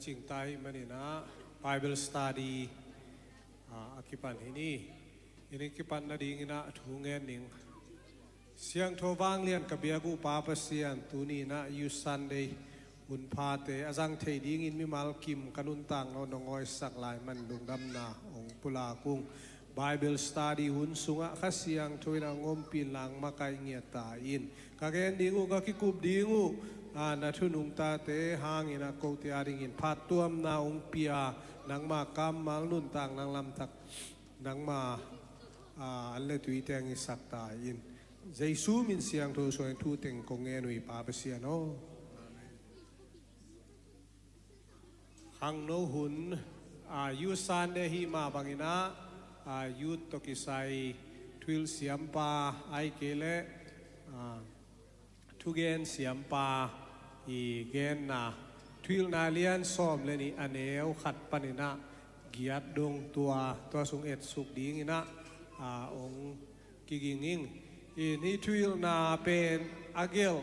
จริงใจมันนี่นะ Bible Study อากิปันที่นี่อินิกิปันนาดีงินะทูเงินนิงเสียงโทวางเลียนกับเบียกูปาปเสียนตูนี่นะยูซันเดย์บุญพาเตอาจังเทดีงินมิมาลกิมกันุนตังเราดงอยสักลายมันดุงดำนาองปุลากุง Bible Study หุ่นสุงะข้าเสียงทวีนางมปีนหลังมาไกเงียตาอินกะเกนดีงูกะกิกุบดีงูนาทุนุงตาเตหางอินะโกติอาริงินพัดตัวมนาองเปียนังมากำมาลุนต่างนังลำตักนังมาอันเลตุยเตงอิสักตาอินใจสู้มินเสียงทูสวยทูเต็งกงเงนุยปาเปเสียโนขังโนหุนยูซานเดหิมาบังอินะยูตตกิไซทวิลเสียมปาไอเกเลทุเกนเสียมปาอีเกนนาทวิลนาเลียนซ้อมเลนี่อเนวขัดปนินะเกียรติดงตัวสุงเอ็ดสุกดีงินะองกิกิงิงอีนี่ทวิลนาเป็นอาเกล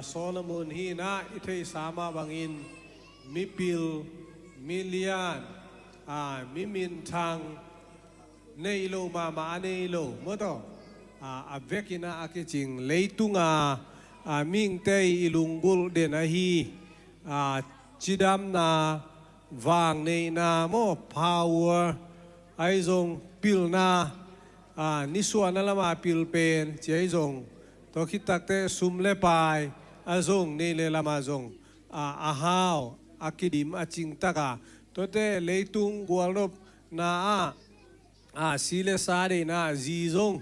โซโลมอนฮีนะอิเทสามาบังอินมิปิลมิเลียนมิมินทังเนยโลมาเนยโลเมื่อต่อเวกินะอากิจิงเลยตุงมิงเตยลุงกุลเดนะฮีจิดามนาวางในนาโมพาวเวอร์ไอซงปิลนานิสวานัลมาปิลเป็นเจซงตัวคิดตักเตสุมเลปายอาซงในเลลามาซงอาฮาวอากิดิมอาจิงตากาตัวเตเลยตุงกัวลบนาซีเลสาเดนาจีซง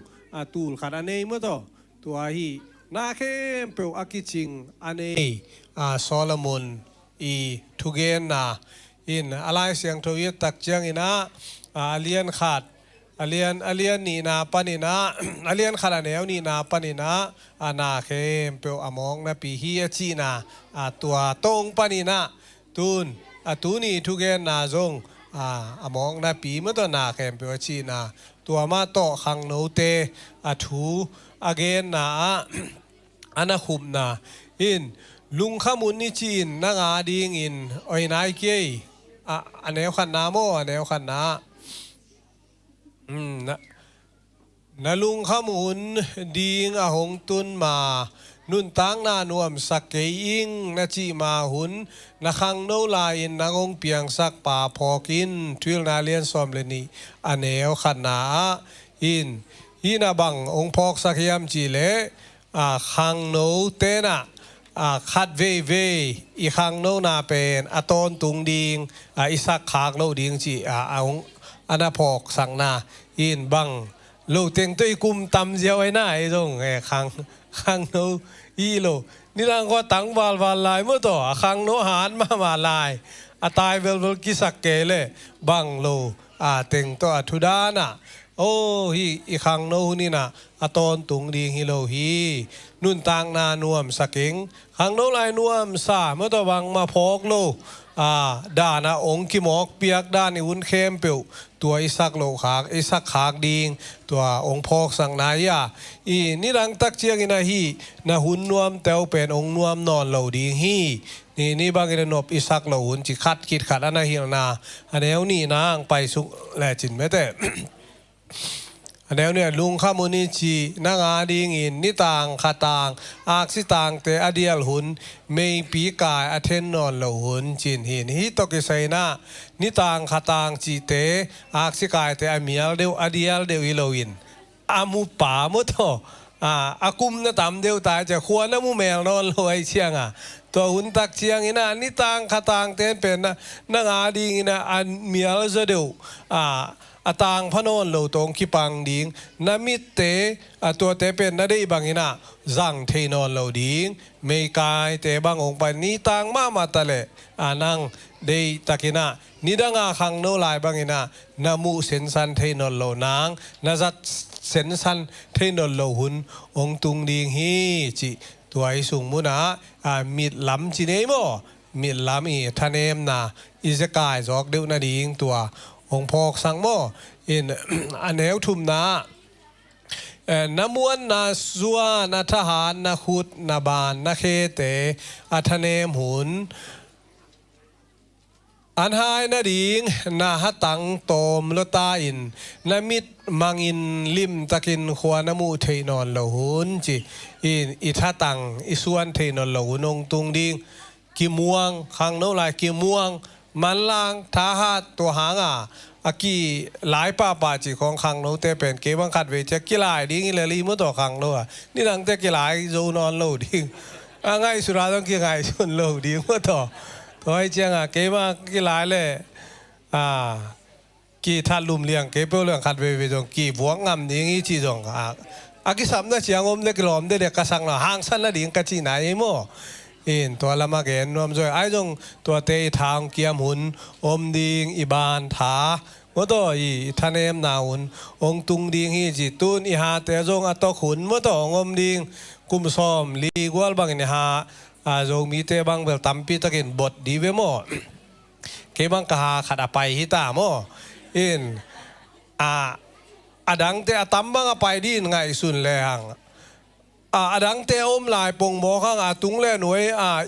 ตูลขาดเนยมั้งตัวฮีนาเข้มเปลอากิจิงอันเนยโซโลมอนอีทุเกนนาอินอะไรเสียงทวีตตักเจียงอินะเลียนขาดเลียนนี่นาปนินะเลียนขาดแนวนี่นาปนินะนาเข้มเปลอมองนะปีฮีจีนาตัวตรงปนินะตูนี่ทุเกนนาซงมองนะปีเมื่อตอนนาแคมเปวชีนาตัวมาโตขังโนเตทูอเกนนาอันขุมนาอินลุงขมุนนิจินนางาดิงอินโอยนายเกยอันแนวขันนาโมอันแนวขันนานะลุงขมุนดิงหงตุนมานุนตังนานวมสักเกยิงนาจีมาหุนนักขังโนลาอินนางองเปียงสักป่าพอกินทวิลนาเลียนซอมเลนีอันเอวขันนาอินฮีนาบังองพอกสักยามจีเลขังโนเตนะขัดเวอีขังโนนาเป็นตอนตุงดิงอิสักขากโนดิงจีองอันพอกสังนาอินบังโลเต็งตัวกุมตำเจียวไว้หน้าไอ้ตรงขังโนอีโลนี่นางก็ตั้งวาลลายเมื่อต่อขังโนหานมาลายตายเวลกิสักเกเลบังโลเต็งตัวทุดานะโอ้ฮีอีขังโนนี่นะตอนตุงดีฮิโลฮีนุ่นต่างนานวมสักเองขังโนลายนวมซาเมื่อต่อบังมาพอกโลด่านะองค์กิมอกเปียกด้านอุ่นเข้มเปียวตัวอิสักโลขากอิสักขากดิงตัวองค์พอกสังนายานี่รังตักเชียงอินาฮีนะหุ่นนวมเตวเป็นองค์นวมนอนเหล่าดิงฮีนี่บางอินนบอิสักเหล่าหุ่นจิคัดคิดขัดอันนาฮิลนาอันเดียวนี่นางไปสุแหล่จินไม่แต่อันเดียวเนี่ยลุงข้ามุนิจีนางอาดิงอินนิต่างขาต่างอากสิต่างแต่อเดียลหุนไม่ปีกายอเทนนอนเหล่าหุนจินหินฮิตกิไซนานิต่างขาต่างจีเตอากสิกายแต่อเมียลเดียวอเดียลเดียวอิโลวินอามูป่ามุทโตอากุมนะตามเดียวตายจะควรนะมูแมวนอนลอยเชียงตัวหุ่นตักเชียงอินะนิต่างขาต่างเต้นเป็นนะนางอาดิงอินะอันเมียลจะเดียวต่างพนนโลตงขีปังดิงนามิเตตัวเตเป็นนาได้บางอินะจังเทนอนโลดิงเมกายเตบางองไปนี้ต่างมาตะเลนังได้ตะกินะนิดังอาขังโนลายบางอินะนามุเซนซันเทนอนโลนางนาจัดเซนซันเทนอนโลหุนองตุงดิงฮีจิตัวไอสุงมุนะมิดลำจีเนโมมิดลำอีทะเนมนาอิสกายจอกเดือนาดิงตัวองพอกสังโมอินอันเอวทุมนาน้ำมวนนาซัวนาทหารนาขุดนาบานนาเคเตอัทเนมหุน อันหายนาดิงนาฮัตังโตมลตาอินนามิดมังอินลิมตะกินขวานามูเทนอนเหลาหุนจีอิทาตังอิส่วนเทนอนเหลาหุนองตุงดิงกิม่วงขังโนลายกิม่วงมันลางท้าหัดตัวหางอากีหลายป้าจีของขังโนเตเป็นเก็บังคัดเวจะกีฬาดิ้งอิเลลีมื่อต่อขังโนนี่ดังแต่กีฬาโจนอนโลดิ้งง่ายสุดาต้องกี่ไงส่วนโลดิ้งมื่อต่อตัวไอ้เจ้าเก็บกีฬาเลยกี่ทัดลุมเลี้ยงเก็บเรื่องขัดเวจงกี่บวงงำดิ้งอีจีจงอากิสัมนะเชียงอมเล็กหลอมเด็กกระสังละห่างสั้นละดิ้งกระจีไหนมั่วตัวละมาเกณฑ์รวมด้วยไอ้จงตัวเตะทางเกียมหุนอมดิงอิบานถาว่าตัวทะเนมนาหุนองตุงดิงฮีจิตุนอิหาเตจงอัตขุนว่าตัวอมดิงกุมซ้อมลีกวลบางอิหาจงมีเตบังเบลตัมปีตะกินบทดีเวโมเก็บังกะหาขัดไปฮิตาโมอดังเตอตัมบังไปดีนไงสุนแรงอดังเตอมลายปงโมข้างตุงเล่หน่วย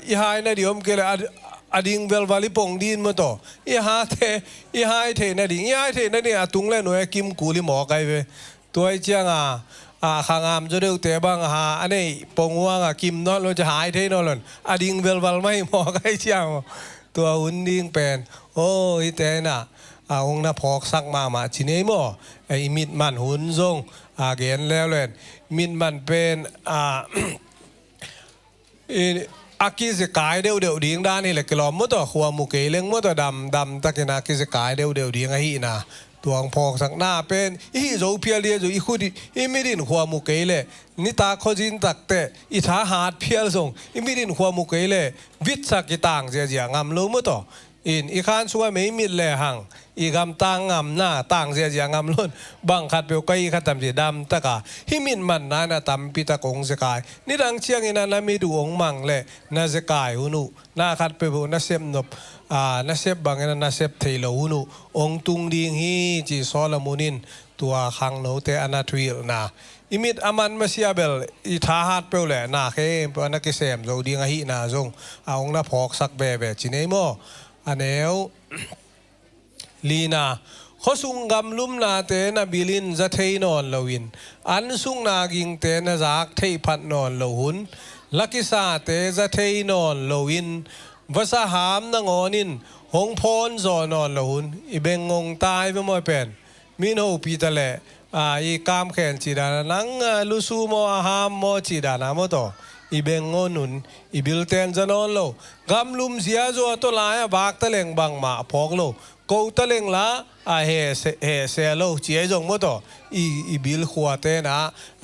อีหายในเดียมเกลอดิงเวลวาลิปงดีนมาต่ออีหายเทในดิ่งอีหายเทในนี่ตุงเล่หน่วยกิมกูลิหมอไกเวตัวไอ้เจ้าข้างามจะเดือดเตะบ้างอันนี้ปงว่างกิมนอนเราจะหายเทนอนเลยอดิงเวลวาลไม่หมอไกเจ้าตัวหุ่นดิ่งเป็นโอ้ยเตน่ะองค์น่ะพอกสักมาชิเนโมไอ้มิดมันหุ่นทรงเกณฑ์แล้วเลยมิดมันเป็นอากิสกายเดียวดิ่งด้านนี่แหละกลอมมั่วต่อขัวมุกเกลงมั่วต่อดำตะกินากิสกายเดียวดิ่งไอ้หีน่ะตัวพอกสักหน้าเป็นอีโจเพียเลียจูอีคุดิอีไม่ดินขัวมุกเกลนิตาขจินตักเตอีท้าหาดเพียลส่งอีไม่ดินขัวมุกเกลวิทสักกีต่างเจียงามรู้มั่วต่ออีข้านช่วยไม่มิดเลยหังอีกำต่างงำหน้าต่างเสียงำล้นบังคัดเปียวไกขัดตำจีดำตะกาฮิมินมันนาตำปิตะกงสกายนี่ดังเชียงอินันนามีดูองมังเลยนาสกายหุนุนาขัดเปียวนาเซมนบนาเซบบางอินันนาเซบเทโลหุนุองตุงดิงฮีจีซอลมุนินตัวขังโนเตอนาทวีลนาอิมิดอามันมาเซียเบลอีท้าหัดเปียวเลยนาเข้มเปียวนักเสมโจดิงฮีนาจงองนาพอกสักเบจินเอโมอันเอวลีนาข้อสุงกำลุ่มนาเตนบิลินจะเทนอนลวินอันสุงนากิงเตนจากเทพัดนอนลหุนลักิสาเตจะเทนอนลวินภาษาหามนงอนินหงพรจอนอนลหุนอีเบงงงตายไปมวยเป็นมินโฮปีตะเลอีกามแขนจีดานังลุสูโมอาหามโมจีดานามโตอีเบงงนุนอีบิลเตนจะนอนโลกำลุ่มเสียจัวตัวลายบากตะเลงบังมาพอกโลกูตะเลงละเฮเซโลเจียจงมต่ออีบิลขวเตนะ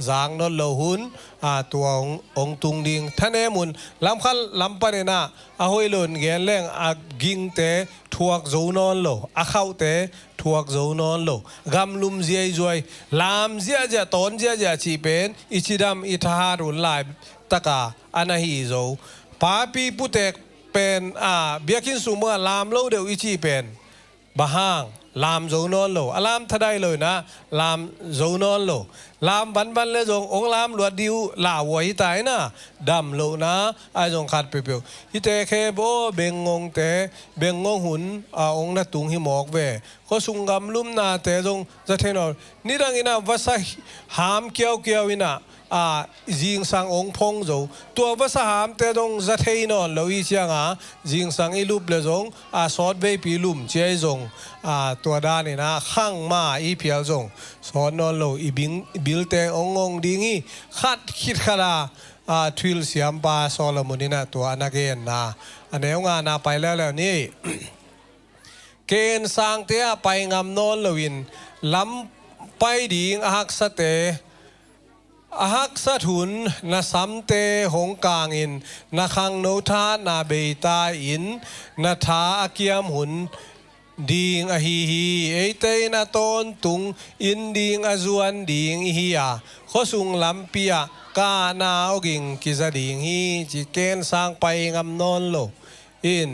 จางนนโลหุนตัวองตุงดิงท่านเอมุนลำคันลำปะเนนะหอยลุนเกนเล่งกิงเตทวกโจนอนโลเข้าเตทวกโจนอนโลกำลุมเจียจวยลามเจียจะตอนเจียจะชีเป็นอิชิดำอิทหารุนลายตะกาอันฮีโจปาปีปุเตกเป็นเบียกินสูเมื่อลามโลเดียวอิชิเป็นบะฮังลามโจนอนโลอลามทัดได้เลยนะลามโจนอนโลลามบันเลยจงองลามหลวดดิวลาวัยตายนะดำโลนะไอจงขัดเปียวฮิเตเคโบเบงงงเตเบงงงหุนองนัตุงหิมอกเวก็สุงกำลุ่มนาเตจงจะเทนอนี่ดังอินะภาษาหามเกี่ยวอินะจิงสังองพงโจตัวภาษาหามเตจงจะเทนอนเราอีเชียงจิงสังอิลุบเลยจงสอดเบปีลุมเจจงตัวด้านนี่นะข้างมาอีเพียวจงสอนนอนโลอีบิลเตองงดิงีขัดคิดขลาทวิลเสียมปาโซโลมุนินะตัวอนาเกนนะอันนี้งานนาไปแล้วนี่เกณฑ์สร้างเตียไปงำนอนลวินล้ำไปดิงหักสเตหักสะทุนนาสัมเตหงกางอินนาคังโนทานาเบตาอินนาทาอาเกียมหุนดิงอหิฮีเอเตนาตนตุงอินดิงอจวนดิงอิฮิยาข้อสุงลำเปียกานาอกิงกิจดิงฮีจิเกณฑ์สร้างไปงำนอนโลอิน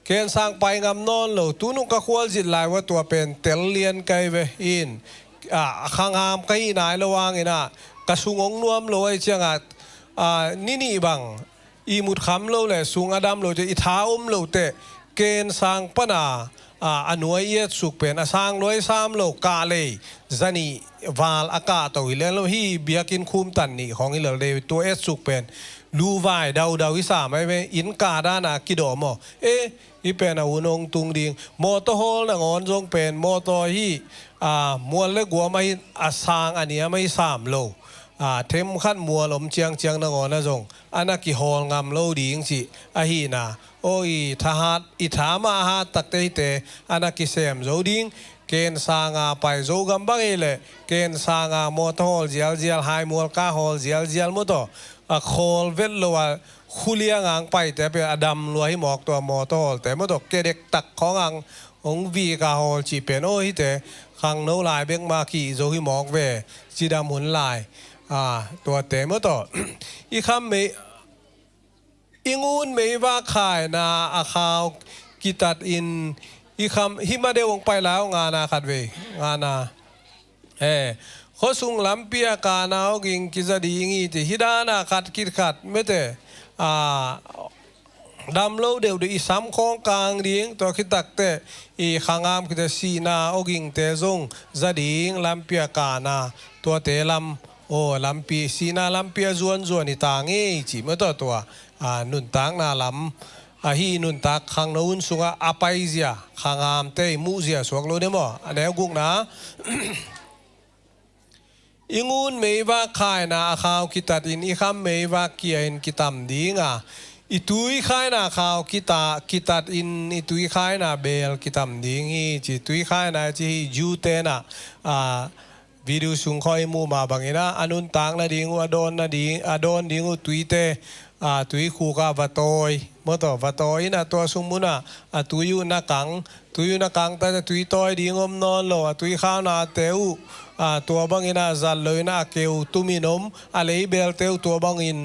เกณฑ์สร้างไปงำนอนโลตุนุกควอลจิตลายว่าตัวเป็นเตลเลียนไกเวอินข้างหามไกนายระวังอินะกระสุงองนวมโลไอเชียงนี่บังอีมุดคำโลเลยสุงอดัมโลจะอิท้าอมโลเต เกณฑ์สร้างปนาอนุเอียสุกเป็นสร้างร้อยสามโลกาเลยจันนี่วาลอากาศตัวแล้วฮีเบียกินคุมตันนี่ของอีเหลือเลยตัวเอสสุกเป็นลูวายดาววิสาไม่อินกาดานากิโดมอีเป็นอุนงตุงดิงมอเตอร์ฮอลนะงอนจงเป็นมอเตอร์ฮีมวลเล็กหัวไม่สร้างอันนี้ไม่สามโลเทมขั้นมัวลมเจียงนะงอนนะจงอันนักกิฮอลงามโลดิงสิฮีนาโอ้ยทหารอิธามาหาตักเตเตอันนักกิเซมโจดิงเกณฑ์สร้างไปโจกัมบังเอเลเกณฑ์สร้างมอเตอร์ฮอลเจียลไฮมัวกาฮอลเจียลมุตโตคอลเวลโลว่าคุเลียงางไปแต่เป็นอดัมรวยให้หมอกตัวมอเตอร์แต่เมื่อตกเด็กตักของอังองวีกาฮอลจีเป็นโอ้ยแต่ขังโนลายเบงมาขี่โจให้หมอกเวจีดำหุ่นลายตัวแต่เมื่อตกอีคำไม่อิงูนไม่ว่าขายนาอาคาวกิตัดอินอีคำฮิมาเดวงไปแล้วงานาขัดเวงานาเขาส่งลำเปียกานาเอากิงกิจดีงี้ที่ฮิดานาขัดคิดขัดไม่แต่ดำโลเดียวดูอีสามของกลางดิ้งตัวคิดตักแต่อีขางามคิดสีนาเอากิงเตจงจะดิ้งลำเปียกานาตัวเตลำโอ้ลำปีสีนาลำเปียจวนอีต่างงี้จีเมื่อตัวนุนต่างนาลำฮีนุนตักขางนู้นสุงอาไปเสียขางามเตมูเสียสวกโลเดมออันนี้กุกนะอิงูนไม่ว่าขายนาข่าวกิตัดอินอีคำไม่ว่าเกียนกิตามดีงาอิตุยขายนาข่าวกิตัดอินอิตุยขายนาเบลกิตามดีงี้จิตุยขายนาจีจูเตนะวิดีโอสุงคอยมูมาบางเนะอนุนตังนาดิงอดอนนาดิงอดอนดิงตุยเตตุยคู่กับวัตโอยเมื่อต่อวัตโอยนะตัวสมุนะตุยอยู่นักกังแต่ตุยตอยดิงอมนอนโลตุยข้าวนาเตวตัวบางอินาจัลเลยนะเกวตุมินมอะไรเบลเตวตัวบางอิน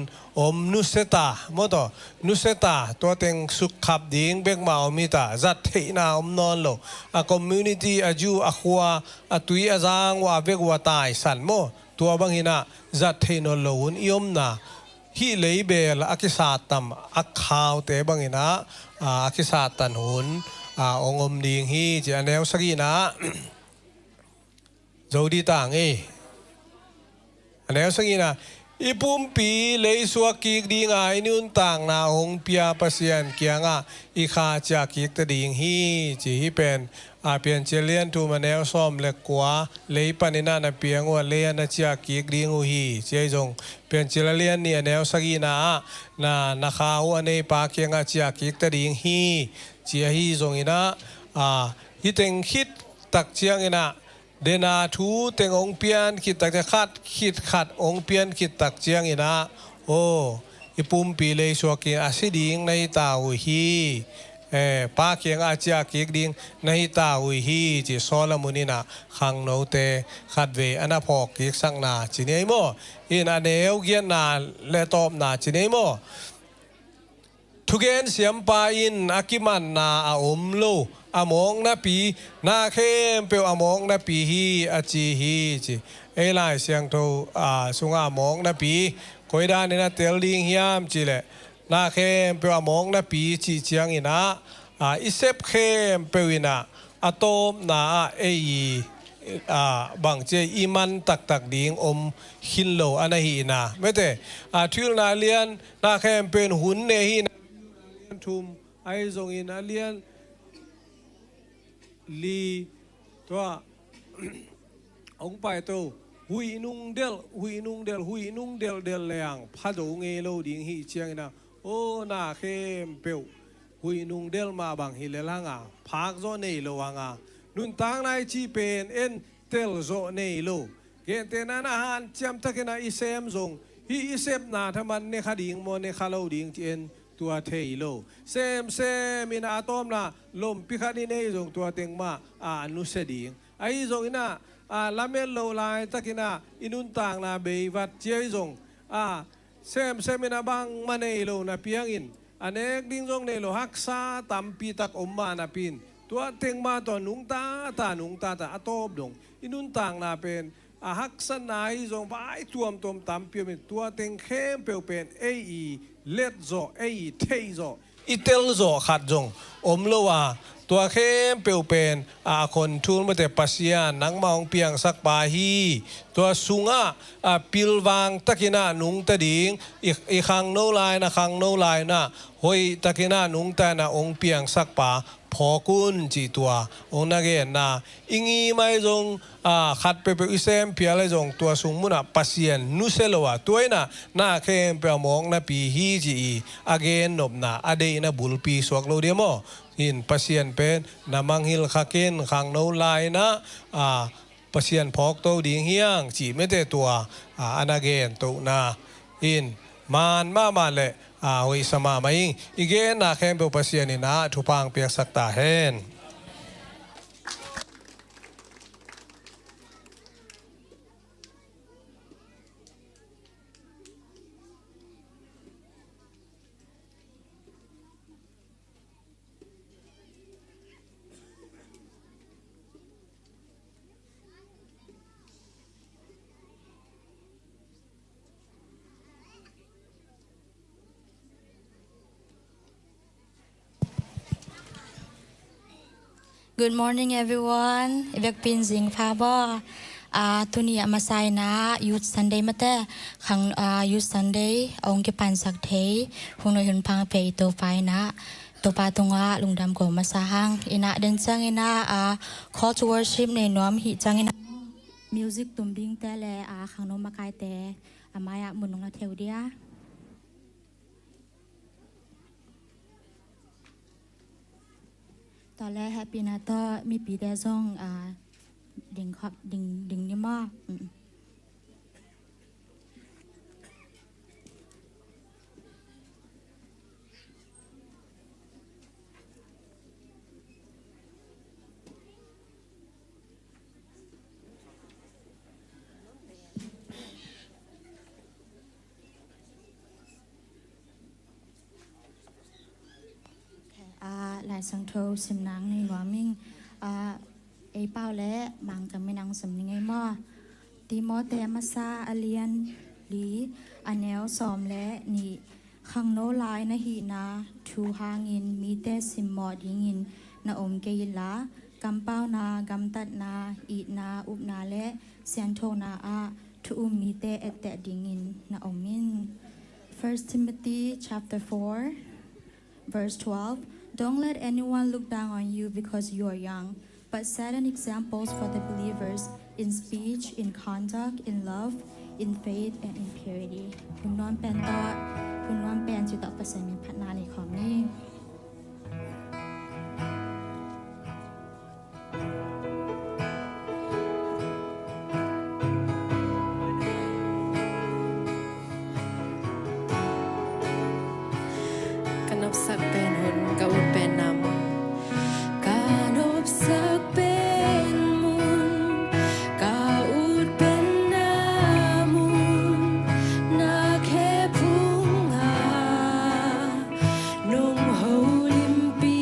นุสตาเมื่อต่อนุสตาตัวเต็งสุขขับดิงเบกมาอมิตาจัดเทนาอมนอนโลคอมมูนิตี้จูขวาตุยจางว่าเบกว่าตายสันโมตัวบางอินาจัดเทนโลหุนยมนาฮีเลยเบลอากิสาตัมอักข่าวเตบังอินะอากิสาตันหุนองมดิงฮีจะแนวสกีนะโจดีต่างแนวสกีนะอีปุ่มปีเลยสวกกิกดิงนุนต่างนาองเปียปัสยันเกียงอีขาจากกิกตดิงฮีจีฮีเป็นเปลี่ยนเจเลียนทูมาแนวซ้อมเล็กกว่าเลยปนินานาเปียงว่าเลียนจากกิกดิงหูฮีเจจงเปลี่ยนเจเลียนเนี่ยแนวสกีนาข้าวอันนี้ปากเกียงจากกิกตดิงฮีเจียฮีจงอินะฮิเต็งคิดตักเจียงอินะเดนาทูเต็งองเปียนคิดตักจะคิดขัดองเปียนคิดตักเจียงอินะโอ้อีปุ่มปีเลยสวกิอาศิดิงในตาหูฮีปาเกียงอาเจียกิกดิงในตาอุยฮีจิโซลมุนินะขังโนเตขัดเวอนาพอกกิกสังนาจิเนโมอินาเนวเกียนนาเลตอบนาจิเนโมทุกเกนเสียมปาอินอากิมันนาอาอมโลอามองนาปีนาเข้มเปียวอามองนาปีฮีอาจีฮีจิไลเสียงโตสุงอามองนาปีคอยดานินาเตลลิงฮิยามจิเลนาเข้มเปียวมองนาปีจีเจียงอินะอิเซปเข้มเปียวอินะอะโตมนาบางเจอีมันตักดิงหินโลอันฮีนะไม่แต่ทิลนาเลียนนาเข้มเป็นหุ่นเนฮีนะทุมไอซงอินาเลียนลีตัวองไปตัวหุยนุ่งเดลเลียงพัดงเอโลดิงฮีเชียงนะโอ้นาเข้มเปียวหุยนุ่งเดลมาบางฮิเลลังพักโซเนโลวังนุนตังนายจีเป็นเอ็นเตลโซเนโลเกณฑ์เตนันอาหารจำตะกินาอิเซมซงฮีอิเซมนาทมันเนคดิงโมเนคาโลดิงเจนตัวเทโลเซมินาอะตอมนาลมพิคาดิเนซงตัวเต็งมานุเสดิงไอซงอินาลาเมลโลลายตะกินาอินุนต่างนาเบยวัดเจยซงเซมินาบังมาเนโลนาเปียงอินอันเอกดิ้งซงเนโลฮักซาตัมปีตักอมมานาปินตัวเต็งมาตัวนุงตาอะตอบดงอินุนต่างนาเป็นฮักษณาอิซงไปตัวมตัมเปียเป็นตัวเต็งเข้มเปียวเป็นเลดโซเทโซ อิเตลโจขัดจงอมโลวาตัวเข้มเปียวเป็นคนทุนมาแต่ปัสยานังมองเปียงสักปาฮีตัวสุงปิลวางตะกินานุงตะดิงอีขังโนลายนะขังโนลายนะหอยตะกินานุงแต่นะองเปียงสักปาพอกุนจีตัวองนักเกนนะอิงีไม่จงขัดเปเปอิเซมเปียเลยจงตัวสุงมุนะปัสยานนุเซลวะตัวน่ะน่าเข้มเปียวมองนะปีฮีจีอเกนนบนะอเดนะบุลปีสวกโลเดียมอินpasien pen namanghil khakin khang no lai na pasien phok to ding hiang chi mete tua anagen to na in man ma le hoi sama mai igen na khem pe pasien na thupang pek sakta hen Good morning, everyone. Evek pin zing pha bo. Tuni amasai na Youth Sunday mate. Khang Youth Sunday ong ke pan sak thei. Hung noi hun phang pe to phai na. To pa tunga lungdam ko masahang. Ina den chang ina call to worship ne nom hi chang ina music tum ding te le khang no makai te amaya mun nong na theu dia.ตอนแรกแฮปปี้นะต่อมีปีแต่ซ่องดิ่งครับดิ่งนี่มากหลายสังโทสิมนางในหลวงมิ่งไอเป้าและมังกับแม่นางสำนึงไงมั่วตีมอแต่มาซาอเลียนหลีอันแนวสอมและนี่ขังโนลายนะฮีนาทูหางินมีแต่สิมมอดยิงินนาอมเกยิลากำเป้านากำตัดนาอีนาอุบนาและเซียนโทนาทูมีแต่เอตดิงินนาอมมิน 1 Timothy chapter 4 verse 12 Don't let anyone look down on you because you are young, but set an examples for the believers in speech, in conduct, in love, in faith, and in purity. คุณน้อมเป็นต่อคุณน้อมเป็นจิตตประเสริฐพัฒนาในของนี้กันอบสักเป็นหุ่นกะอุ่นเป็นนำการอบสักเป็นมุนกะอุ่นเป็นนามุนนาแค่พุ่งหานุ่มโฮลิมปี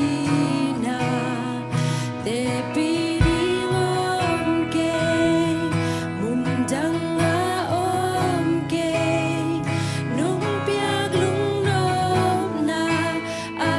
นาเตปีดีงอมเกมุนดังอาอมเกนุ่มเปียกลุงนมนาอา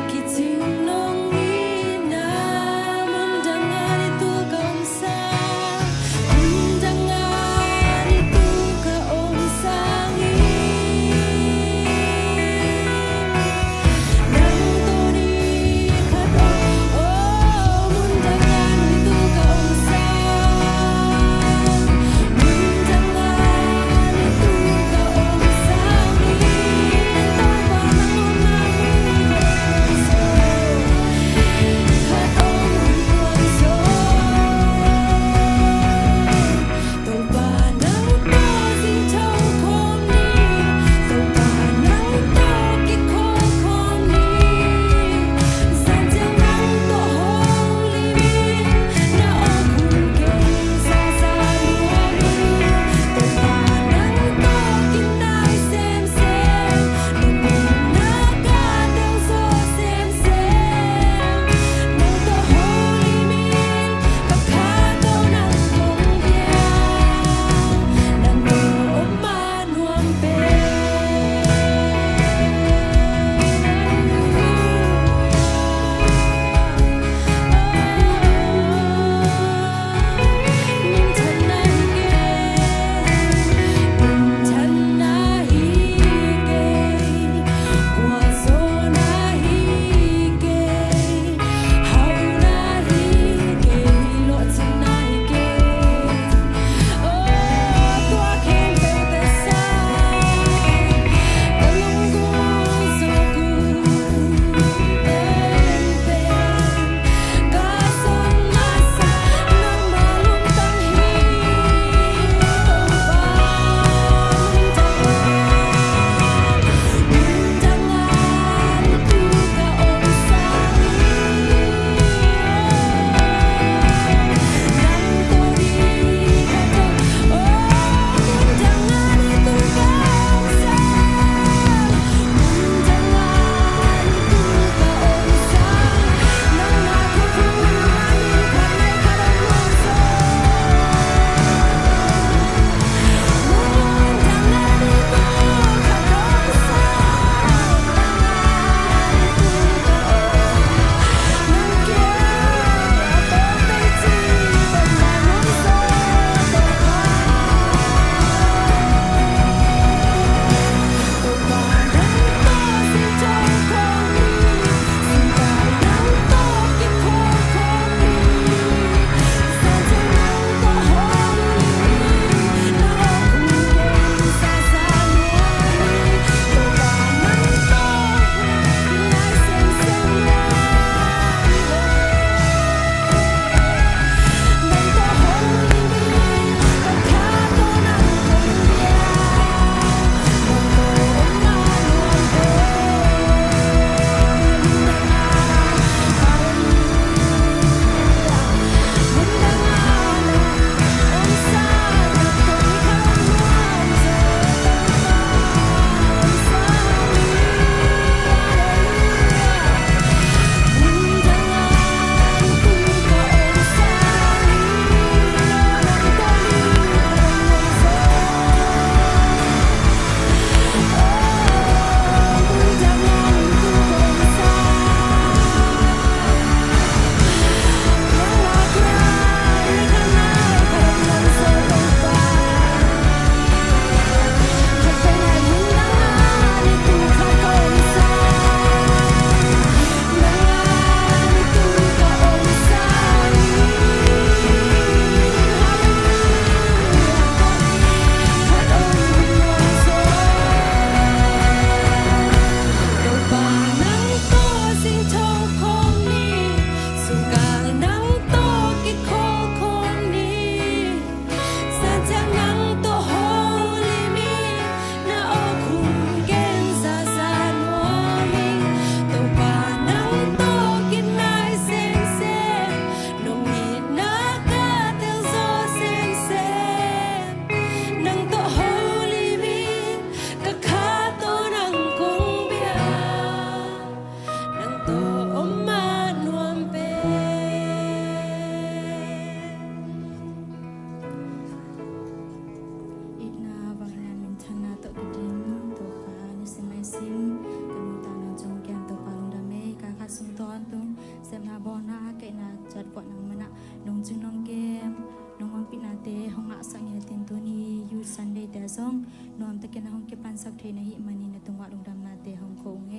บอนาเกนาจัดกว่านังมันนะนงจึงน้องเกมน้องอมปินาเตห้องอาสังเยตินตัวนี้ยูซันเดย์แต่ซองนอมตะเกนห้องเก็บปันสักเทนหิมันนี่ในตรงวัดลงดำนาเตห้องโคงเอ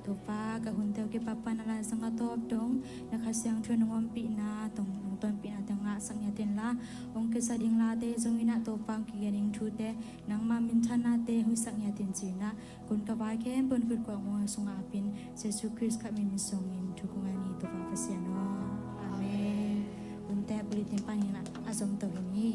ตัวป้ากับหุ่นเตวเก็บปันอะไรสังกัดตอบตรงนะคะเสียงชวนน้องอมปินาตรงตอนปีนาตังอาสังเยตินละองค์เกษดิงลาเตจงวินาตัวปังกิเกนิงทูเตนังมามินทนาเตหุสังเยตินจีนะคุณกบายเข้มปนกุดกว่ามัวสงอาปินเจสุคริสต์ขมินมิสงอินทุกงานีตัวป้าเสียนอาเมนคุณแต่บริเตมปันยังนะอาสมตัวนี้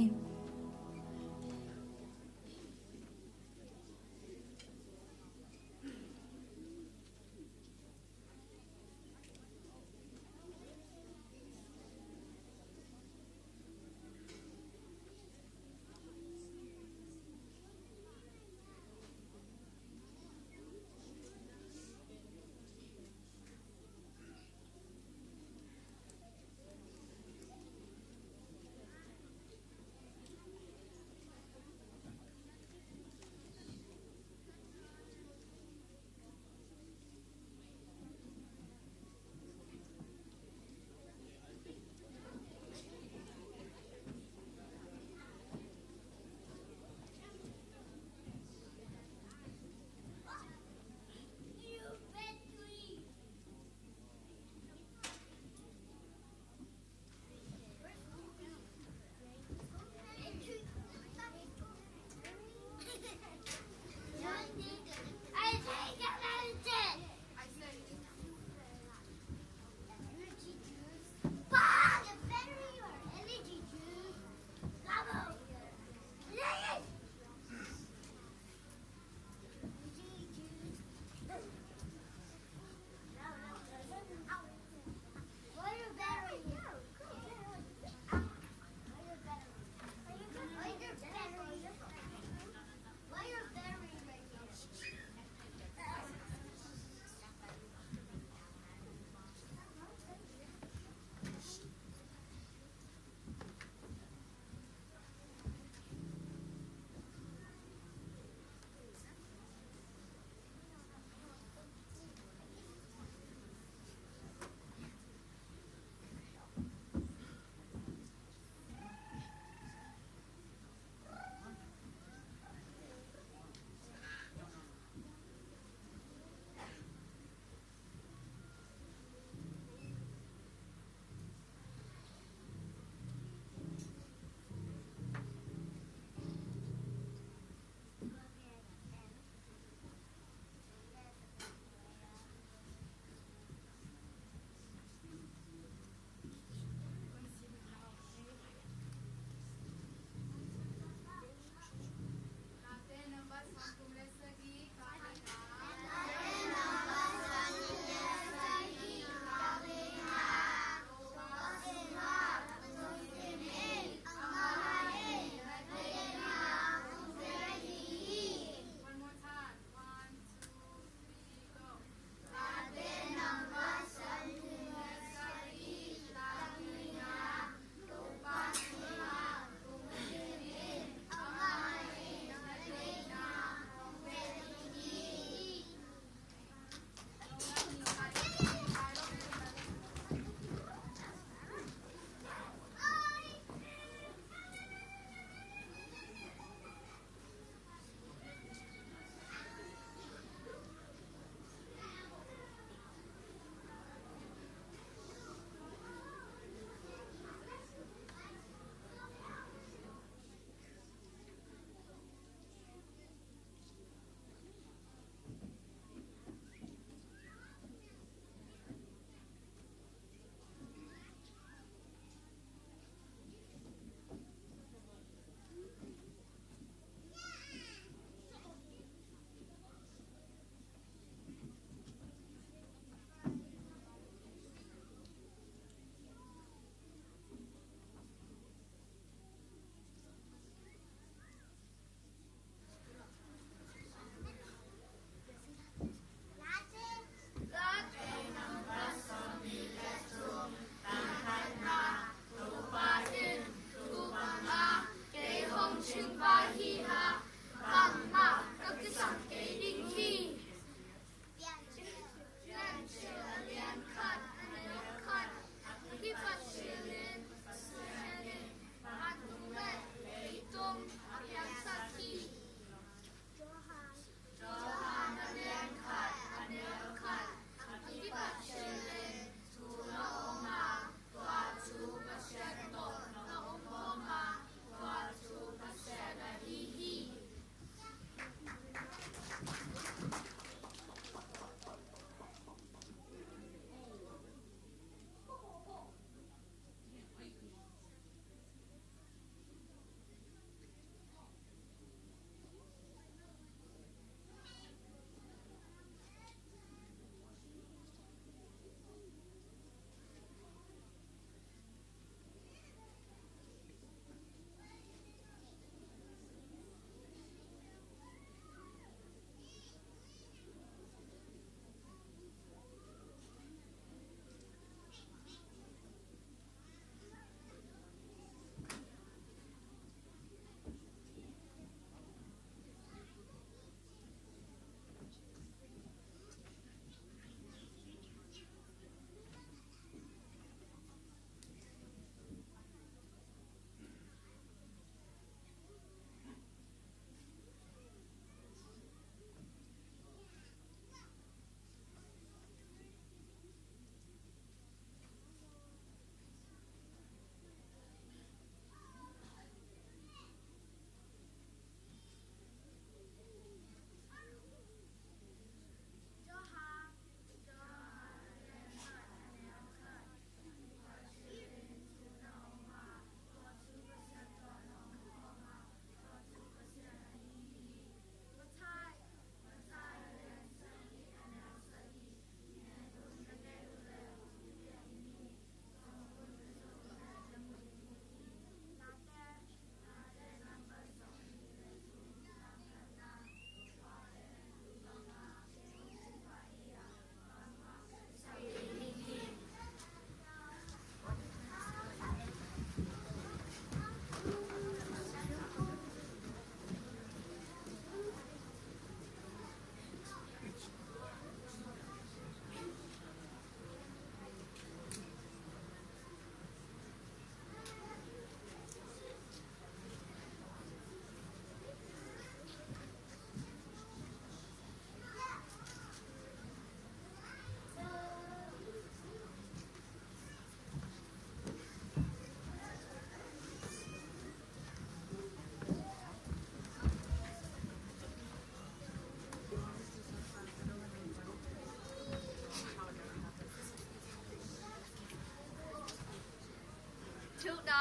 ทุนา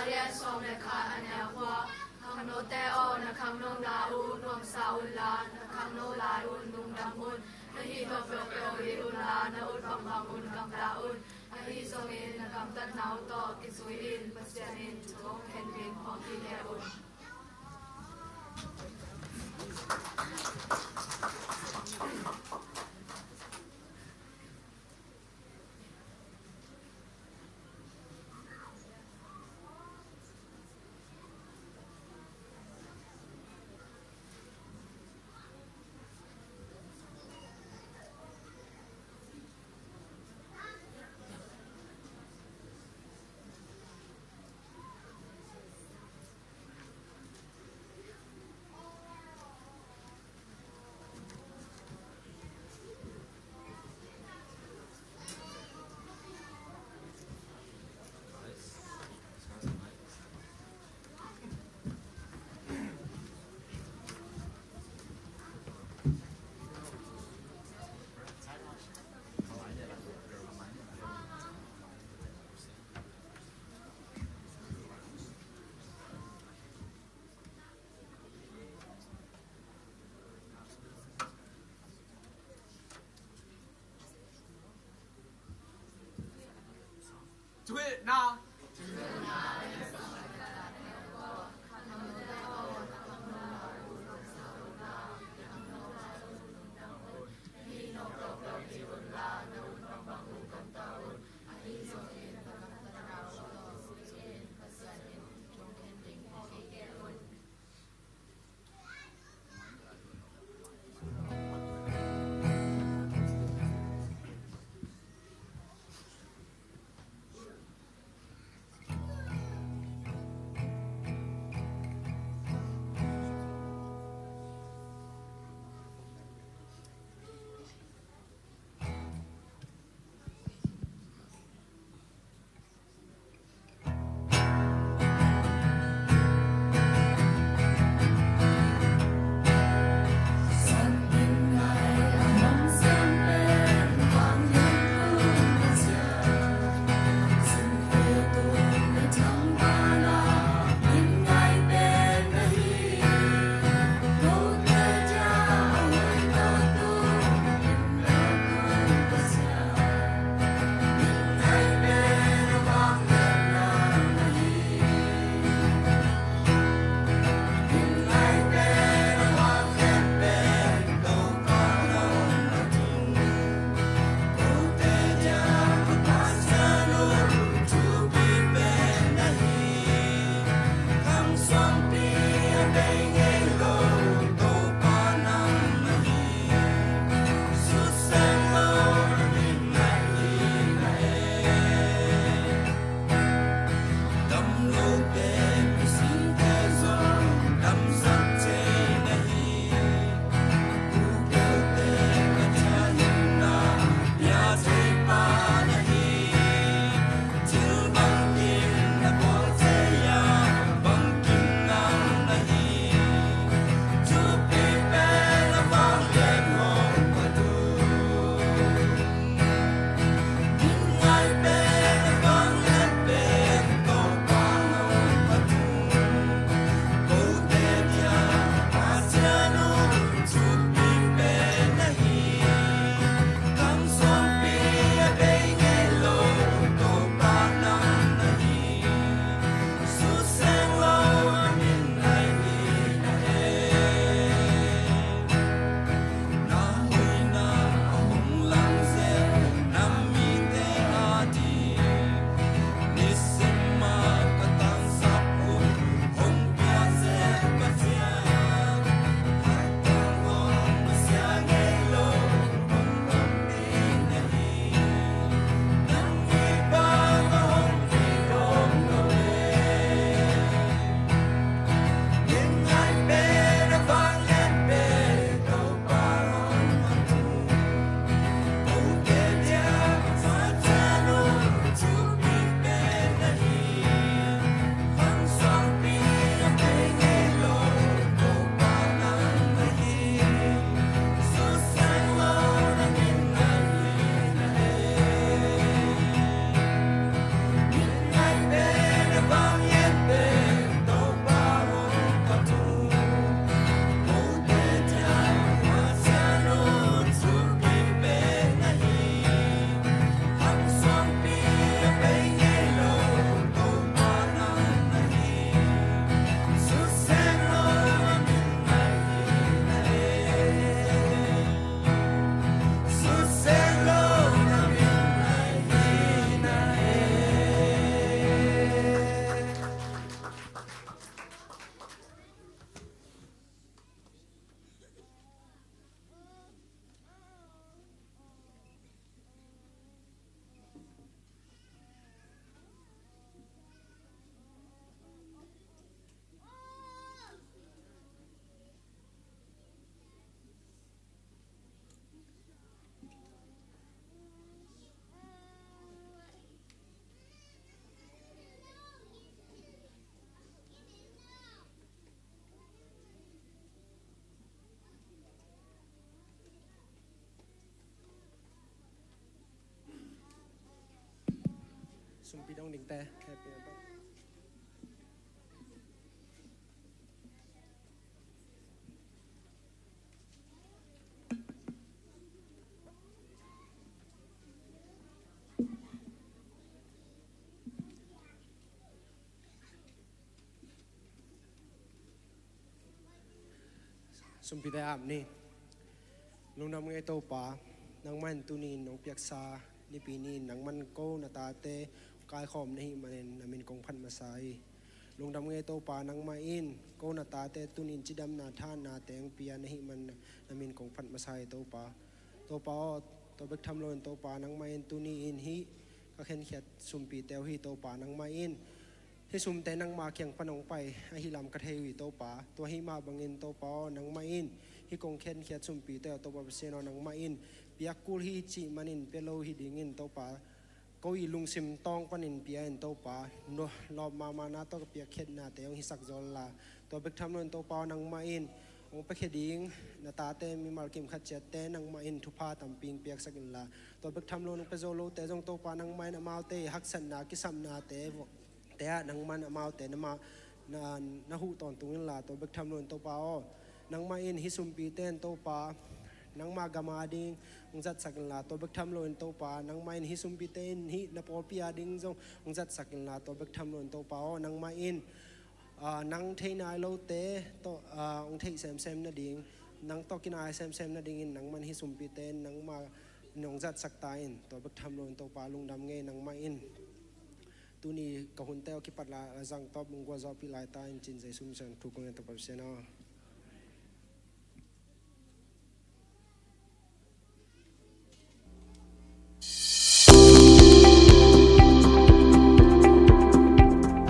เรียนสมในขาอันแนวว่าทางโนเตโอนะคังโนนาอูนวมซาอุลานะคังโนลายอุนนุงดำอุนนะฮีโตเปโปอีอุลานะอุนบังบังอุนกัมลาอุนนะฮีทรงอินนะกัมตันนาวโตกิสุอินปัสยานินทุกเห็นวินของที่เดอุนDo it now. สุมปีดองดิ่งแต่แค่เปลี่ยนต้องสุมปีได้อาบนี่ลุงนำไงโตป่านังมันตุนีน้องเปียกซานี่ปีนี้นังมันโกนาตาเตกายขอมนี่มันนามินกงพันมาใส่ลุงดำไงโตป่านังมาอินโกนาตาเตตุนินจิดำนาท่านนาแตงเปียนี่มันนามินกงพันมาใส่โตป่าตัวเบิกทำลนโตป่านังมาอินตุนีอินฮิก็เข็นเขียดสุมปีเตวฮิโตป่านังมาอินที่สุมแต่นังมาเคียงพนองไปฮิลำกระเทวิโตป่าตัวฮิมาบังอินโตป่านังมาอินฮิกงเข็นเขียดสุมปีเตวโตป่าเปเซนนังมาอินเปียกูลฮิจิมันินเปโลฮิดิงินโตป่าก็อีลุงซิมตองปนินเปียนโตป่าโนรอบมานาโตกับเปียเข็ดนาแต่ยังฮิสักจอลลาตัวเบกทำนนโตป่านังมาอินองไปเขดิงนาตาเตมีมาลกิมขัดเจตเตนังมาอินทุพาตัมปิงเปียกสักินลาตัวเบกทำนนไปโซโลแต่จงโตป่านังมาอินอมาเตฮักสันนากิสัมนาเตแต่นังมันอมาเตนมานาหูตอนตุงลาตัวเบกทำนนโตป่านังมาอินฮิสุมปีเตนโตป่านังมากามาดิงองจัดสักลาตัวเบกทำลนโตป่านังมาอินฮิสุมปิเตนฮินปอลปิอาดิงจงองจัดสักลาตัวเบกทำลนโตป่านังมาอินนังเทนายโลเตโตองเทเซมนาดิงนังตอกินายเซมนาดิงนังมันฮิสุมปิเตนนังมานองจัดสักตายตัวเบกทำลนโตป่าลุงดำเงนังมาอินตัวนี้กหุ่นเตวคิปัดลาจังตอบมุงกว่าจอปิลายตายจินใจสุมสันทุกคนตัวเปเซนา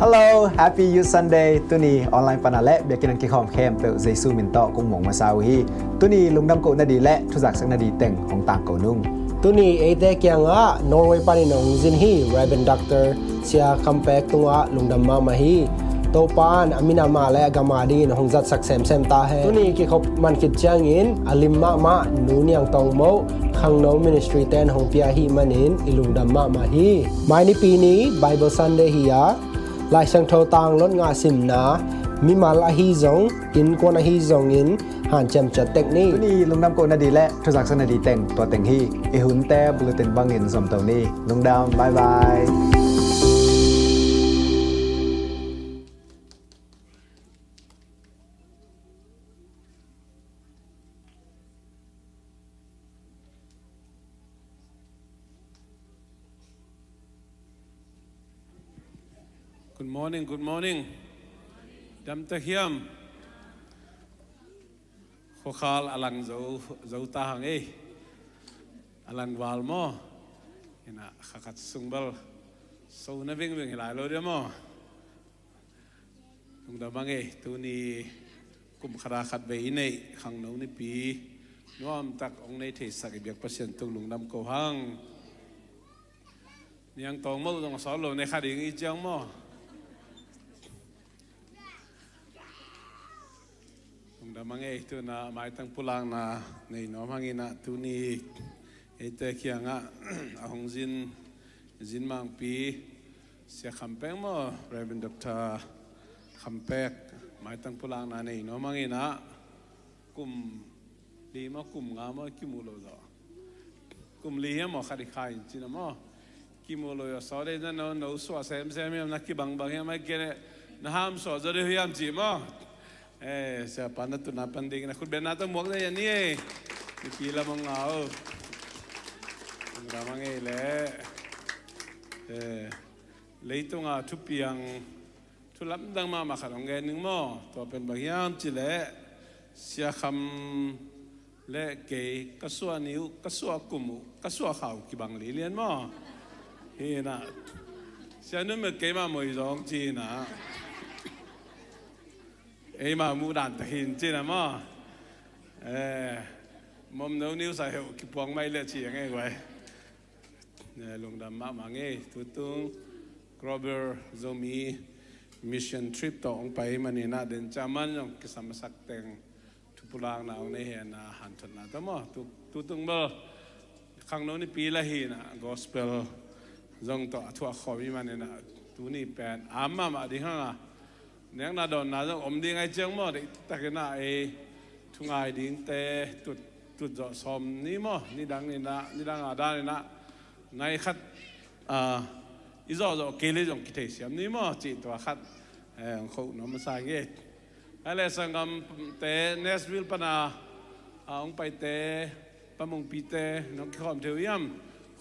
Hello, Happy Youth Sunday. Tuni online panale biakinan ki khom khem pe Jesu min to kung mong masaw hi. Tuni lungdam ko na di le thuzak sak na di teng hong tang ko nung. Tuni ate kyanga Norway pani nong zin hi Reverend Dr. Lia Khampeek tunga lungdam ma ma hi. To pan amina ma le agama din hong zat sak sem ta he. Tuni ki khop man kit chang in alim ma nu niang tong mo khang no ministry ten hong pia hi manin ilungdam ma hi. Mai ni pi ni Bible Sunday hi ya. ลายสังโทตางลดงาสิมนามีมาลาฮีซงอินกวนาฮีซงอินหันจำจัดเทคนิคนี่ลุงดำโกนาดีและทุกสักนาดีแต่งตัวแต่งฮีอีหุ่นแต่บุลตินบังอินสมตัวนี้ลุงดำบายบาย Good morning, good morning. Dam ta hiam. Khokal alang zo ta hang e. Alang wal mo. Ina khakat sungbal. So na ving hilai lo dia mo. Tung da bang e tu ni kum khara khat be inei khang no ni pi. Nuam tak ong nei the sak biak pasien tung lung nam ko hang. Niang tong mo dong so lo nei khading i chang mo. Da mange tu na mai tang pulang na nei no mangi na tu ni ete kianga ahong zin mang pi sia Khampeek mo Reverend Dr. Khampeek mai tang pulang na nei no mangi na kum li mo kum nga mo kimulo do kum li mo khari khai china mo kimulo yo so de na no so sem na ki bang mai kene na ham so zo de hiam chi mo siapa na tu na panding na khutben na to muak na yan ni pila mong ngao ang ramang le leito nga tupiang tulap dang mama karong ganing mo to pen bagyam chile siya kham le ke kasua niu kasua kumu kasua khau ki bang lilian mo he na siya nu me ke ma moi jong chi na mà mua đàn hình trên là mà mồm nấu níu xài hiệu kịp buông may lệ chỉ nghe vậy lùng đầm mà nghe thủ tướng Robert Zomi mission trip to ông bay mà nè na đến chaman ông cái sam sắc teng thu pulang na ông này hiện na han chân na tao mà thủ tướng bơ khang nấu ni pi la hi na gospel dòng tọa thua khó vì mà nên là tu ni bèn ám mà đi hăng nếu na đòn na dòng đi ngay chương mà đấy ta cái na thung ai đi te tụt tụt dọ xóm ní mà ní đang ở đây na nay khát ý dọ kê lên dòng cái thể xem ní mà chỉ tọa khát khâu nó mà sai nghe hay là sang ngắm te Nashville pana ông phải te pa mong pi te nó cái hòm thiếu yếm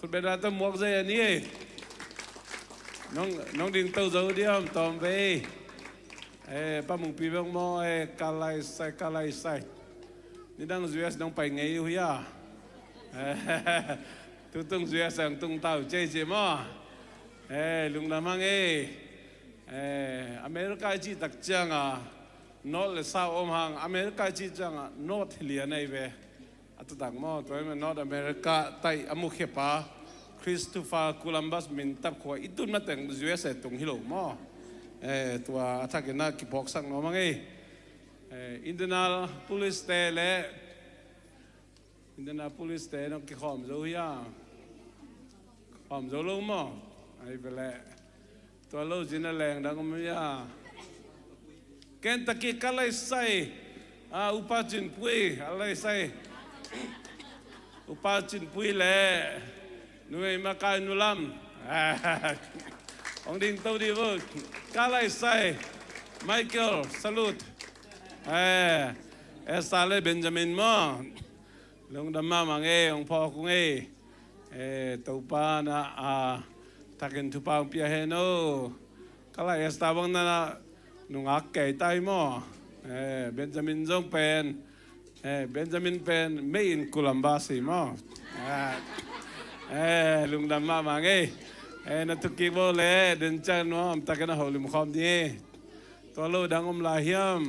คุณเป็นรัฐมนตรีนี่น้องดิ่งเต้าเจ้าเดียมตอมไปป้ามุงปีเบงโมกาไลใส่นี่ดังจุดน้องไปไงอยู่ย่าตุ้งจุดสั่งตุ้งเต้าเจ๊มอลุงน้ำมังอเมริกาจีตักจังโนดเลยสาวอมหังอเมริกาจีจังโนดเลียนไอเวตัวต่างมอตัวมันนอตอเมริกาไต้อมุขปาคริสโตฟาร์โคลัมบัสมินตับขวาอิตุนมาแต่งยูเอสตรงฮิโลมอตัวทักนักกิปอกสังน้องมั้งอินเดียนาพูลิสเตเล่อินเดียนาพูลิสเตน้องกิขอมโจยาขอมโจลงมอไอ้เปล่ตัวโลจินแรงดังก็ไม่ยาเกนตะกี้กันเลยใส่อุปาจินปุยอะไรใส่อุปาจินปุยเล่หน่วยมาการนุลัมองดิ่งตัวดีวุฒิกาไลไซไมเคิลสลูดซาเลเบนจามินมอลงดำมามังองพ่อคงตัวป้านะทักอินทุปาเปียเฮโนกาไลสตาบังนะนุงอักเกยไตมอเบนจามินจงเป็นเบนจามินเป็นไม่อินโคลัมบัสมอลุงดำมามังนัทุกิโบเล่เดินจันว่าตะกันหัวลิมคอมดีตัวลูดังลาเฮียม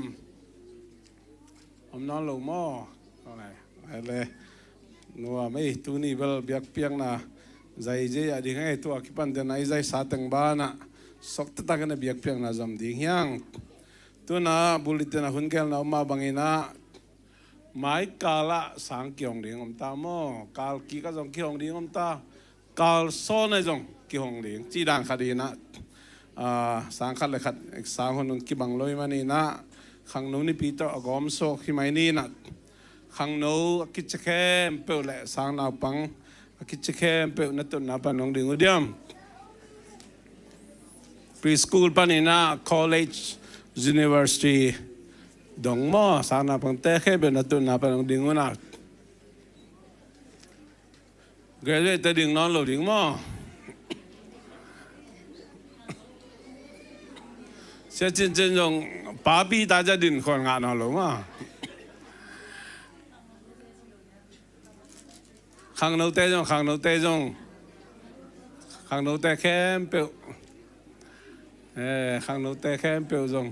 นอนลงหม้ออะไรนัวไม่ตัวนี้เบลเบียกเปียงนะใจเจียดีให้ตัวคิปันเดินไอใจสาตังบ้านะสกตะกันเบียกเปียงนะจำดีเฮียงตัวน่ะบุริตนะหุ่นแก้วนะมาบังอินะไม้กาละสังเกียงดิ่งตามอกาลกีก็จงเกียงดิ่งตากาลโซนจงกี่ห้องเลี้ยงจีดังคดีนะสังขัดเลยขัดอีกสามคนนึงกี่บังลอยมานี่นะขังนู้นนี่ปีเตอร์กอมโซขี้ไม่นี่นะขังนู้นกิจเข้มเปิดแหละสังนาปังกิจเข้มเปิดนัดตุนนาปันน้องดิ่งอุดมพรีสคูลปันนี่นะคอลเลจยูนิเวอร์ซิตี้ดงมอสังนาปังเตะเข้มเปิดนัดตุนนาปันน้องดิ่งอุนัดเกรดเตดิ่งนอนหลุดดิ่งมอเสียจริงๆจงป้าปีตาจะดินคนงานเอาหรือมั้งขังโนเตจงขังโนเตจงขังโนเตเข้มเปียวขังโนเตเข้มเปียวจง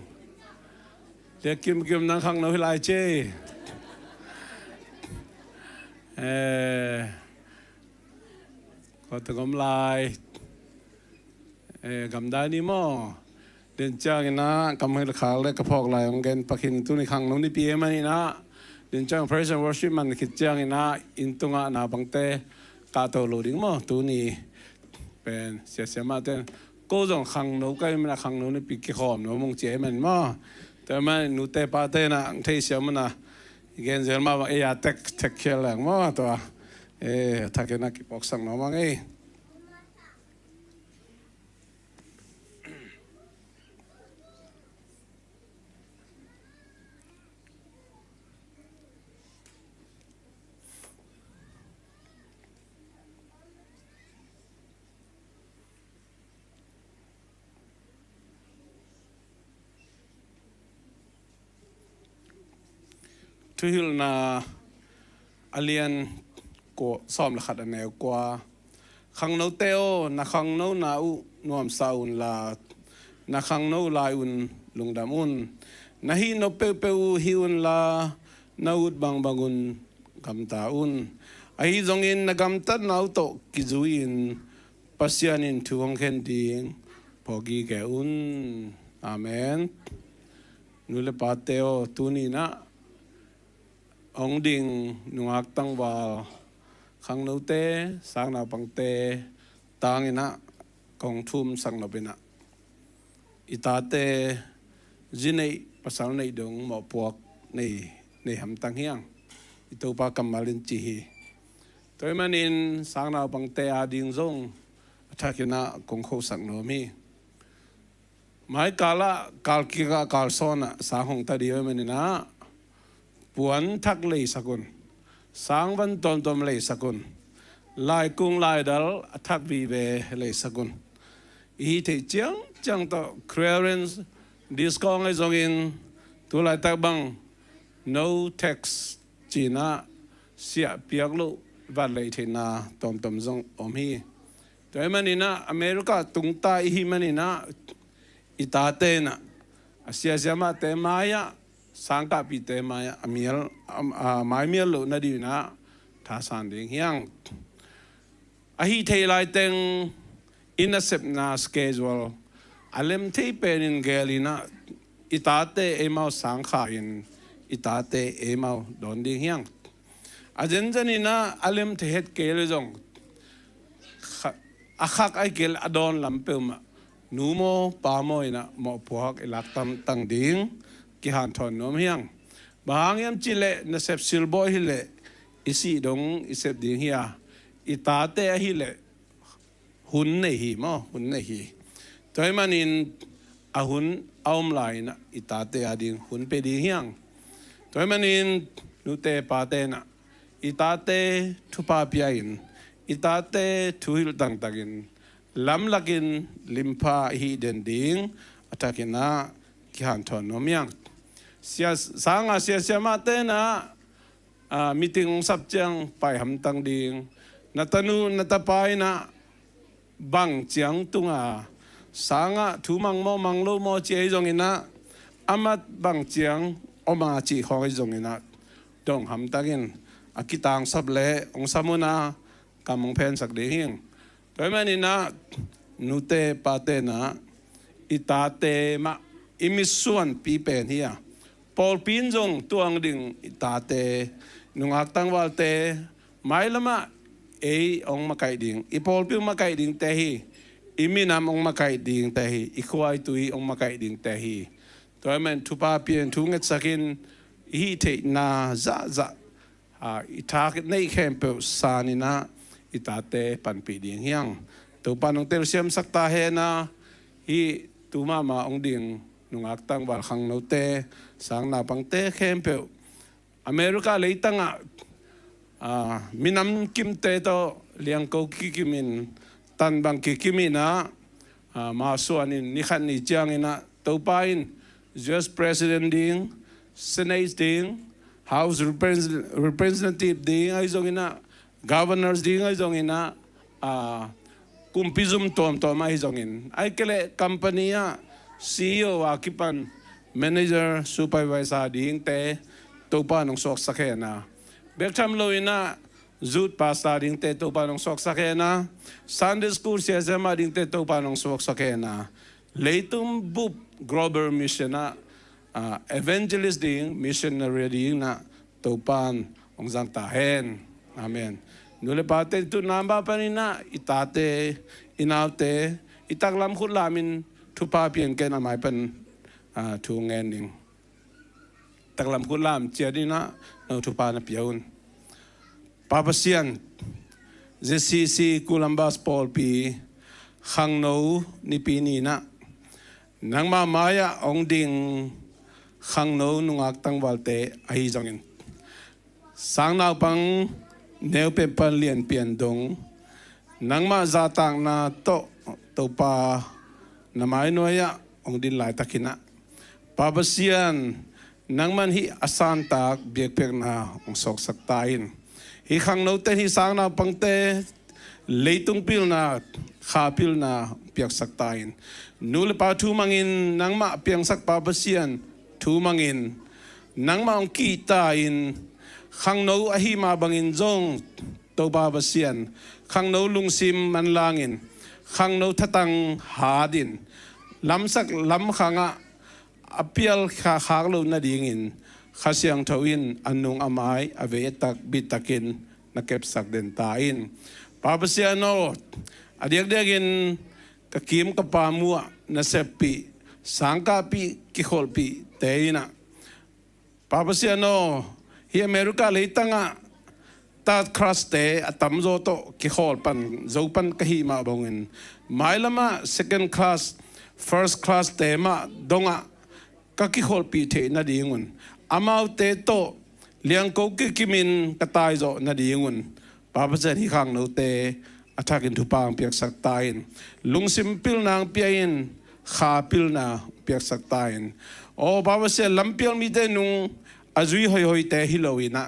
เรียกกิมนั่งขังโนฮิไลเจก็ต้องกำลายกำได้นี่มั้งเดินจ้างนะกำให้ราคาเล็กกระพอกลายของแกนปักหินตุนิขังน้องนี่ปีมันนี่นะเดินจ้าง praise and worship มันคิดจ้างนะอินตุงะนาบังเตกาโตโลดิ้งมั้งตุนี่เป็นเสียมาเต้ก็จงขังน้องก็มันขังน้องนี่ปีกี่ขอมน้องมงเจมันมั้งแต่มันนูเตปาเต้นะเที่เสียมันนะแกนเสียมาเอียเทคเคลงมั้งตัวถ้าแกนักกีฬาสังน้องมั้งทุหิลนาอเลียนก็ซ้อมละขัดอันแนวกว่าขังโนเตโอนักขังโนนาอุนวมซาอุนลานักขังโนลายอุนลุงดามุนนาฮีโนเปเปอุฮิอุนลานาอุดบางบากุนกำตาอุนไอฮิจงอินนักกำตัดนาอุโตกิจุอินปัสยานินทุงเข็นดิงพอกีแกอุนอาเมนนุเลปาเตโอตุนีนะองดิ่งนุอักตังวาลขังนูเตสังนาปังเตตางอินะ กองทุมสังนบินะอิตาเตจินในภาษาในดงหมอพวกในหำตังเฮียงอิตัวปากำมาลินจีฮีตัวมันอินสังนาบังเตอาดิงซงทักยนะกงโคสังโนมีหมายกาละกาลกิกากาลซอนสางหงตาดีไว้มันนะปวนทักเลยสกุลสังวันตอมเลยสกุลลายกุ้งลายดัลทักวีเวเลยสกุลอีที่จังต่อ clearance discount ไอ้จงอินตัวลายตักบัง no tax จีน่าเสียเปียกลุวันเลยที่น่าตอมจงอมฮีแต่มันนี่นะอเมริกาตุงตาอีมันนี่นะอิตาเตนะเสียมาเตมายะสังกัดปีเตมายะอเมียลไม้เมียลลุนาดีนะท่าสันดิ่งยังฮีเทไลเต็งอินเซปนาสเกจวลอเลมเทเป็นอินเกลินะอิตาเตเอมาสังขาอินอิตาเตเอมาดอนดิ่งยังอาจารย์นี่นะอเลมเทเฮดเกลจงอาคักไอเกลอดอนลำเปิมนูโมปาโมยนะหมอพวกหลักตั้งดิ่งกิฮันทอนนมเฮียงบางยามจิเลนเซปซิลบอยฮิเลอิสิดงอิเซปดิ่งเฮียอิตาเตฮิเลหุ่นในหีมั้งหุ่นในหีตัวมันอินอาหุ่นเอามลายนะอิตาเตอดิ่งหุ่นไปดิ่งเฮียงตัวมันอินนุเตปาเตนะอิตาเตทุปาเปียอินอิตาเตทุหิลตังตักินลำลักินลิมพาฮีเดนดิงอัตกินะกิฮันทอนนมยังเสียสังอาเสียมาเตนะมีติงสับจังไปหำตังดิงนัตนูนัตปายนะบังจังตุงสังอาทุมังโมมังโลโมเจยจงอินะอามัดบังจังอมาจีของไอจงอินะดงหำตักินอากิตังสับเล่องสมุนากำมงเพนสักเดียงตัวมันนี่นะนุเตปาเตนะอิตาเตมาอิมิส่วนปีเป็นเฮียปอลปินจงตัวงดิ่งอิตาเตนุงักตังวัลเตไม่ละมาองมาไกดิ่งอีปอลปิวมาไกดิ่งเตฮีอิมินามองมาไกดิ่งเตฮีอีควายตุยองมาไกดิ่งเตฮีตัวมันทุปาเปียนทุงเงสักินฮีเทนาจะอิทากในแคมเปลสานินะอิตาเตปันปีดิ่งเฮียงตัวปันองเตลเซียมสักตาเฮนะฮีตัวมาองดิ่งนุงักตังวัลขังโนเตสังนาปังเตแคมเปลอเมริกาเลยตั้งมินำกิมเตโตเลียงโกกิกิมินตันบังกิกิมินะมาส่วนนี้ขันนี้จังอินะตัวไปน์ US President ดิ่ง Senate ดิ่ง House Representative ดิ่งไอ้จงอินะ Governors ดิ่งไอ้จงอินะคุมพิจุมตัวมาไอ้จงอินไอ้เกลคอมพานีCEO ว่าคิปัน Manager Supervisor ดิ่งเตตัวป้านองสอกสักแค่นะเบกทำลอยนะจูดพาสตาดิ่งเตตัวป้านองสอกสักแค่นะ Sunday School เสียสมาดิ่งเตตัวป้านองสอกสักแค่นะเลยตุ้มบุบ Global Mission นะEvangelist ดิ่ง Missionary ดิ่งนะตัวป้านองจังตาเฮนอาเมนนูเลปาเตตุนามบาปนินะอิตาเตอินาเตอิตักลำขุดลามินทุปาเพียงแกนาหมายเป็นทูเงินดิ่งตักลำขุดลามเจียดีนะเราทุปานะเปียวน์ปาปเซียน ZCC Columbus ปอลปีขังโนนิปีนีนะนังมามายะองดิ่งขังโนนุงักตังวัลเตอหิจงอินสังนาปังเนวเป็นปันเลียนเปลี่ยนดงนังมาจาตังนาโตตัวปานาไม้น้อยองดินหลายตะกินะปาบเซียนนังมันฮิอาสานตากเบียกเปียกนาองสอกสักตายนฮิขังโนเตฮิสังนาปังเตเลยตุงพิลนาขาพิลนาเปียกสักตายนนูเลปาทูมังอินนังมาเปียงสักปาบเซียนทูมังอินนังมาองกีตาอินขังโนอหิมาบังอินจงตัวบาบเซียนขังโนลุงซิมมันลางอินขังโนทัตังหาดินลำสักลำขังอเปียลขาขากลูนาดิงินข้าเสียงทวินอันนุงอามายอเวตักบิตักินนักเก็บสักเดินตาอินปาบเซียนโนอเดียกเดียกิน กะกิมกะปามัวนะเซปีสังกาปีกิขอลปีเตยนะปาปเสียโนฮีอเมริกาเลยตั้งอ่ะตัดครัสเตอตัมโจโตกิขอลปันโจปันกะฮีมาบงเงินไม่ละมา second class first class เตมาดงอ่ะกะกิขอลปีเทนะดีงุนอามาเตโตเลี้ยงโกกิกิมินกะตายโจนะดีงุนปาปเสียที่ข้างโนเตอาทักินทุปางเปียกสักตายลุงซิมพิลนางเปียนขาพิลนาเปียกสักตายโอ้บาวเสียลำเปียงมีเตนุงอาจุยหอยเตฮิโลวินะ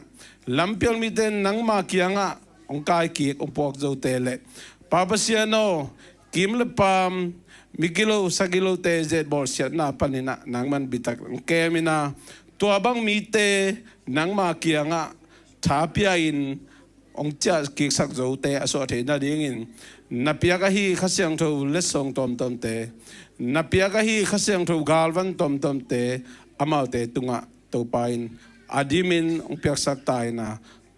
ลำเปียงมีเตนังมาเกียงอ่ะองกายกีกองปอกเจ้าเตเลบาวเสียโนกิมเลปามมิกิโลสักิโลเตเจบอลเสียนาปันินะนังมันบิตักเกมินาตัวบังมีเตนังมาเกียงอ่ะทาเปียอินองจ้ากิกสักโจเตอสวดเห็นนาดิ่งนับเปียกะฮีขัดเสียงทูเลสซงตอมเตนับเปียกะฮีขัดเสียงทูกาลวันตอมเตอามาเตตุงะตัวไปอดีมินองเปียกสักตายนะ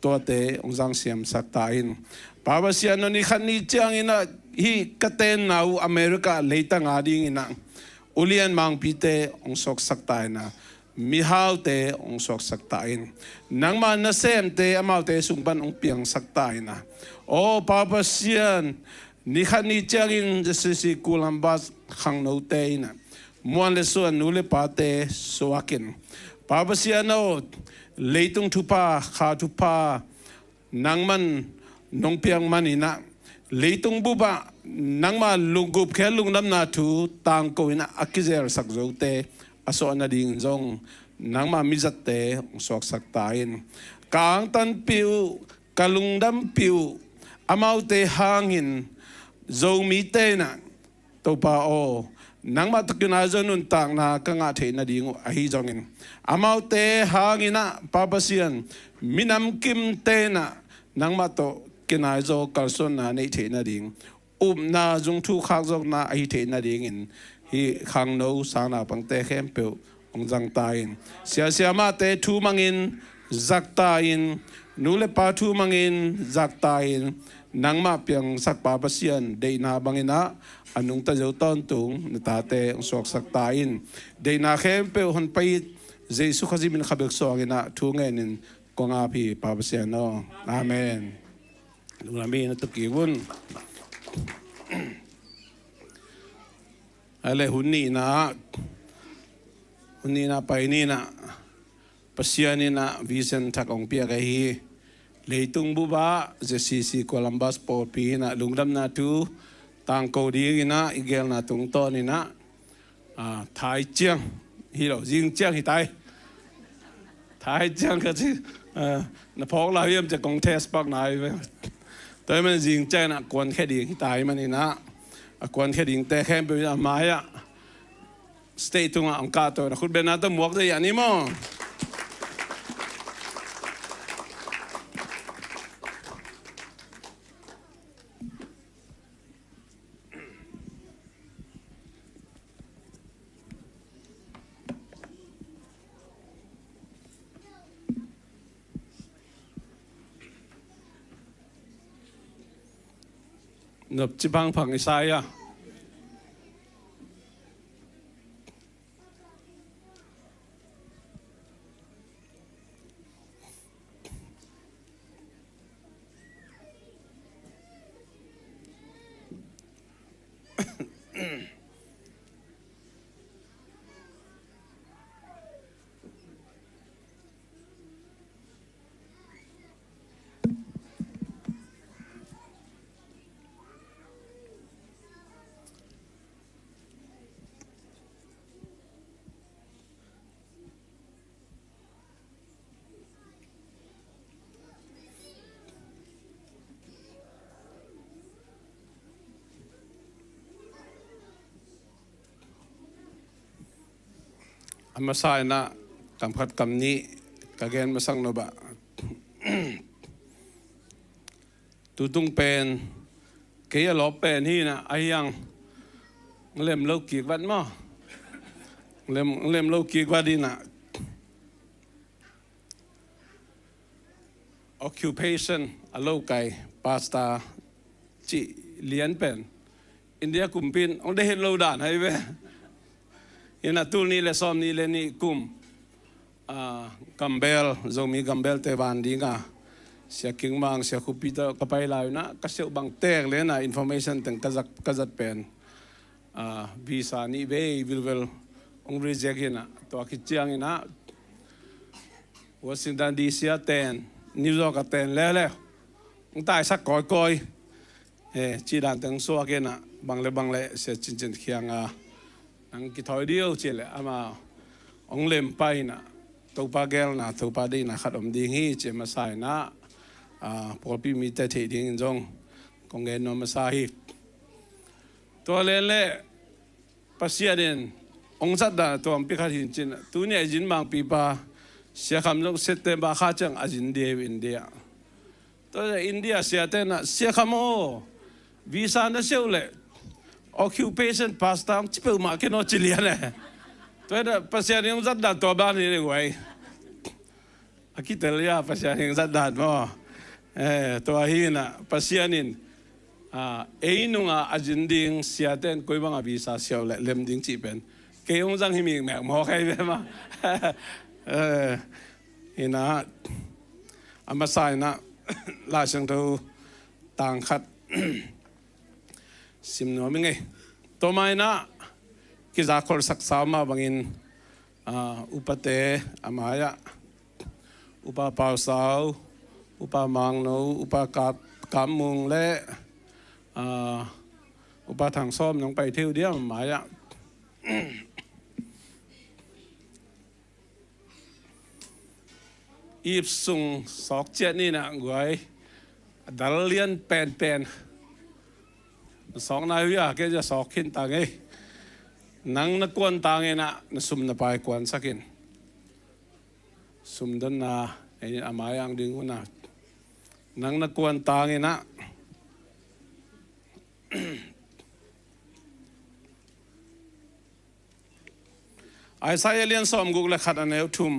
ตัวเตองจังเสียมสักตายปาวเสียนนี่ขันนี้จังอินะฮีกเตนนาอูอเมริกาเลยตั้งอาดิ่งอินะอุเลียนมังปีเตองสกสักตายนะมิฮาวเตองสกสักตายนังมันนาเซมเตอามาเตสุงปันองเปียงสักตายนะโอ้ปาวเสียนนี่ขันนี้จังอิน ZCC Columbus ขังโนเตนะมวนเลส่วนนูเลปาเตสวากินปาวเสียนโนเลยตุงทุปาขาทุปานังมันนงเปียงมันอินะเลยตุงบุบะนังมาลุงกุบแค่ลุงน้ำนาทูต่างโกอินะอักเซอร์สักโจเตอสวนาดิ่งจงนังมามิจัตเตองสวกสักตายกางตันปิวกะลุงดำปิวอามาเตหางินโจมีเตนะตัวปาโอนังมาตะกินาจนุนต่างนากังอาเทนาดิ่งอหิจงินอามาเตหางินะปาปเสียนมินำกิมเตนะนังมาโตกินาโจกัลสนนาในเทนาดิ่งนาจงทุกขักจงนาอหิเทนาดิ่งฮีขังโนสานาปังเตเข้มเปียวองจังตายเสียมาเตทูมังอินจักตายนูเลปาทูมังอินจักตายนังมาเปียงสักปาปเสียนเดนาบังอินะอันนุงตะเจ้าต้นตุงนตาเตองสวกสักตายเดนาเข้มเปียวหันไปเจสุขจิมินขับเบิกสวกินะทูเงินกงอาพีปาปเสียนโนอาเมนลุงลามีนตุกีวุนอะไรหุ่นนี่นะไปนี่นะปัสยานี่นะวิเซนทักองเปียกฮีเลยตุงบุบะ ZCC Columbus ปอปีนะลุงดำนาทูต่างโกดีกินะอีเกลนะตุงต้นนี่นะไทยเจียงฮีโร่ยิงเจียงฮีไตไทยเจียงก็ที่นะพอกเราเยี่ยมจะกองเทสปักไหนไปแต่มันยิงเจียงนะกวนแค่ดีฮีไตมันนี่นะกวนแค่ดิ่งแต่แค่เป็นไม้อะสเตตุงอ่ะองกาตัวนะคุณเป็นนักตำรวจได้ยังนี่มั้งนบจิบังผังอิสายะอามาสายนะกำพัดกำนี้กะเกณฑ์มาสั่งโนบะตุตุงเป็นเกี่ยหลบเป็นที่นะไอ้ยังเล่มโลกีกวัดมั้งเล่มโลกีกวัดดีนะ occupation อโลกไก่ปาสตาจิเลียนเป็น อินเดียกุมปินองได้เห็นเราด่านให้เว้ยยันตูนี่เลซ้อมนี่เลนี่กุมกัมเบลจงมีกัมเบลเตบันดีงาเสียคิงมังเสียคุปิตากับไปลายนะก็เสียบางเตกเลยนะอินโฟเมชันถึงกษัตริย์เป็นวีซ่านี่เว้ยวิลเวลองรีเจกินะตัวคิดเจียงนะวอชิงตันดีซีเต็นนิวยอร์กเต็นแล้วองตายสักก่อยจีดันถึงสัวกินะบางเล่เสียจินเขียงนังกิถอยเดียวเจเลยอามาองเล่มไปนะตัวปาเกลนะตัวปาดีนะขัดอมดีงี้เจมาใส่นะพอพี่มีแต่เทียงจงคงเงินนมาใส่ตัวเล่นปัสยาเดนองสัตดาตัวพิฆาตหินจินตัวนี้จินบางปีปาเสียคำลงเซตเตบาข้าจังอาจินเดียอินเดียตัวอินเดียเสียเตนะเสียคำโอวีซ่าเนเซลเล่ occupation pass ตามจิเปิลมาเกนอจิเลียนตัวนี้ปัสยาเดนองสัตดาตัวบ้านนี่เลยไว้อากิเตลียปัสยาเดนองสัตดาบ่ตัวหินะปัสยานินนุงอาจินดิงเสียเต้นคุยบังอาวีซ่าเสียวเล่มดิงจีเป็นเกี่ยงจังหิมิงแมกหมอใครเป็นมาหินะอามาใส่นะลาชังทูต่างขัดสิมโนมิงไงตัวไม่นะกิจการสักสาวมาบังอินอุปเตอามายะอุปปาวสาวอุปมังโนอุปกำมุงและอุปทางซ้อมน้องไปเที่ยวเดียวหมายอะอีบส่งสอกเจ็ดนี่นะกวยดัลเลียนเป็นสองนายวิอาแกจะสอกขึ้นต่างไงนังนักกวนต่างไงนะนสุ่มนับไปกวนสักกินสุ่มดันนาไอ้อามายอังดึงคนน่ะนังนักกวนต่างไงนะไอ้สายเลียนซ้อมกุกเล็กขัดอันเอวทุ่ม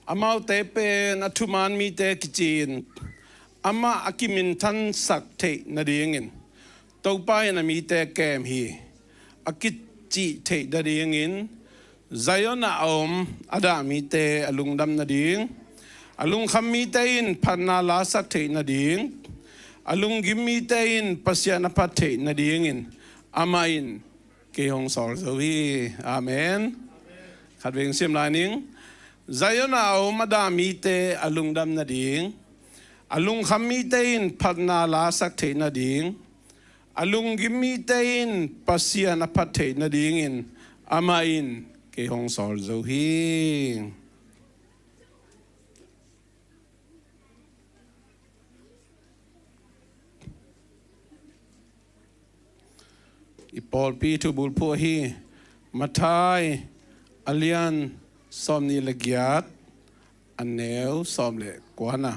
อามาเตเป็นอัตุมานมีเตกิจีนอามาอากิมินทันสักเทนาดีงินตัวไปน่ะมีเตแกมฮีอากิจิเทนาดีงินใจยอนาอมอาดามีเตอลุงดำนาดีงอลุงคำมีเตอินพันนาลาสักเทนาดีงอลุงกิมมีเตอินปัสยานาพัทเทนาดีงินอามาอินเกี่ยงสอลสวีอาเมนขัดเวงเสียมลายนิงใจยอนาอมอาดามีเตอลุงดำนาดีงอลุงคำมีเตอินพันนาลาสักเทนาดีงอลุงกิมมีเตอินปัสยานาพัทเทนาดีงินอามาอินเกี่ยงสอลสวีอีปอลปีทูบุลพัวฮีมาทายอเลียนสอมนิลเกียดอันเนวสอมเลกวานะ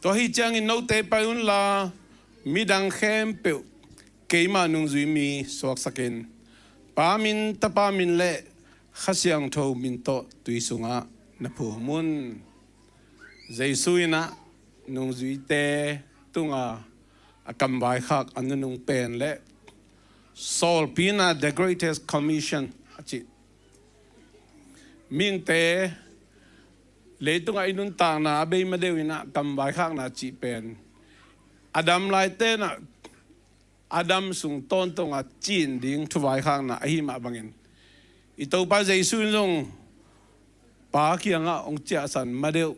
ตัวฮีจังอินโนเตไปอุนลามีดังเข้มเปียวเกยมานุงจุยมีสวกสกินปามินตะปามินเละขัศยังโทมินโตตุยสุงะนภูมุนใจสุยนะนุงจุยเตตุงะกำไว้ขักอันนึงเป็นและ Saul ปีน่ะ the greatest commission จิมิงเตเลยตุงไอ้นุนต่างนะเบย์มาเดวินะกำไว้ขักนะจิเป็นอดัมไลเตนะอดัมสุงต้นตุงอ่ะจีนดิ้งทุไว้ขักนะไอ้หิมะบังเงินอีตัวป้าใจสุนลงป้าเคียงอ่ะองเจ้าสันมาเดว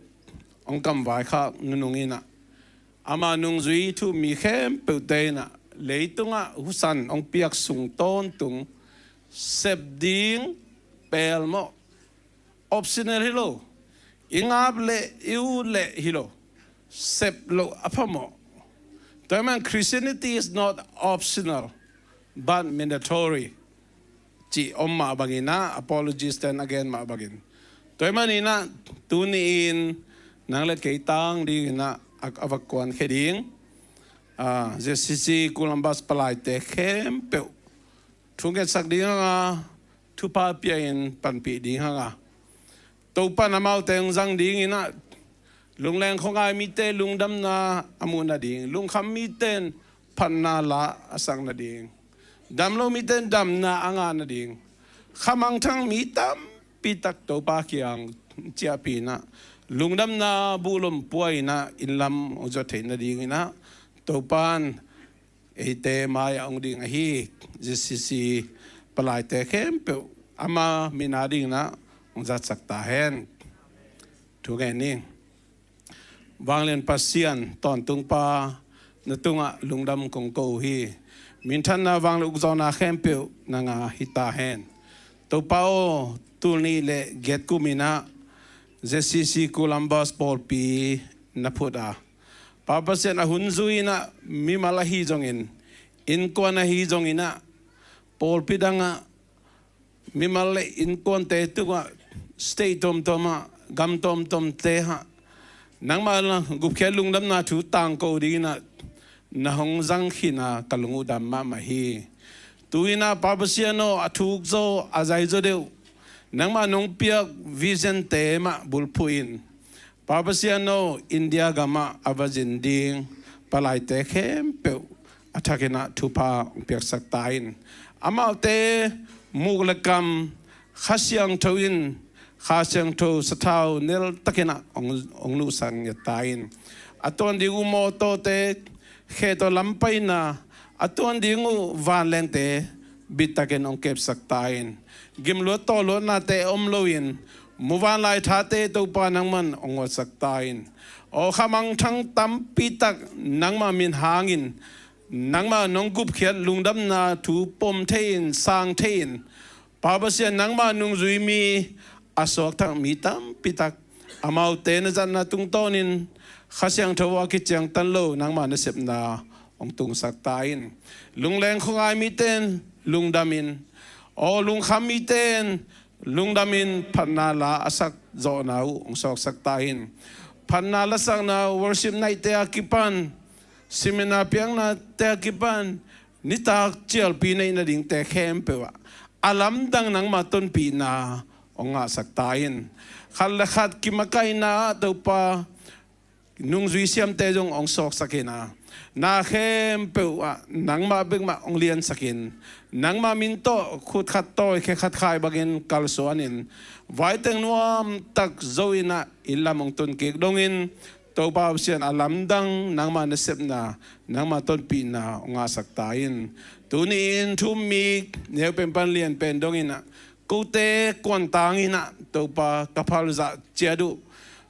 องกำไว้ขักนุงอินะอามานุงจุยทูมีเข้มเปิดเตนะเลยตุงอ่ะหุสันองเปียกสุงต้นตุงเสพดิ้งเปลโมออปชั่นฮิโลอิงอาบเล่อิวเล่ฮิโลเสพโลอพโมแต่มัน Christianity is not optional but mandatory จีอมมาบักินนะ apologies then again มาบักินแต่มันนี่นะตุนีนนังเล็กเกยตังดีนะอวักวนเขดิงZCC Columbus ปลายเตะเข้มเปียวทุกเกสักดิ้งฮะทุพาเปียนปันปีดิ้งฮะตัวปันน้ำเอาเตงจังดิ้งนะ ลุงแรงของไอมีเตลุงดำนาอมูนาดิงลุงคำมีเตนพันนาละอสังนาดิงดำโลมีเตนดำนาอ่างานาดิงขมังทั้งมีตามปีตักโตปากียงเจียปีนะลุงดำนาบุลมป่วยนะอินลำอุจจาระนาดิงนะโตปานเอเตมายองดิงฮี ZCC ปลายเตเข้มเปอามามินาดิงนะอุจจาระสักตาเห็นทุกแห่งนี้วางเลียนปัสเซียนตอนตุงปานตุงะลุงดำคงโกฮีมินทันนาวางลูกจอนาเข้มเปนางาฮิตาเห็นตัวเป้าตูนี่เละเกตกุมินะ ZCC Columbus ปอลปีนับพุดาปาปัสเซียนหุ่นซุยนะมีมาลาฮีจงอินกวนฮีจงอินะปอลปีดังะมีมาลาอินกวนเตตุกะสเตย์ตอมตอมะกัมตอมตอมเตฮะนังมาละกุบแค่ลุงดำนาถูตังโกดีนะนะฮงจังขีนะกัลงอุดามมาฮีตุยนะปาปัสเซียนโนอทุกโซอาใจโซเดวนังมานงเปียกวิเซนเตมาบุลพูอินปาปัสเซียนโนอินเดียกามาอาวาจินดิงปลายเตเข้มเปวอัฐกินะทุพาเปียกสักตายินอามาเตมุกละกรรมข้าเสียงทวินข้าเสียงทูสถาวเนลตะกินะองนุสังยตายินอัตวันดิงูโมโตเตเขตลำไปนะอัตวันดิงูวานเลงเตบิตะกินองเก็บสักตายินกิมลัวโตลัวนาเตอมโลวินมุวานลายทาเตตุปานังมันองวสักตายินโอขมังทั้งตั้มปีตักนังมามินหางินนังมานงกุบเขียนลุงดำนาถูปมเทนสร้างเทนปาบเสียนังมานุงจุยมีอสอกทั้งมีตั้มปีตักอามาเตนจันนาตุงโตนินข้าเสียงทว่ากิจังตันโลนังมาเนเสพนาองตุงสักตายินลุงแรงของไอมีเตนลุงดามินโอลุงคำมีเตนลุงดามินพันนาลาอสักโจนาองสอกสักตายินพันนาลสักนา worship night เตะกิปันสิมินาเปียงนาเตะกิปันนิตาเจียลปีในนาดิ่งเตะเข้มเปวะอาลัมดังนังมาต้นปีนาองอาสักตายินขัดละขัดกิมกายนาตัวปานุงจุยเสียมเตจงองสอกสักนานาเข้มเปวะนังมาเบ่งมาองเลียนสักินนังมามินโตขุดขัดโตแค่ขัดขายบากินกัลสวานินไว้เต็งนวมตักโจยนะอิลลามองต้นเกกดงอินตัวบ่าวเสียนอาลัมดังนังมาเนเซปนานังมาต้นปีนาองอาสักตายินตัวนี้อินทุ่มมีเนียวเป็นปันเลียนเป็นดงอินะกูเตกวนตางอินะตัวป่ากระเพาะจะเจียดู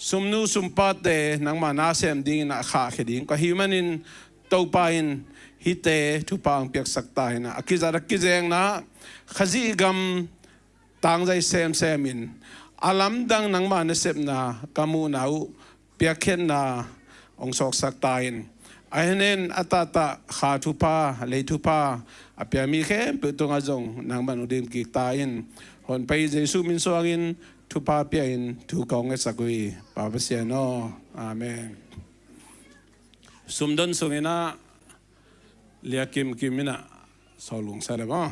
สุมนูสุมปัดเตนังมานาเซมดิ้งนะขาเขดิ้งก็ฮิวแมนินตัวป่าอินฮิเตทุปางเปียกสักตาอินะกิจารักกิเจงนะขจีกำตังใจเซมเซมินอาลัมดังนังมาเนเซปนากามูนาวเปียกเข็นนาองสอกสักตายินไอเนนอัตตาขาทุพาเลยทุพาอเปียมีเข้มเปิดตรงอาจงนางมันอุดิมกิตายินหอนไปเยซูมินสวากินทุพาเปียอินทุกองเอสักุยปาเปเซียโนอาเมนสุมดนสุงินะเลียกิมมินะสอลุงซาเลบะ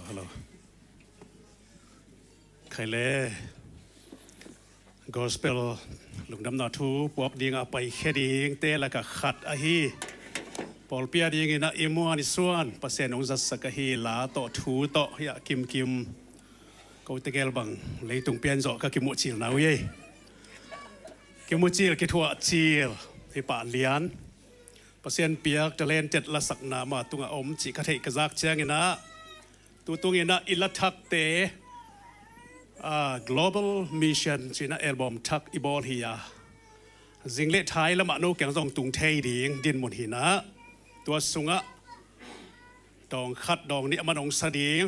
ฮัลโหลใครเล่gospel ลุงดำนาทูปวกดีงาไปแค่ดีงเตะแล้วก็ขัดอะฮีปอลเปียดีงนะอิมัวนิส่วนเปอร์เซ็นต์องจัสกะฮีลาโตทูโตยากิมก็ตะเกลบังเลยตุงเปียนโจก็กิมุจิลนาเว้ยกิมุจิลกิทัวจิลที่ป่าเลียนเปอร์เซ็นต์เปียกจะเล่นเจ็ดละสักนามาตุงอมจิกะเทกะซักเชียงนะตัวตรงนี้นะอิลัทักเตglobal mission จีน่าอัลบั้มทักอีบอลเฮีย จิงเละท้ายละมาโนแกงซองตุงเทยดิงดินหมดหินะตัวสุงะดองคัดดองนี่มาดองสดีง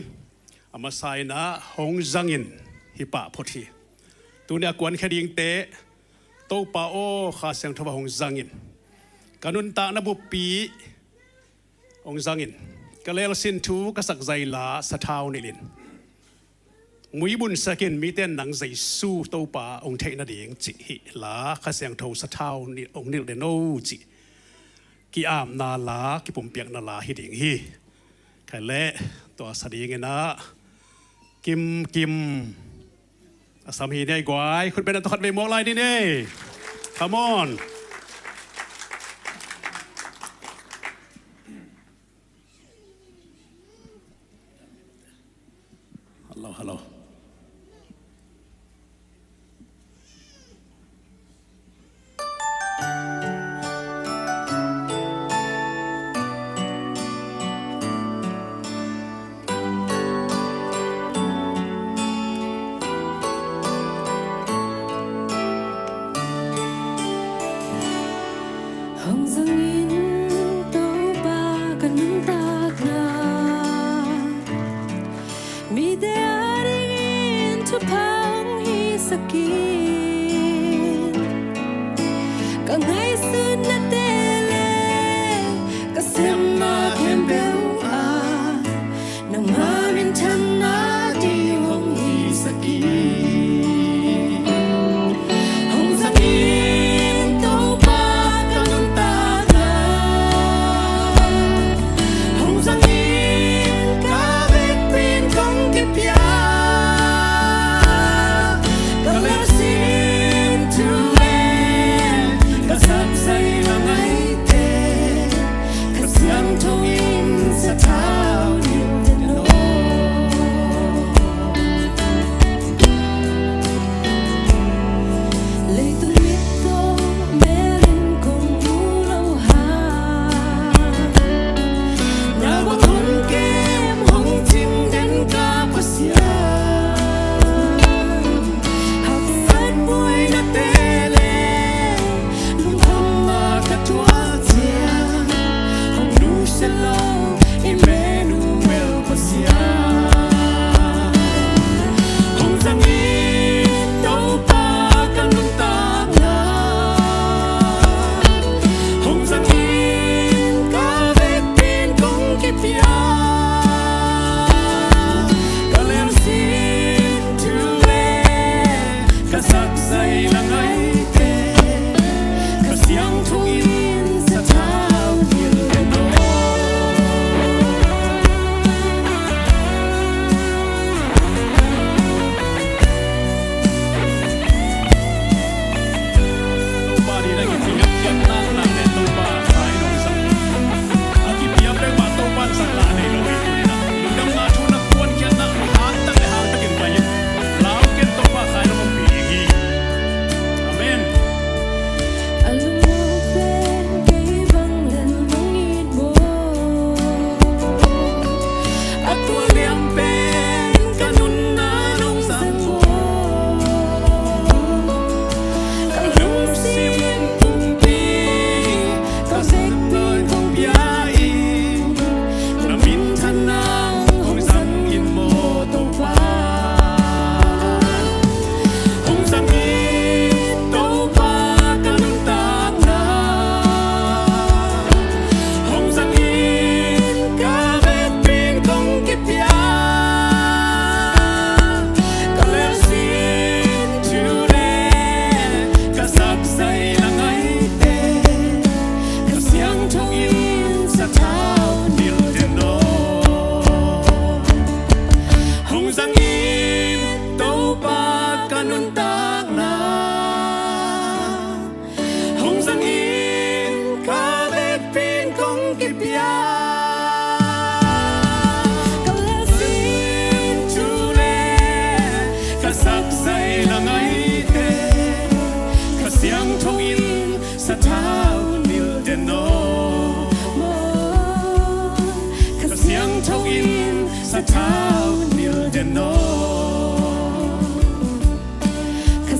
อามาใส่นะหงจังอินฮิปะพอดีตัวนี้กวนแค่ดิงเตะโตปาโอข้าเสียงทว่าหงจังอินกันุนตาณบุปีหงจังอินก็เลยสินทูกษักใจลาสะท้าวนิลินมุยบุญสกินมีเต้นหนังใจสู้โตปาองเทนเดียงจิฮิลาข้าเสียงทสะท้าวนิองนิลเดโนจิกีอามนาลากีปุ่มเปียกนาลาฮิดิงฮีใครเละตัวสดีงนะกิมสามีได้กว่าคุณเป็นอันตรายไปมองไรนี่เนี่ย come on hello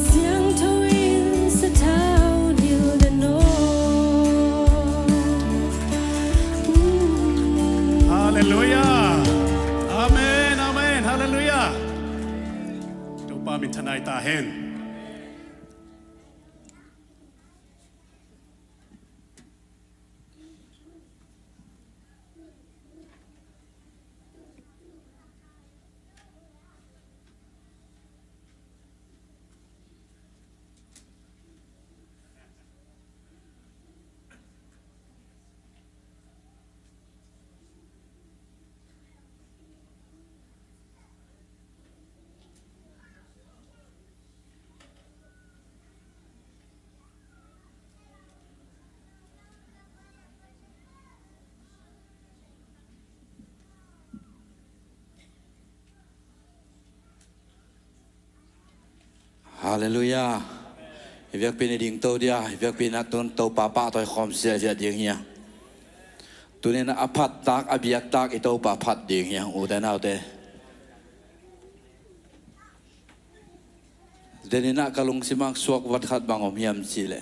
เสียงทวินสะท้าวนิล มิทนายตาเฮนHallelujah. Việc pin đình tàu dia, việc pin atun tàu papa tàu khom sia sia ding hiang. Tu nên apat tak abiak tak itu papat ding hiang udah nau te. Dan nak kalung simak suak wathat bangom hiam sile.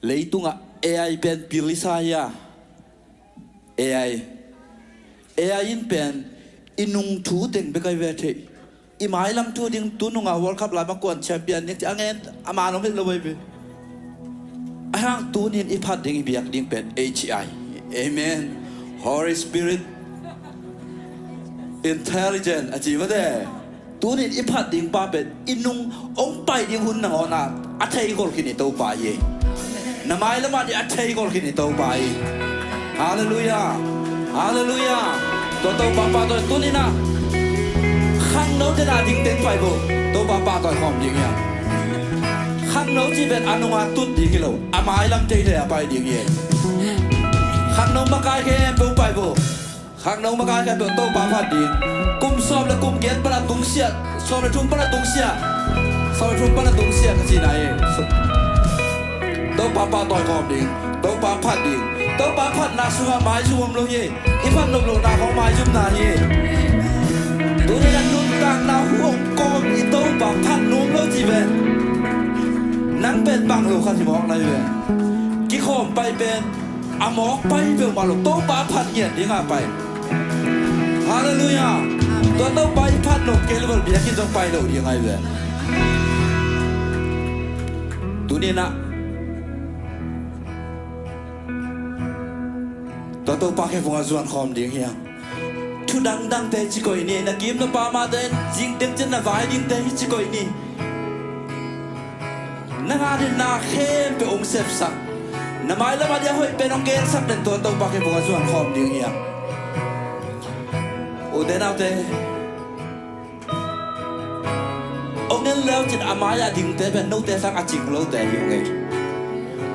Leitu ngak AI pen pilih saya. AI in pen inung thu teng bekai vete. Imai lam tu ding tu nunga World Cup lai makwan champion ni angen ama nom le loi be ahang tu nin ipat ding biak ding pen HI amen Holy Spirit intelligent aji ma de tu nin ipat ding pa pen inung ong pai ding hun na ona athai gol kini to pa ye namai lama di athai gol kini to pa ye hallelujah hallelujah to papa to tu ni na khang nấu thế nào tiếng tiếng phải vô tôi ba tỏi hòm gì nhỉ khang nấu chỉ biết ăn hoa tút đi cái lẩu mai lắm chơi để bài tiếng gì khang nấu mà cái em bông phải vô khang nấu mà cái biểu tôi ba phát đi cùng xóm là cùng ghét bắt là tung xiết xóm là chung bắt là tung xiết xóm là chung bắt là tung xiết cái gì này tôi ba tỏi hòm đi tôi ba phát đi tôi ba phát na xuống mai xuống luôn gì ít phát lồng lồng na không mai giúp na gì tôi đây là nút tang na huống con ít tàu bảo phát nôm lâu gì vậy nắng bên bằng lục khăn gì mọc này vậy cái khom bay bên mọc bay về mà lục tàu bảo phát nhiệt đi ngà bay hallelujah tôi tàu bay phát nộp cái level biệt khi trong bay đâu đi ngay vậy tôi nên à tôi tàu bay cái vùng azuan khom đi nghe thu đăng te chỉ coi nè, na kiếm nó ba ma tên, riêng tiếng chân là vài riêng te chỉ coi nè, na ngã đến na khem pe ông sếp sắc, na mai là mà dia hoi pe ông gen sắc đến tôi ba cái vùng xuân khom đi nghe, ô đến nào te, ông nên leo trên amai à tiếng te pe nô te sang chỉnh lâu te yêu nghe,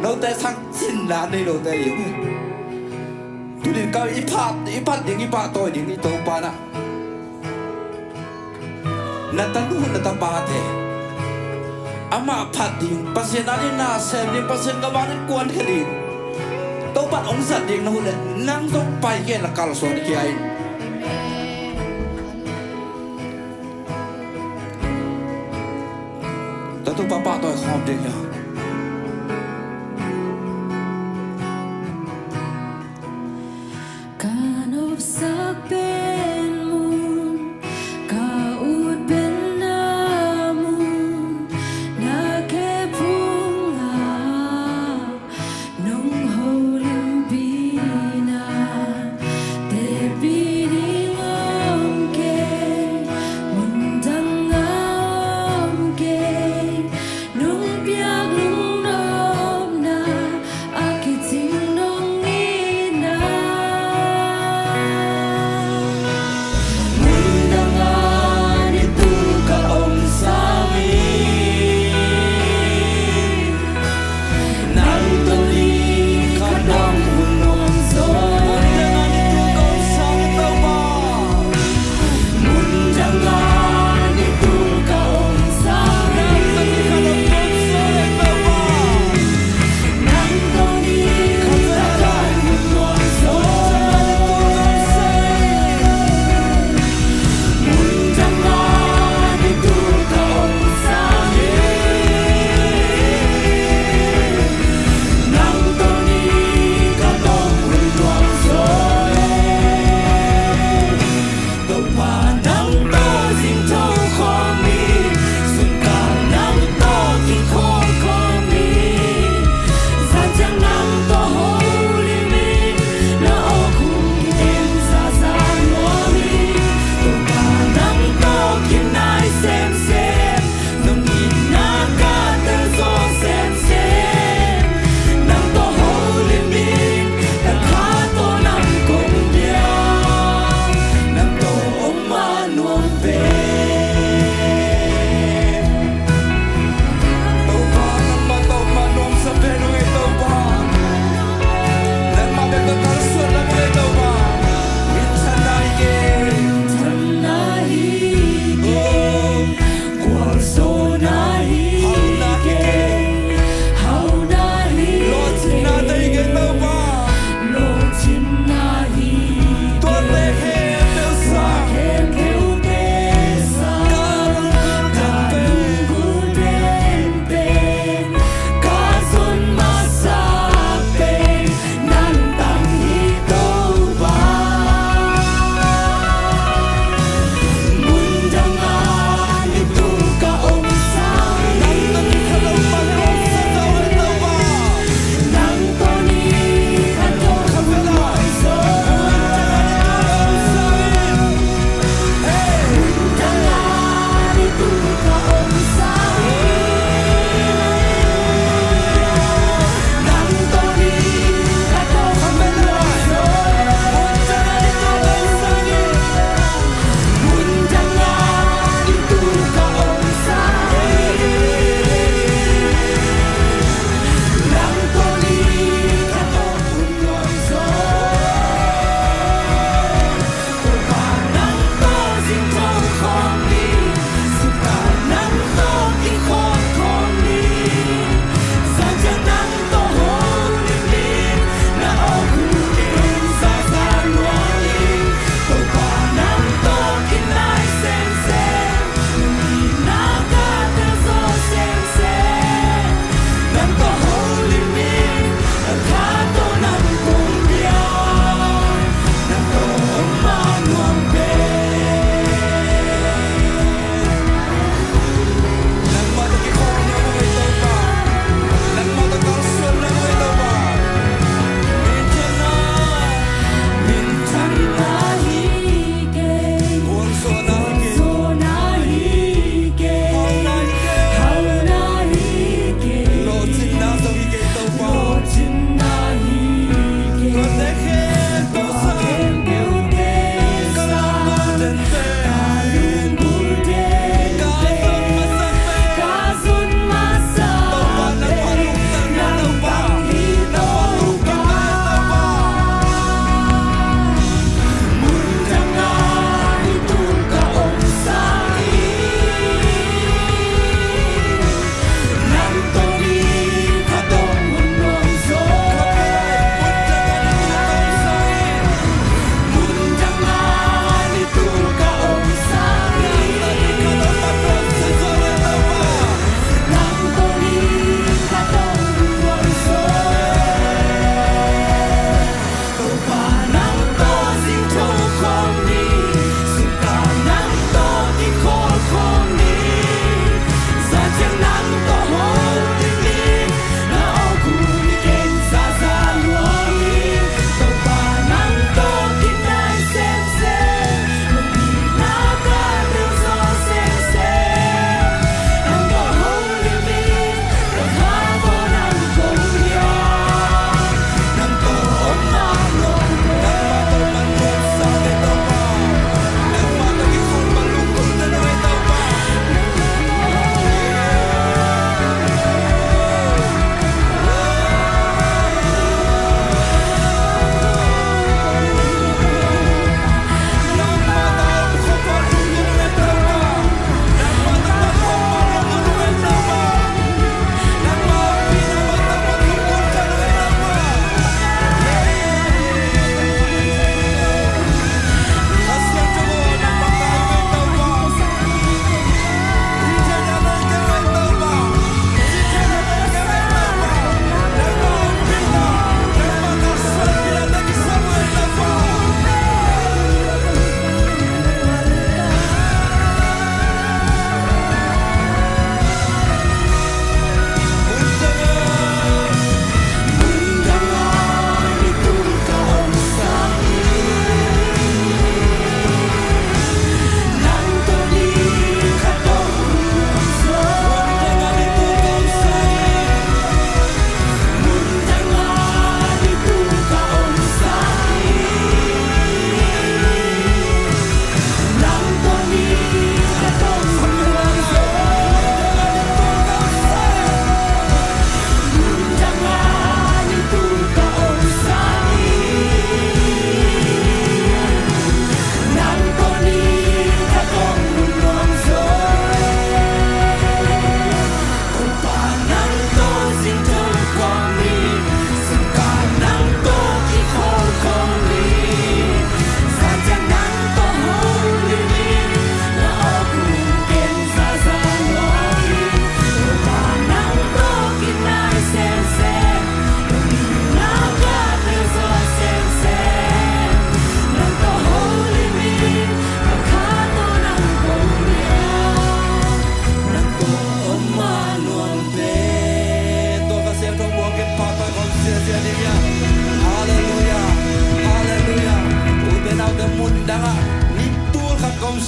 nô te sang chỉnh là đây lâu te yêu nghe. Tu din kau ipat ding ipat toy ding itu pana. Natanu natapate. Ama pat ding pasien ani na sem ding pasien kawan kuan kedi. Tau pat ong sat ding na hulen nang tok pai ke la kal so di kiai. Tatu papa toy khom ding ya. Nung biak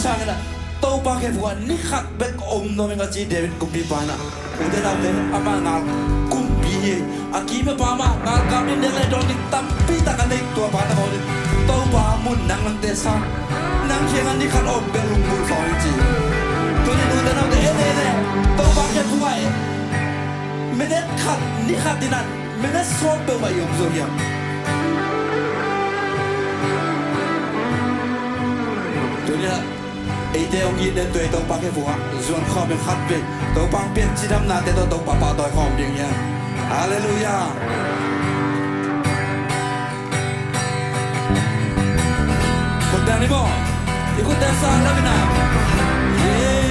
sang na tau pa ke fuan ni khat bek no menga chi David kumpi pa na ude na le ama na kumpi he aki me pa ma na ka min de le don ni tam pi ta ka nei tua pa ta mo tau pa mun nang nang te sa nang che ngan ni khat be lung bu so chi tu ni ude na de ne tau pa ke fuai me de khat ni khat dinan me de so be ba yom zo ya tu niไอเดียงยีเดินตัวต้องปักให้ฟัวส่วนข้อเป็นคัดไปต้องปังเปลี่ยนชีดำนาแต่ต้องปะปะต่อยหอมอย่างเงี้ยฮาเลลูยาคนแดนนี่บ่อีกคนแดนซาแล้วกันนะเย้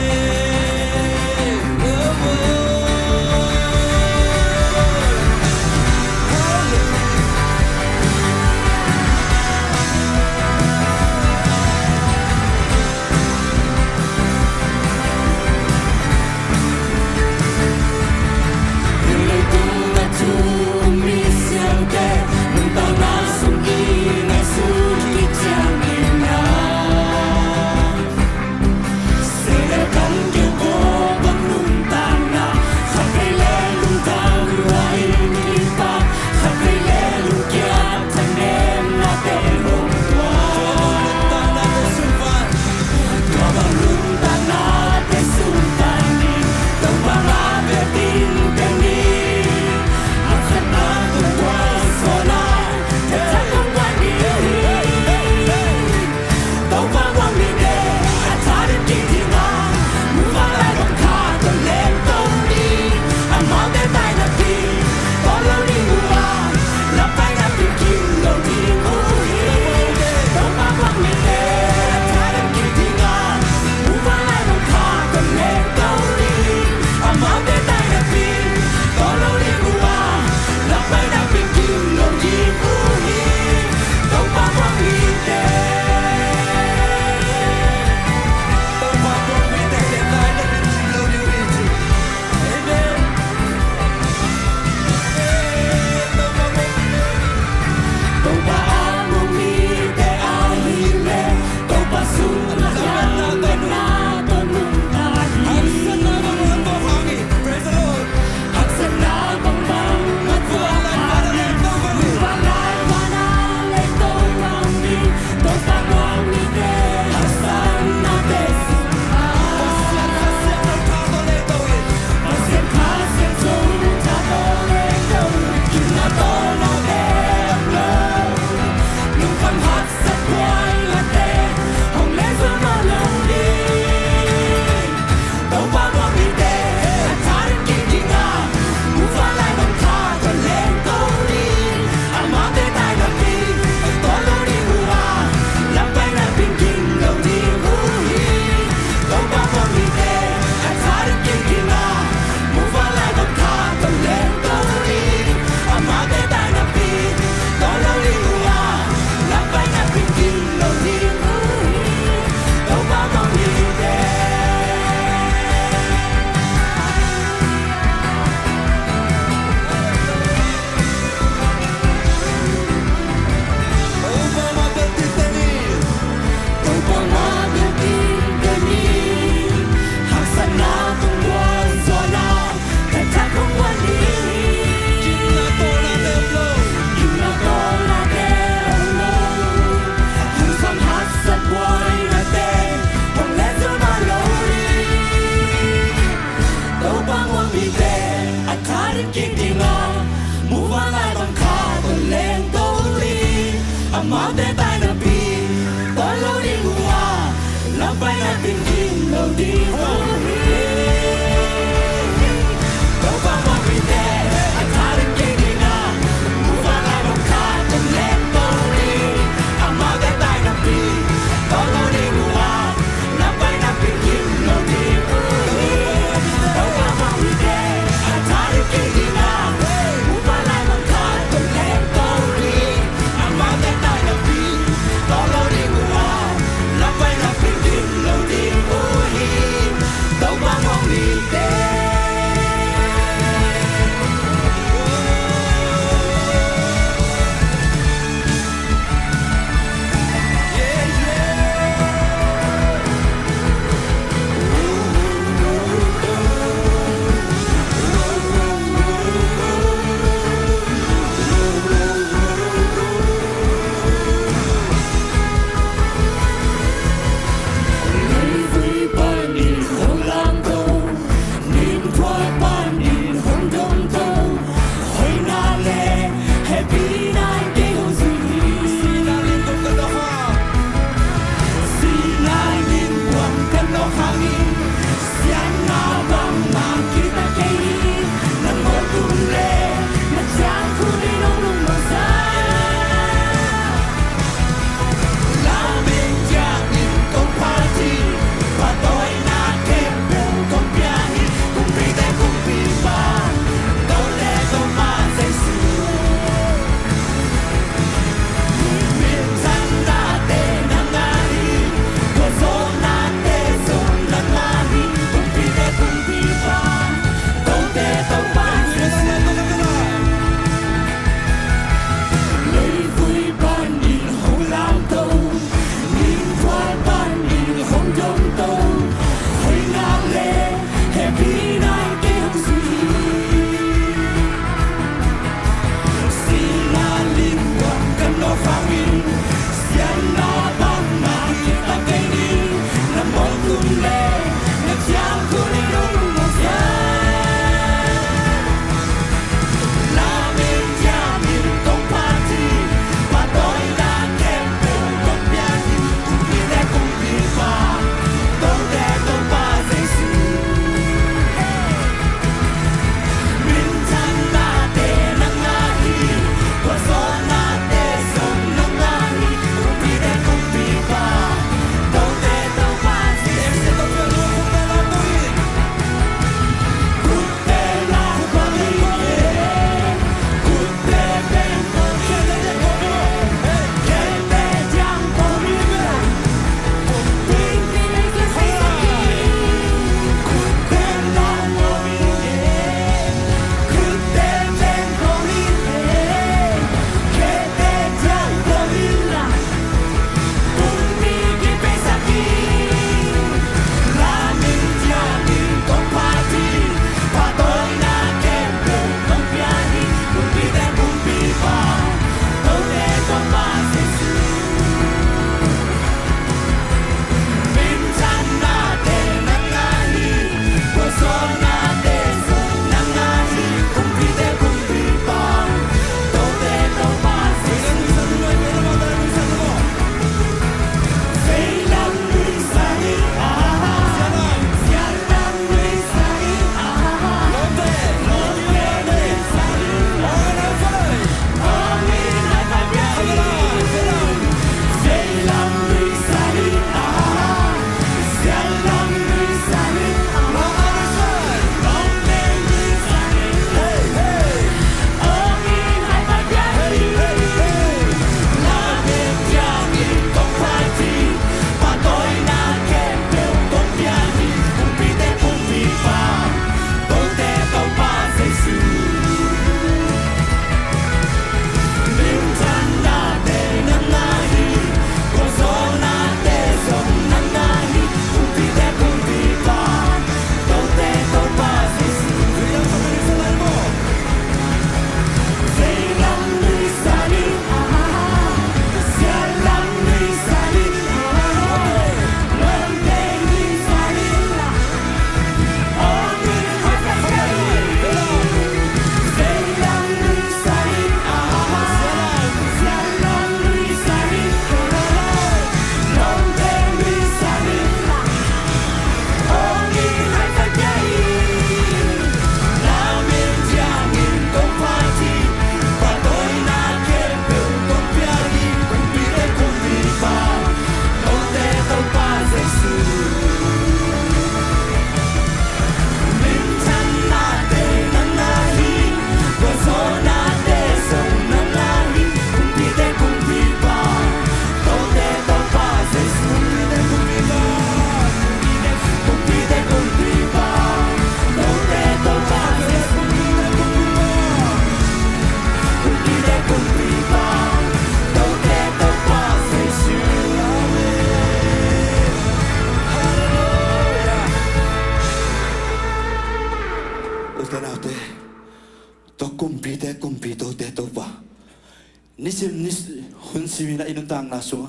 hun simina inun tang na sunga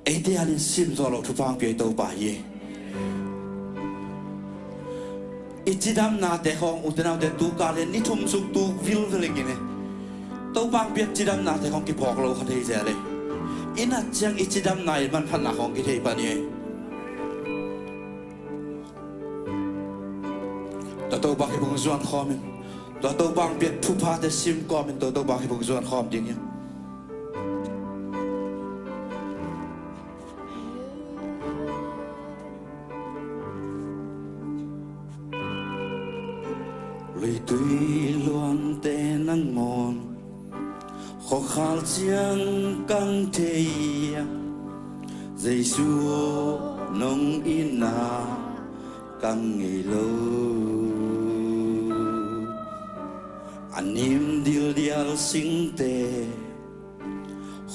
ai te alin sim zo lo thu pang pe to ba ye ichidam na te khong utenau te tu ka len ni thum suk tu vil veling ne to pang pe chidam na te khong ki phok lo kha thei ja le ina chang ichidam nai man phan na khong ki thei pa ni to ba ki bung zuan khom to bang pe thu pa te sim ko men to ba ki bung zuan khom ding ya lùi tùy loan tê nắng mòn khó khăn chiang căng thề dây xua nông in na căng ngày lâu anh im điều điều sinh tê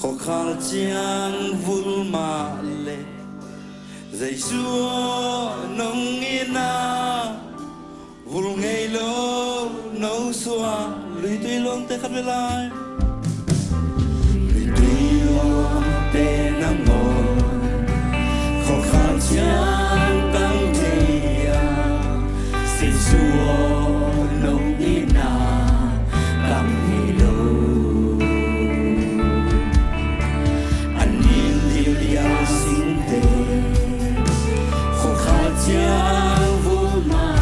khó khăn chiang vul mà lệ dây xua nông in na vul ngày lâu nấu xua lùi tùy loan tê khát về lại lùi tùy loan tê nắng mòn khó khăn chăng căng thề xin xua nông in na căng ngày lâu anh nhìn điều điều sinh tê khó khăn chăng vul mà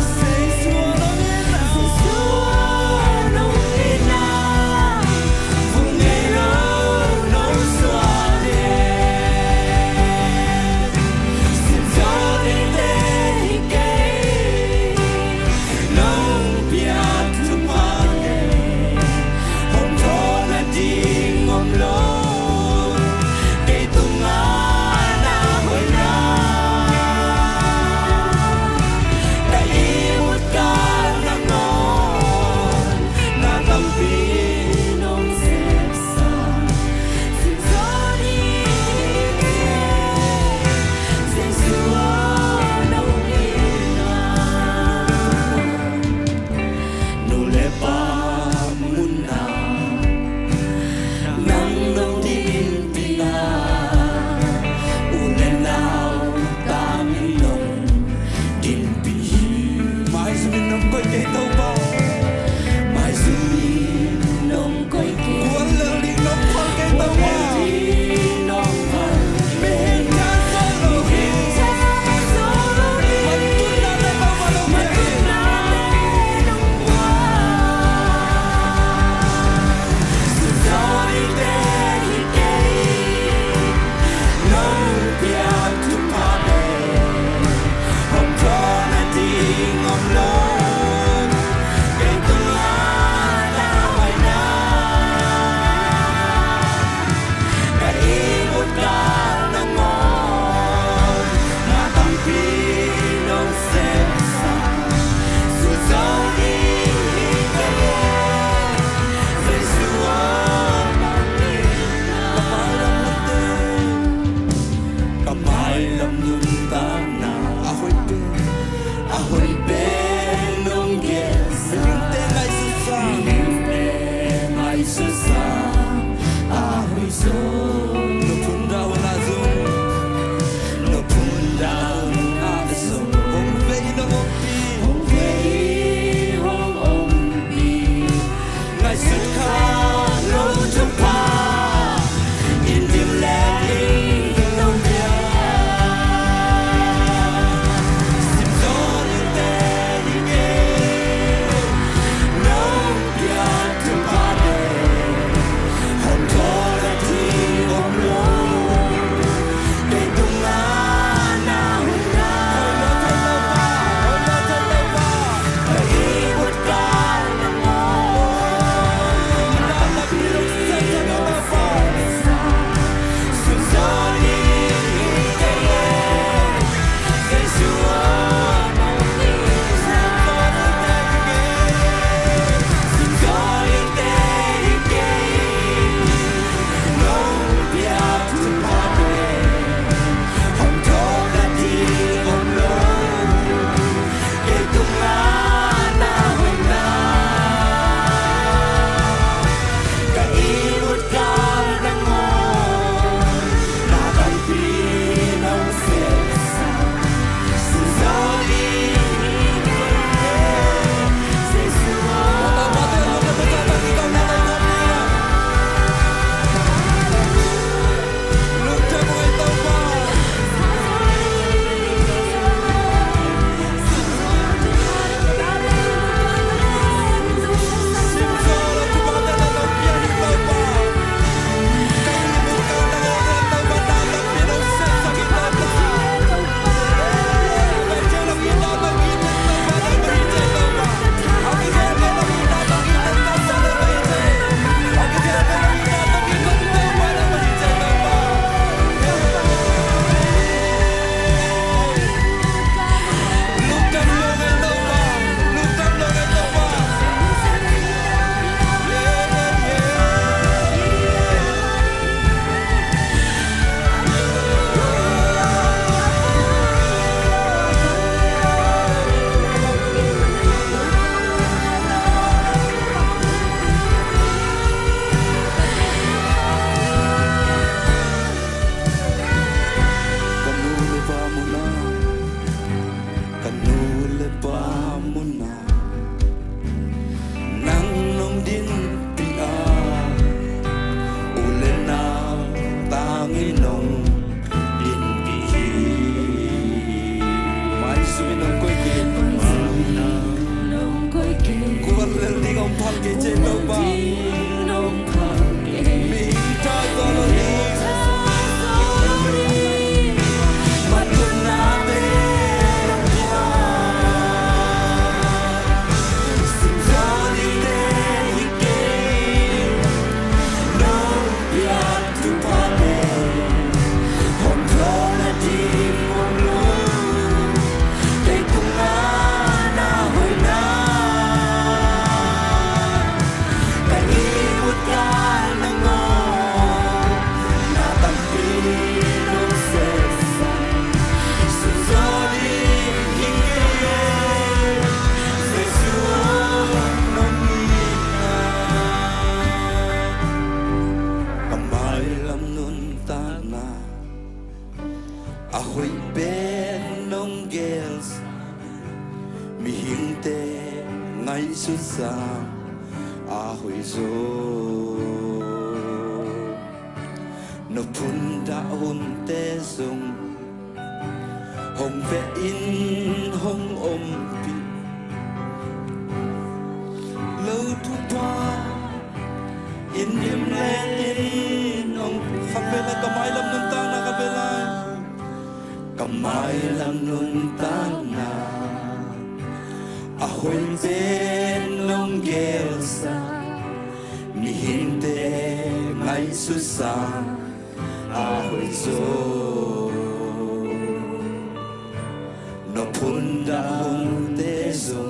in nong din pi mai sumi nong koi ke kuar lel ding om phal ke che to ba mi ta ko lo ni susah ahui zo no pun da hun te zung hong ve in hong om pi lâu thu pa in dim le in ong khap ve la kamai lam nun ta na ka ve la kamai lam nun ta na ahoy ben nong gelsa mi hinte ngai susa ahoy zo no punda hong te zo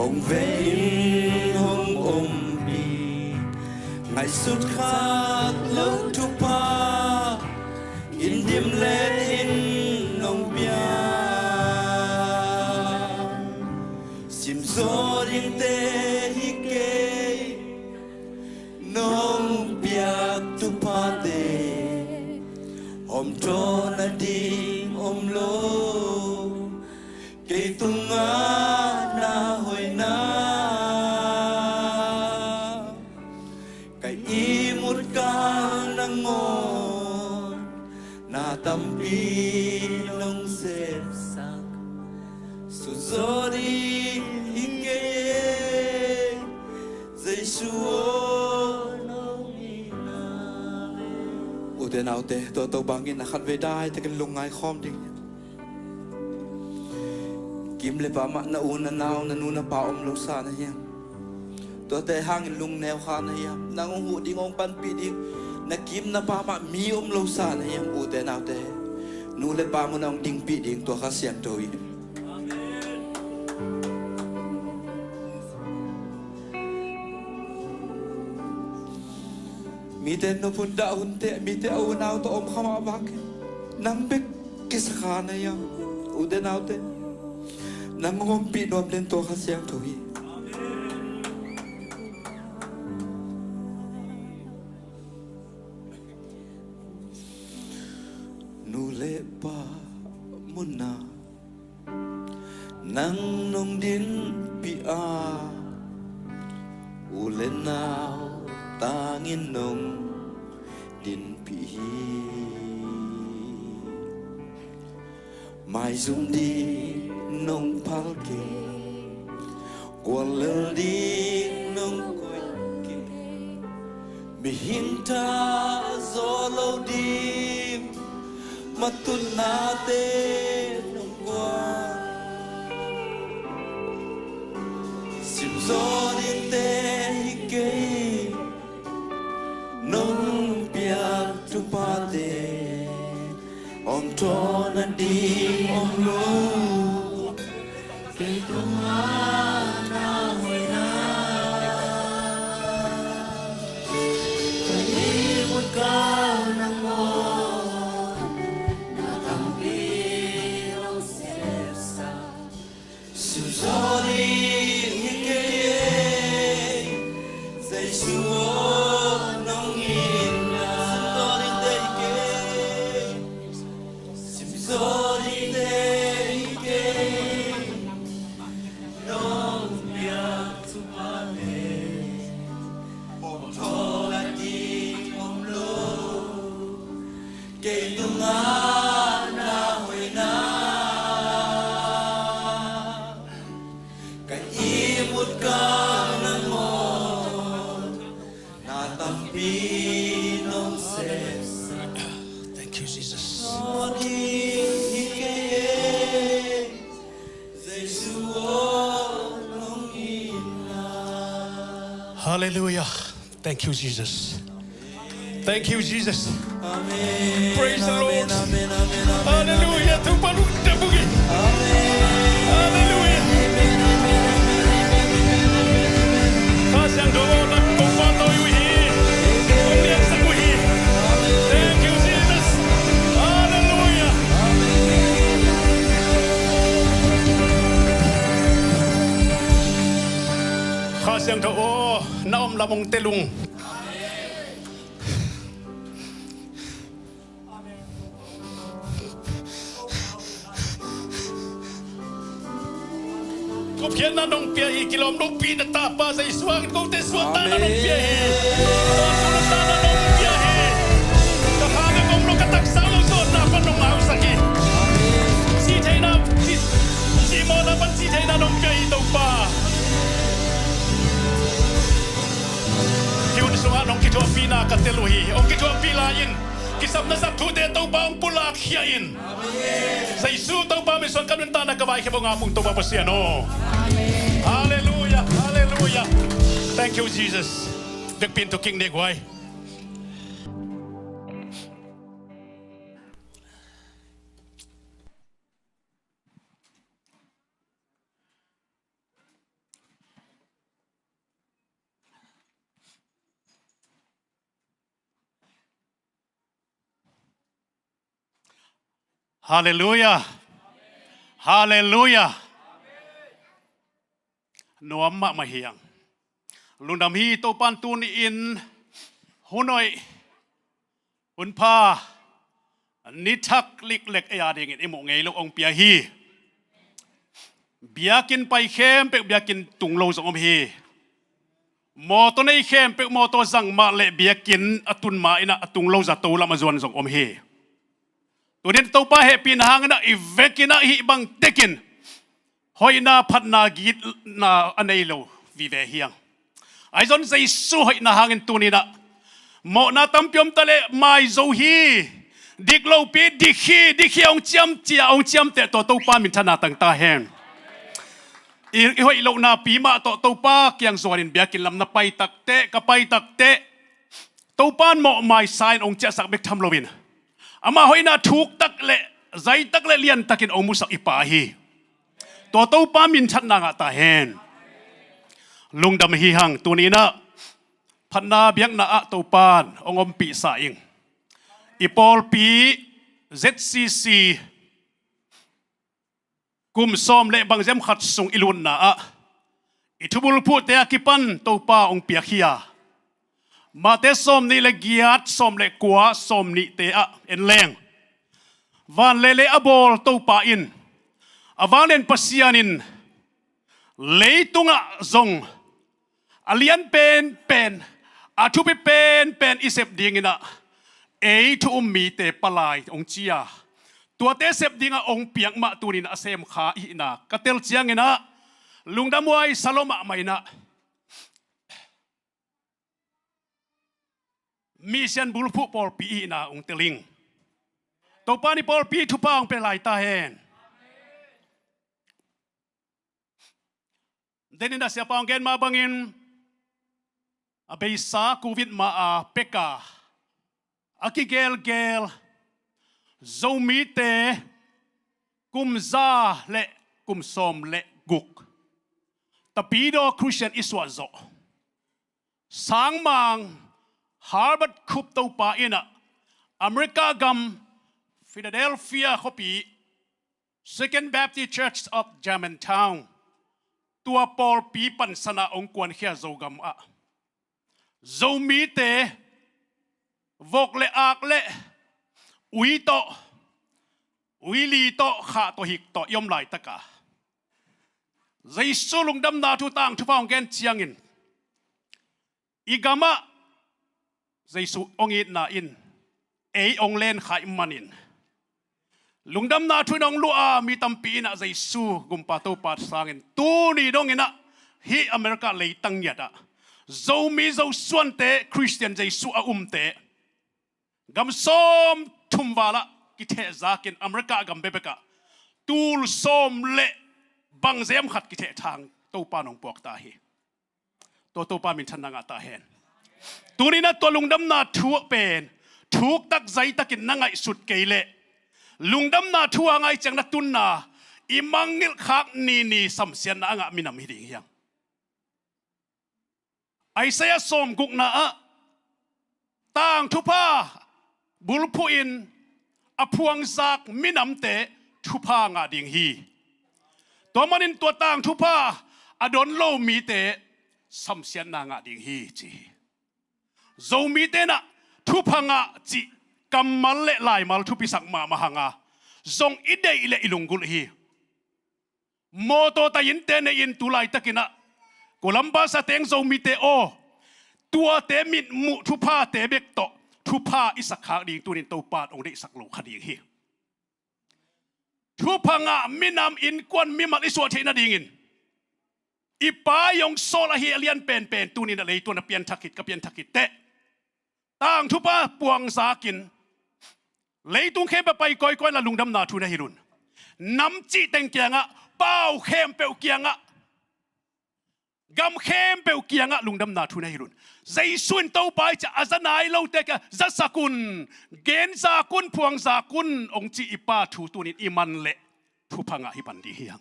hong vein hong om bi ngai sut khak lo tu pa in dim le in nong bia zo ding te hi ke nong piak tu pa te om to na ding om lo ke tunga na hoi na kai imut ka na ngon na tampi nong se sak su zo di ute nào te to to bangin na khat ve dai te kan lungai khom ding kim le pa ma na un na naw na nu na pa om lo sa na hiam to te hang lung neo kha na hiam nang hu ding ong pan pi ding na kim na pa ma mi om lo sa na hiam ute nào te nu le pa mo nang ding pi ding to kha siam to yi mi te no punda un te mi te au nau to om khama bak nam bek kis khana ya u de nau te nam ngom pi dom len to khasiang to hi nu le pa munna nang nong din pi a u le nau tangin nong din pi mai zum di nong pal ke kwal le di nong koi ke mi hinta zolo di matun na te nong kwa sim zo di te ke nong piak tu pa te om to na di om lo ke tu ma na hoi na kai một cao na mo na tam pi ông se sa sim zo di ke say suo Oh Kay tunga na hoy na Kay imot ka ng mod Natampi ng ses Thank you, Jesus. Noding hikaye Zesuo nung ina Hallelujah. Thank you, Jesus. Thank you, Jesus. Amen. Praise the Lord. Amen, amen, amen. Hallelujah. Tuhan dabugi. Hallelujah. Kasang doon ang kumpato yuhi. Kumiyak sa kuhi. Thank you, Jesus. Hallelujah. Kasang doon naom lamong telung. Kung na nung piyahi, kilom nung pinatapa sa iswang, kung teswatan na nung piyahi. Kasunod na nung piyahi. Kahanga kong nung kataksalo soon na pa nung mausaki. Sitay na, si mo na pan sitay na nung piyahi daw pa. Yun sunga nung kitwa pinakateluhi, o kitwa pilayin. Kisap na sa tude daw pa ang pulak hiyain. Sa isu daw pa miswang kanunta na gabay kaya nga pong tumapasyan, o. Hallelujah, hallelujah. Thank you, Jesus. Nagpinto King Negway. Hallelujah. Hallelujah. Nuamma mahiyang. Lunamhi to pantuniin hunoi unpa nitak liklek ayadingin imo ngailo ong piyahi. Biyakin pai kempe biyakin tunglo sa omhi. Moto na ikempe moto sang male biyakin atun maina atunglo za tula mazuan sa omhi. Tunin tau pa he pinahang na ivekin na ibang tekin. Hoy na pat na git na anaylo vive hiyang. Ay zon sa isu hoy na hangin tunin na. Mo na tampyom tale may zohi. Diklo pi dikhi ong chiam te to tau pa minta na tang tahen. Hoy ilo na pima to tau pa kiyang zohanin biyakin lam na kapay takte. Tau pan mo may sign ong chia sakbek tamlowin. Ama hoy na thuk takle zai takle lian takin ong musak ipahi. Toto pamin chat na nga tahen. Lungdam hihang tunina panna biang na topan ong ompi saing. Ipol pi ZCC kumsom le bang zem khat sung ilun na itubul pu te akipan topa ong piakhia. Mate som ni le giat som le kwa som ni te en leng. Van lele abol to pa in. Avanen pasianin. Leitunga zong. Alian pen. Atupi pen isep dingina. Tu ummi te palay ong chia. Tua te sep dinga ong piang ma tunin asem kha ina. Katel chiang ina. Lungdamuay saloma maina. Mission bulpu Paul pi na ung teling. Topani Paul pi tupa ung pelai tahen. Denin na siapa ang gen mabangin abesa COVID ma peka. Aki gel zomite kumza le kumsom le guk. Tapido Christian iswazo. Sangmang Harvard kup tau pa ina America gam Philadelphia kopi Second Baptist Church of Germantown tua Paul pi pan sana ong kwan khia zogam a zomi te vok le ak le ui li to kha to hik to yom lai taka zai sulung dam na tu tang tu paung gen chiangin igama Zaisu ongit na in องเล่นขายมันินลุงดำนาทุนองลัวมีตัมปีน่ะใจสู้กุมปาโตปัดสร้างเงินตูนี่ดงเงินน่ะฮีอเมริกาเลยตั้งยัดอ่ะโจมีโจส่วนเตะคริสเตียนใจสู้เตะกำส้มทุ่มวาละกิเทจากินอเมริกากำเบบกะตูลส้มเละบังเซมขัดกิเททางตัวปานองปวกตาฮีตัวปามินทันนางตาเห็นตัวนี้นะตัวลุงดำนาทั่วเป็นทุกตักใจตักินนั่งไอสุดเกลเลลุงดำนาทั่วไงจังนักตุนนาอิมังนิลขักนี่สัมเสียนนะงะมินามิดิ่งยังไอเสียสมกุกนาต่างทุพาบุลพูอินอพวงจากมินำเตทุพางะดิ่งฮีตัวมันอินตัวต่างทุพาอดอนโลมีเตสัมเสียนนางะดิ่งฮีจีโจมีเตนะทุพางะจีกำมัลเล่ลายมัลทุพิสักมาหังาทรงอิเดอิเลอิลุงกุลฮีโมโตตายินเตเนยินตุลายตะกินะโคลัมบัสเตงโจมีเตโอตัวเตมิดมุทุพาเตเบกโตทุพาอิสักขาดิ่งตัวนินโตปาดองเดสักโลขดิ่งฮีทุพางะมินำอินกวนมิมัลอิสวะเทนะดิ่งอินอีปายองโซลาฮีเลียนเป็นตัวนี้นะเลยตัวนับเปียนทักกิดกับเปียนทักกิดเตะต่างทุพาปวงสากินเลยตุงเข้มไปก้อยละลุงดำนาทุนให้รุนน้ำจีเต็งเกียงะเป้าเข้มเปลวเกียงะกำเข้มเปลวเกียงะลุงดำนาทุนให้รุนใจส่วนเต้าไปจะอาจนายเราแต่กะจัสกุลเกณฑ์สากุลพวงสากุลองจีอีป้าถูตัวนี้อิมันเละทุพังะฮิปันดีเฮียง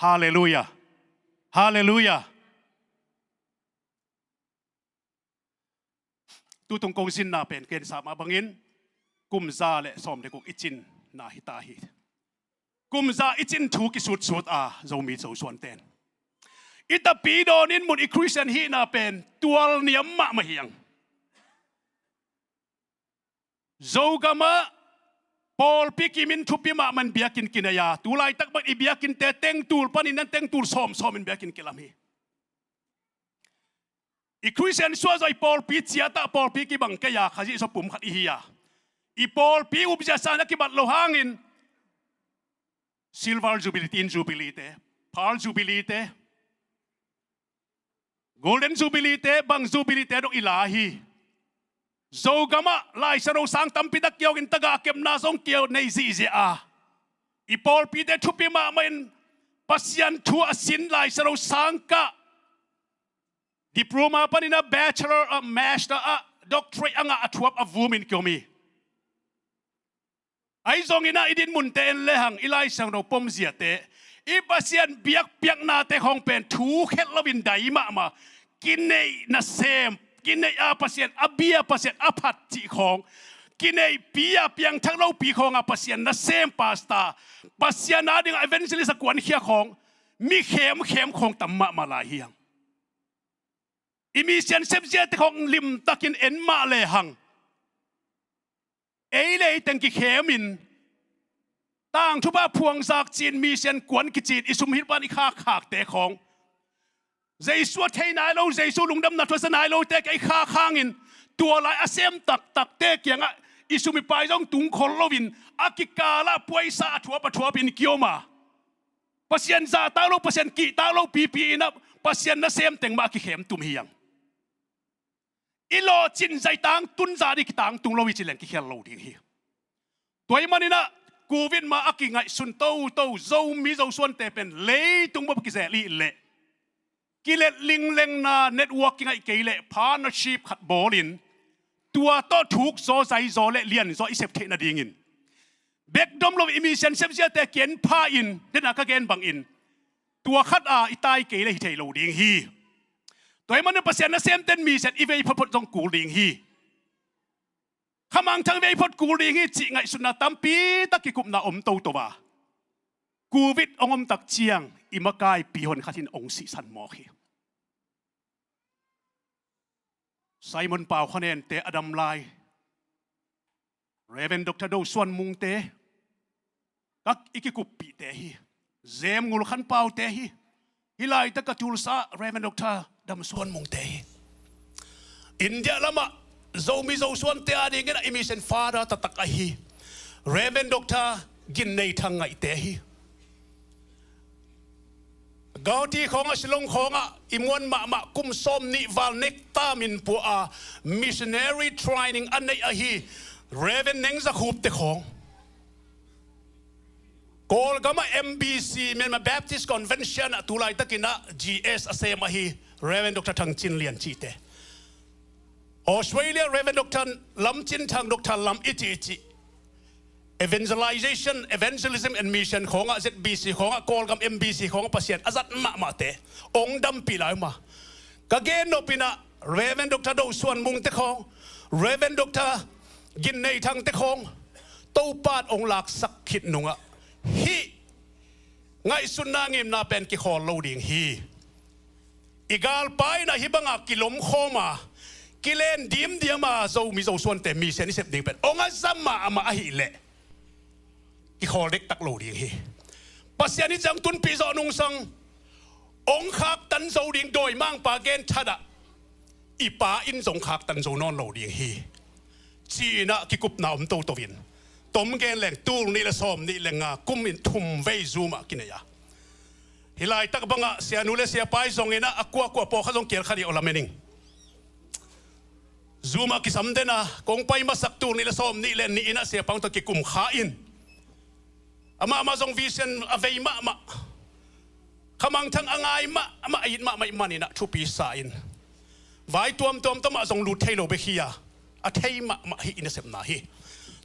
ฮาเลลูยาฮาเลลูยาตัวตรงกงสินนาเป็นเกณฑ์สามบังอินกุมซาเลสอมเด็กอิจินนาฮิตาฮิกุมซาอิจินถูกสุดโจมีโจส่วนเตนอิตาปีโดนินมุนอิคริสเตียนฮีนาเป็นตัวเนียมมาเฮียงโจกามะปอลพิกิมินทุปิมามันเบียกินกินยาตุลายตักบัดอิเบียกินเตเต็งตูลปนินันเต็งตูลซ้อมมินเบียกินกิลามีอีคริสเตียนชัวร์ใจปอลพิจิอาตาปอลพิกิบังเกียขจิสปุ่มขัดอิฮิยาอีปอลพิอุบจะสานักบัดโลหางินซิลวาร์จูบิลิตีนจูบิลิเตพาร์จูบิลิเตโกลเด้นจูบิลิเตบังจูบิลิเตดอกอิลาฮีโจกามะไลสโรสังตัมปิดักเกียวกินตะกาเก็บนาซงเกียวในซีเจอาอีปอลพิเตทุปิมามันปัสยันทัวสินไลสโรสังกะดิปโลมาปนินะ Bachelor of Master Doctorate อ่ะทัวบวูมินเกียวมีไอ้ทรงอินะอิดินมุนเตนเลหังอิไลสังโนปมเสียเตอีปัสยันเบียกนาเตของเป็นถูกเฮ็ดลวินไดมากินในนาเซมกินในอาปัสยันอเบียปัสยันอภัตจิของกินในปียเปียงทั้งเราปีของอาปัสยันนาเซมปาสตาปัสยันนาดึง eventually สักวันเขียของมีเข้มของตัมมาลาเฮียงอิมิเซียนเซฟเจตของลิมตักินเอ็นมาเลหังเลยตั้งกี่เข้มินต่างทุบพวงจากจีนมีเซียนกวนกิจีนอิสุมฮิตบ้านอีขากเตะของใจสวดเทนายเราใจสู้ลุงดำนัดทศนายเราเตะไอ้ข้างอินตัวลายอาเซมตักเตะเกียงอิสุมิไปจ้องตุงคนลวินอากิกาละป่วยซาทัวปะทัวบินเกียวมาปัสยันซาตาโลปัสยันกีตาโลปีนะปัสยันนาเซมเต็งมากิเข้มตุมเฮียงอีโลจินใจต่างตุนจาดิกต่างตุงโลวิจิเลนกิเข้มโลดีเฮียตัวมันนี่นะกูวินมาอากิไงสุนโตโจมีโจส่วนเตเป็นเลยตุงบ่กิเซลีเละกิเลลิงเลงนาเน็ตเวิร์กิ่งไอเกเลพาร์ทเนอร์ชิพขัดบอลินตัวต่อถูกโซใจโซเละเลียนโซอิเซปเทนาดิ่งอินเบกดอมลมอิมิเซนเซมเซียแต่เกณฑ์พาอินเดนักเกณฑ์บังอินตัวขัดอิตายเกเลฮิเทโลดิ่งฮีตัวมันเป็นเปอร์เซ็นต์นะเซมเต็นมีเซนอีเวย์พอดจงกูดิ่งฮีขมังทั้งเวย์พอดกูดิ่งฮีจิไงสุนัตตัมปีตะกิกุมนาอมโตตัวกูวิดองตักเชียงอิมากายปีหนขัดินองศิสันมอคีไซมอนเป่าคะแนนเตอดัมไลเรเวนด็อกเตอร์โดส่วนมุงเตกักอิกิกุปปีเตฮีเจมงูลขันเป่าเตฮีฮิไลตะกัตูลซาเรเวนด็อกเตอร์ดำส่วนมุงเตฮีอินเดียละมะ zomi zo suan te ani ngena emission father tatak ahi Reverend Dr. Ginei thangai te hi Gauti khonga silong khonga imwan ma kum som ni val nekta min pu a missionary training anei ahi Reverend neng za khup te khong Kol gama MBC men Baptist Convention atulai takina GS asem ahi Reverend Dr. Cincin lian chi te Australia Reverend Dr. Lam Chin Thang Dr. Lam Iti Evangelism and Mission khonga ZBC khonga Kolgam MBC khonga pasien azat ma te ong dam pilai ma kage no pina Reverend Dr. Do Suan Mung te khong Reverend Dr. Ginei Thang te khong to pat ong lak sak khit nunga hi ngai sunangim na pen ki khol loading hi igal pai na hibanga kilom khoma kilen dim diama zo mi zo suan te mi sen sep ding pen onga zamma ama ahi le ki khol dek tak loading hi pasiani jang tun pi zo nung sang ong khak tan zo ding doi mang pa gen thada ipa in zong khak tan zo non loading hi china ki kup na om to win tom gen leng tul ni la som ni lenga kumin thum vei zuma kinaya hilai tak banga sia nule sia pai zong ina akwa po khazong kel khari olamening zuma ki samdena kong pai masak tul ni la som ni len ni ina sia pang to ki kum kha in ama zong vision avei ma khamang thang angai ma ait ma manina thupi sa in vai tuam tama zong lu thailo be khia a thei ma hi ina sep na hi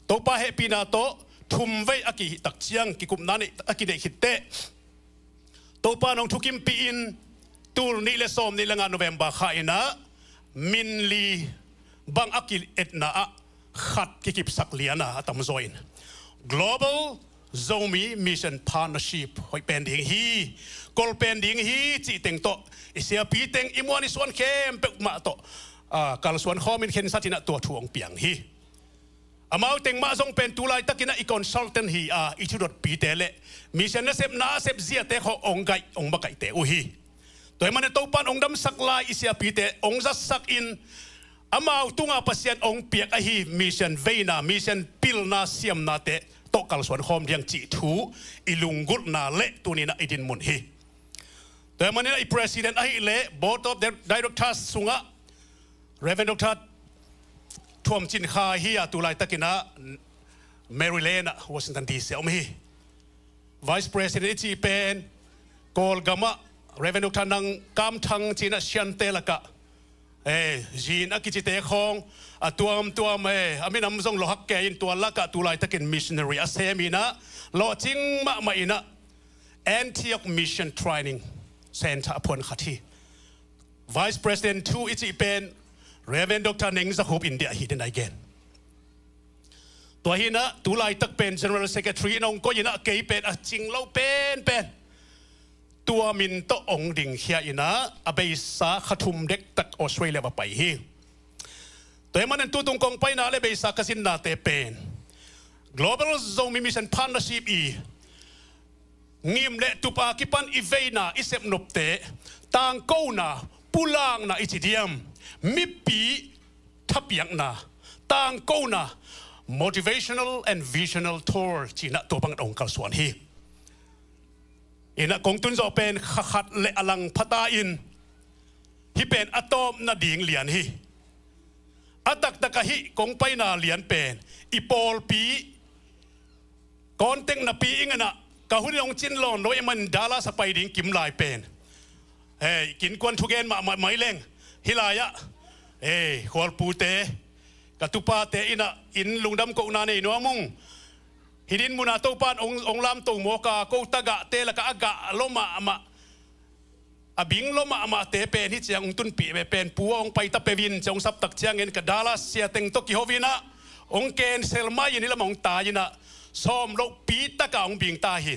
to pa he pina to thum vei aki tak chiang ki kum nani aki de hitte to pa nong thukim pi in tul ni le som ni langa November kha ina min li bang akil etna a khat ki kip sak liana atam join global zomi mission partnership hoi pending hi kol pending hi chi teng to isia pi teng imwani swan kem pe ma to kal swan khomin khen satina to thuang piang hi amau teng ma zong pen tulai takina I consultant hi I chudot pi tele mission na sep zia te kho ongai ong bakai te u hi toy mane to pan ong dam saklai isia pi te ong za sak in amau tunga pasien ong piak a hi mission veina mission pilna siam na te to kal swan khom diang chi thu ilungul na le tunina idin mun hi toy mane I president a hi le board of the directors sunga Reverend Dr. Thuam chin kha hi atulai takina Maryland Washington DC omhi Vice President chi pen kol gama Reverend Dr. nang kam thang china siante laka jin akichite khong atuam aminam zong lohak ke in tualaka tulai takin missionary asemina lo ching ma ina Antioch Mission Training Center upon khati Vice President 2 ichi pen Reverend Dr. Neng Zakhup India hidden again. Tuahina tulai tak pen General Secretary nong ko ina kay pen a chinglo pen tua min to ong ding hia ina abay sa khathum dek tak Australia ba pai hi. Toy manen tutung kong pai na le bay sa kasin na te pen. Global Zomi Mission Partnership ngim le tupa kipan iveina isep nopte tang ko na pulang na ichidiam. Mipi tapiang na tang ko na motivational and visional tour china to bang ong kal suan hi ina kong tun zo pen khat le alang phata in hi pen atom na ding lian hi atak taka hi kong pai na lian pen ipol pi konteng na pi ingana ka hun ong chin lon no man dala sa pai ding kim lai pen kin kwan thugen ma mai leng hilaya khol pute katupa te ina in lungdam ko na nei no mung hidin muna to pan ong lam to mo ka ko taga te la ka aga loma ama abing loma ama te pen hi chiang tun pi be pen puong pai ta pevin chong sap tak chiang en ka Dallas sia teng to ki hovina ong ken selma yin la mong ta ina som lo pi ta ka ong bing ta hi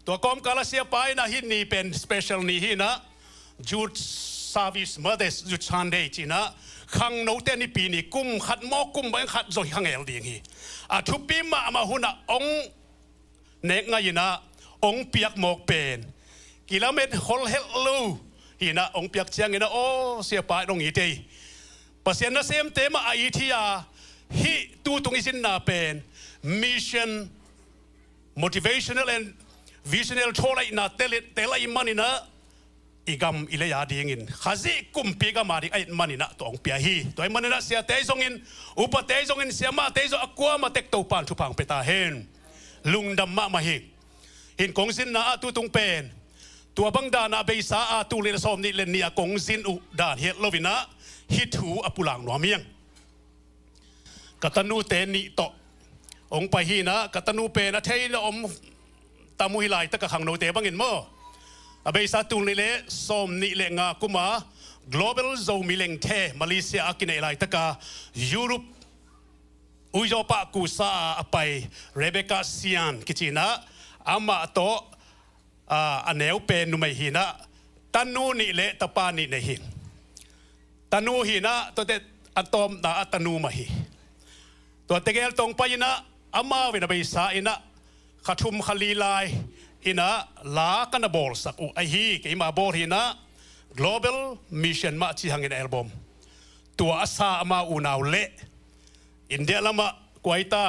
to kom kala sia pai na hin ni pen special ni hi na Jude Service Mothers Jude Sunday china khang no te ni pi ni kum khat mo kum ba khat zoi khang el ding hi a thu pi ma huna ong nek nga ina ong piak mok pen kilomet hol hello ina ong piak chiang ina o sia pa dong i te pasien na same tema aitia hi tu tung isin na pen mission motivational and visional tholai na telai manina igam ilaya dingin khazi kumpi ga mari ai manina tong pia hi toy manina sia te zongin upa te zongin sia ma te zo akwa ma tek to pan thu pang peta hen lungdam ma ma hi hin kong sin na tu tung pen tua bang da na be sa a tu le som ni le nia kong sin u dan het lovina hi thu apulang no miang katanu te ni to ong pa hi na katanu pe na thei na om tamu hilai ta ka khang no te bangin mo abe sa tu le som ni le nga kuma global zo mileng the Malaysia akine lai ta ka Europe ujo pa ku sa apai Rebecca Sian kichina ama to aneu pe nu mai hina tanu ni le tapa ni nei hi tanu hina to te atom na atanu mahi to tegel tong pa ina ama wena be sa ina khathum khalilai ina la kana bol sak u ai hi ke ma bor hina global mission ma chi hangin album tua asa ama unaw le india lama kwaita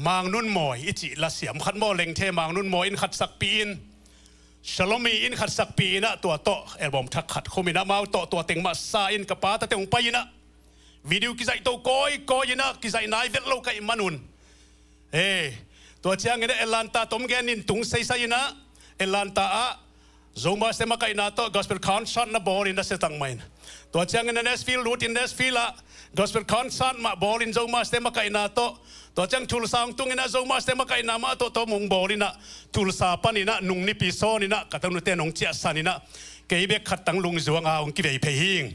mang nun moi ichi la siam khat mo leng the mang nun moi in khat sak pin shalomi in khat sak pi na tua to album thak khat khomina mau to tua teng ma sa in ka pa ta teng pa ina video ki zai to koi ina ki zai nai vet lo kai manun tua chiang ina elanta tom gen in tung sei sai ina elanta a zoma sema kai na to gospel concert na bor in da setang main tua chiang ina Nashville root in Nashville gospel concert ma bor in zoma sema kai na to chiang thul sang tung ina zoma sema kai na ma to mung bor ina thul sa panina nung ni pi so ni na katanu te nong chia sanina ke be khat tang lung zuang a ong ki vei phei hing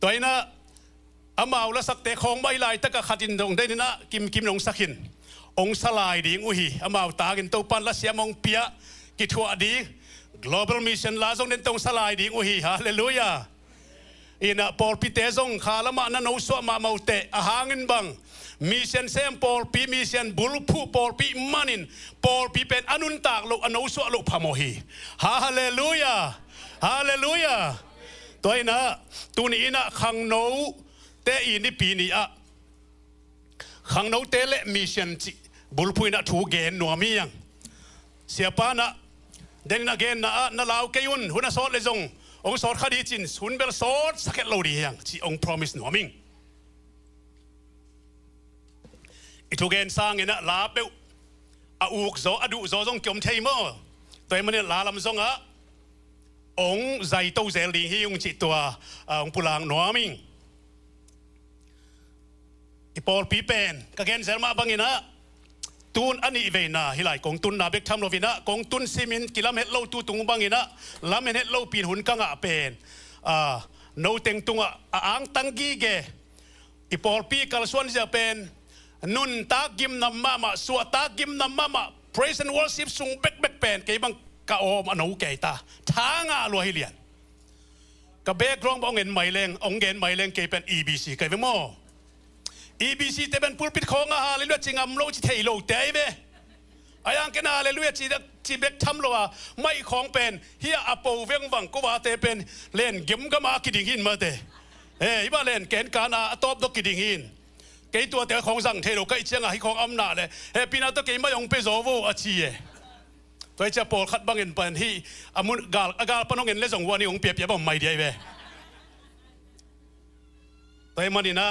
toina amau la sak te khong mai lai ta ka khatin dong de ni na kim nong sakhin ong salai ding u hi amau ta gin to pan la siamong pia ki thua di global mission la zong den tong salai ding u hi hallelujah ina Paul Pite zong khalama na no so ma maute ahangin bang mission sem Paul pi mission bulpu Paul pi manin Paul pi pen anun tak lo ano so lo phamohi hallelujah hallelujah toina tuni ina khang no te ini pi ni a khang no te le mission chi bulpu ina thu gen no miang siapa na den na gen na lau kayun huna sot le zong ong sot khadi chin sun bel sot saket lo di yang chi ong promise no ming itu gen sang ina la pe a uk zo adu zo zong kyom thei mo toy mane la lam zong a ong zai to zel li hi ung chi tua ong pulang no ming ipol pi pen ka gen zel ma bangina tun ani ve na hilai kong tun na bek tham lo vina kong tun simin kilam het lo tu tung bangina lam het lo pin hun ka nga pen no teng tunga ang tangi ge ipol pi kal swan ja pen nun ta gim na mama suwa ta gim na mama praise and worship sung bek pen ke bang ka om ano ke ta thanga lo hilian ka background bong en mai leng ke pen EBC ke ve mo EBC te ben pulpit khonga hallelujah chingam lo chi thei lo te ve ayang ke na hallelujah chi bek tham lo a mai khong pen hia apo veng wang ko wa te pen len gem ga ma ki ding hin ma te iba len ken kana atop do ki ding hin ke tua te khong sang the lo kai chiang a hi khong am na le pina to ke ma yong pe zo wo a chi e toi cha pol khat bangin pan hi amun gal panong en le zong wa ni ong pia ba mai dai ve toi manina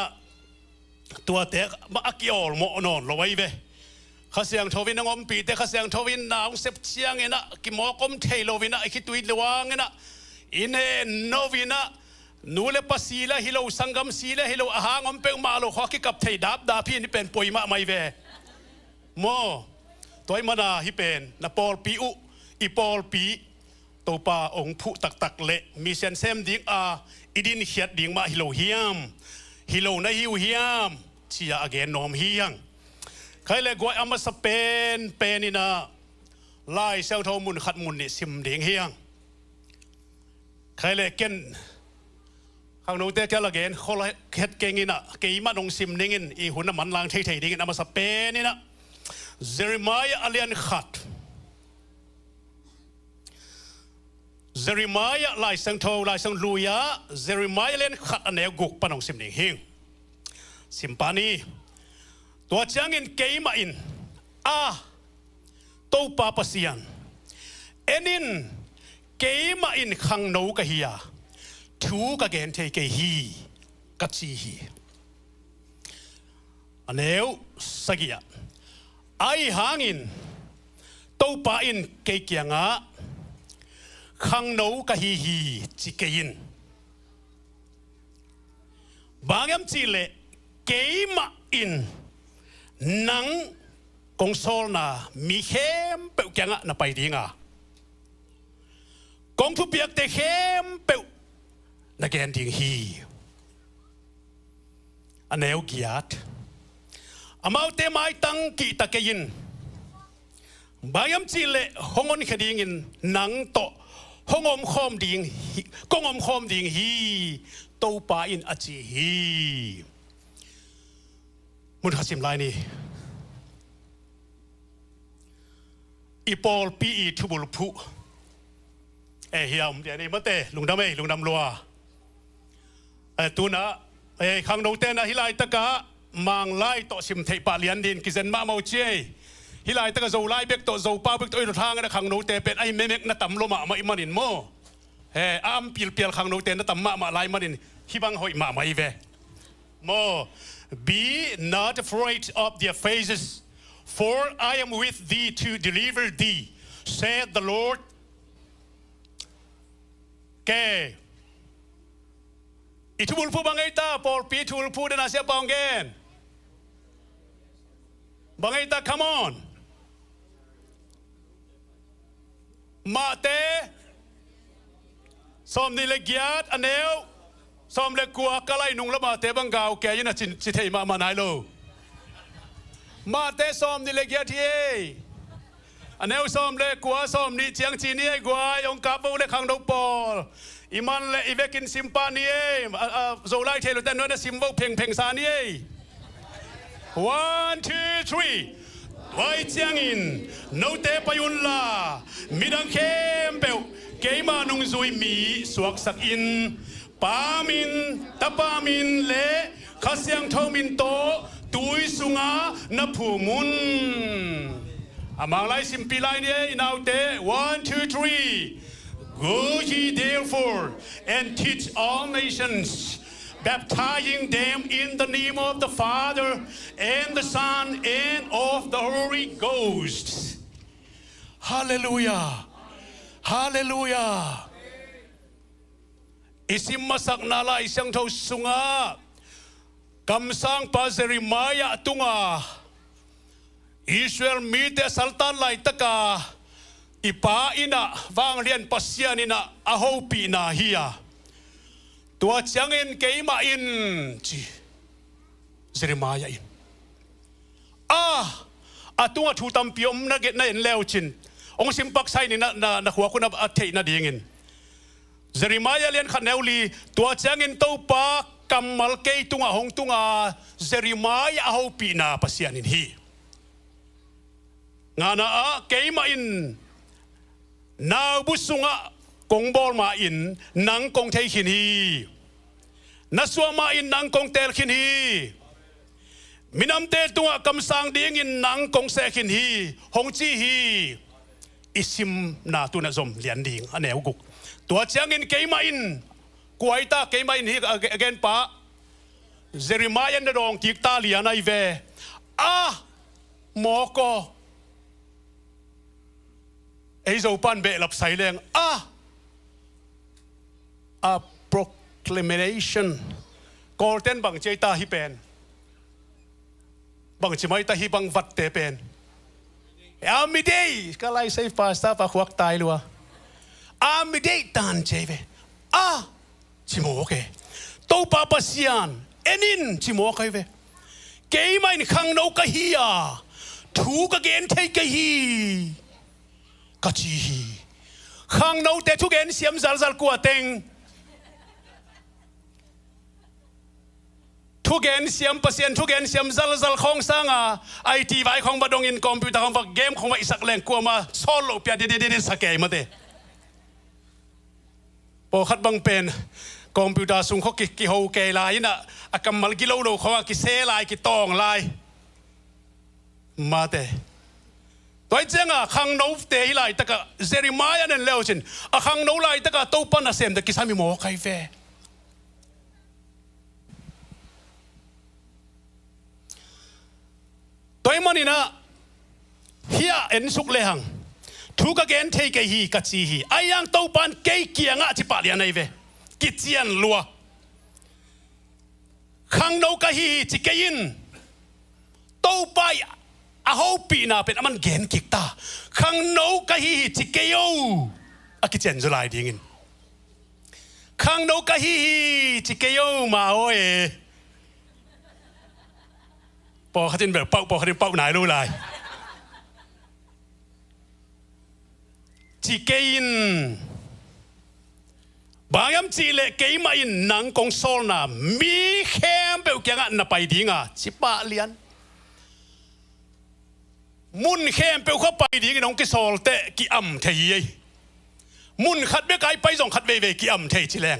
tua te ma akiol mo non lo wai ve khasiang thowin ngom pi te khasiang thowin naung sep chiang ena ki mo kom thei lo vina ki tui lewang ena ine novina nule pasila hilo sangam sila hilo ahangom pe ma lo khoki kap thei dap da phi ni pen poima mai ve mo toy mana hi pen na Paul pi u I Paul pi to pa ong phu tak le mission sem ding a idin hiat ding ma hilo hiam hilo na hiu hiam chia again nom hiang khai le goi ama sa pen ina lai sel tho mun khat mun ni sim ding hiang khai le ken khang no te kala gen khol het kengina ke ma nong sim ningin I hun man lang thei ding ama sa pen ina Jeremiah alian khat เจริมายะลายสังโทลายสังลุยะเจริมายะเล่นขัดอันเนวกุกปนองสิมนิงหิงสิมปานีตัวเจียงอินเกยมาอินตัวปาปเสียนเอ็นินเกยมาอินขังโนกะฮียาทูกะเกนเทเกฮีกัจจีฮีอันเนวสกิยะไอหางอินตัวปาอินเกยเกียงะขังโนกะฮีจิเกยินบางยามจีเลเกยมาอินนังกงโซลนามีเข้มเปิลยังอ่ะนับไปดีงะกงทุบเปียกแต่เข้มเปิลนักแกนดิ้งฮีอันเอวกียดอามาเตไม้ตั้งกีตะเกยินบางยามจีเลหงอนขดิ้งินนังโตหงอมคอมดิ้งกงอมคอมดิ้งฮีตัวปาอินอจีฮีมุนหัสิมไลนี่อีปอลปีอีทุบุลพุเฮียมเดี๋ยวนี้มาเตะลุงดำลุงดำลัวตัวนะขังโนเตนะฮิไลตะกะมังไลต่อสิมเทปาเลียนดินกิเซนมาเมาเจฮิไลตะกะโซไลเบกต่อโซป้าเบกต่ออีทางนะขังโนเตเป็นไอเมเมกนะตำลมามาอิมานินโมอามปิลเปียลขังโนเตนะตำมาไลมานินฮิบังหอยมาอีเวโมBe not afraid of their faces, for I am with thee to deliver thee, said the Lord. Okay. Itu bulpu bangaita, por pitu bulpu dan asia panggen. Bangaita, come on. Mate, som nilegiat anel. ซ้อมเล็กกัวกะไลนุ่งละมาเตบังกาวแกยินะจิเทมานายโลมาเตซ้อมนี่เล็กยาทีอันเอวซ้อมเล็กกัวซ้อมนี่เจียงจีนี่กัวยองกับบุเล็กขังดงปอลอิมันเล็กอีเวกินซิมปานี่โซไลเทลุเตนโนนซิมโบเพ่งซานี่ 1 2 3ไว้เจียงอินโนเตปยุนลามิดังเข้มเปลเกยมานุงซุยมีสวกสักอินปามินตะปามินเละข้าเสียงทอมินโตตุยสุงานับผู้มุนอามาไลซิมปีไลเนี่ยอินเอาเต 1 2 3 Go ye therefore and teach all nations baptizing them in the name of the Father and the Son and of the Holy Ghost Hallelujah Hallelujah Isim masak nala isang tau sunga kamsang pa Jeremiah tunga Israel mite saltan lai taka ipa ina wang lian pasyan ina ahopi na hiya tua changin keima in chi Jeremiah in atunga thutam piom na get na in leuchin ong simpak sai ni na huwa ko na athe na dingin Jeremiah lian khaneuli tua changin to pa kamal kei tunga hong tunga Jeremiah ahopi na pasyan in hi ngana keima in now busunga kong bol ma in nang kong thei khin hi naswa ma in nang kong tel khin hi minam te tunga kam sang ding in nang kong se khin hi hong chi hi isim na tu na zom lian ding aneu guk tua chiang in keima in kuaita keima in hi again pa Jeremiah na dong tik ta lian ai ve moko ei zo pan be lap sai leng a proclamation golden bang chei ta hi pen bang chimai ta hi bang vat te pen amidei ka lai sai pasta pa khuak tai lua amidei tan chei ve chimo ke to pa pasian enin chimo kai ve ke mai ni khang no ka hi thu ka gen thei ka hi ka chi hi khang no te thu gen siam zal zal kwa teng thu gen siam pasien thu gen siam zal zal khong sanga IT vai khong badong in computer khong game khong isak leng kwa ma solo pya de sa ke ma te พอขัดบังเป็นคอมพิวเตอร์สุ่งเขากิโฮเกลายนะอากำมัลกิโลโลเขาว่ากิเซลายกิตองลายมาเตตัวเจ้าขังโนฟเตยลายตะกะเซริมายานั่นเลวสินขังโนลายตะกะตู้ปันอาเซมตะกิสามีโมไคเฟตัวมันนี่นะเฮียเอ็นสุกเลหังทุกข์กันเทกฮีกัจจีฮีไอยังตู้ปันเกยเกียงะจิปาลียนไอเวกิจยันลัวขังโนกฮีจิเกยินตู้ไปอาหูปีน่าเป็นมันเกนกิกตาขังโนกฮีจิเกยูอากิจยันจุลายดิ้งินขังโนกฮีจิเกยูมาโอ้ยพอเขาจินแบบเป้าพอเขาจินเป้าไหนรู้ไรจิเกยินบางยามจีเล่เกยมาอินนังกงโซลน่ะมีเข้มเปลเกียงอ่ะนับไปดิ้งอ่ะจิปะเลียนมุนเข้มเปลเข้าไปดิ้งน้องกิโซลเตะกิอัมเทียมุนขัดเบี้ยไกไปส่งขัดเวกิอัมเทียจิแรง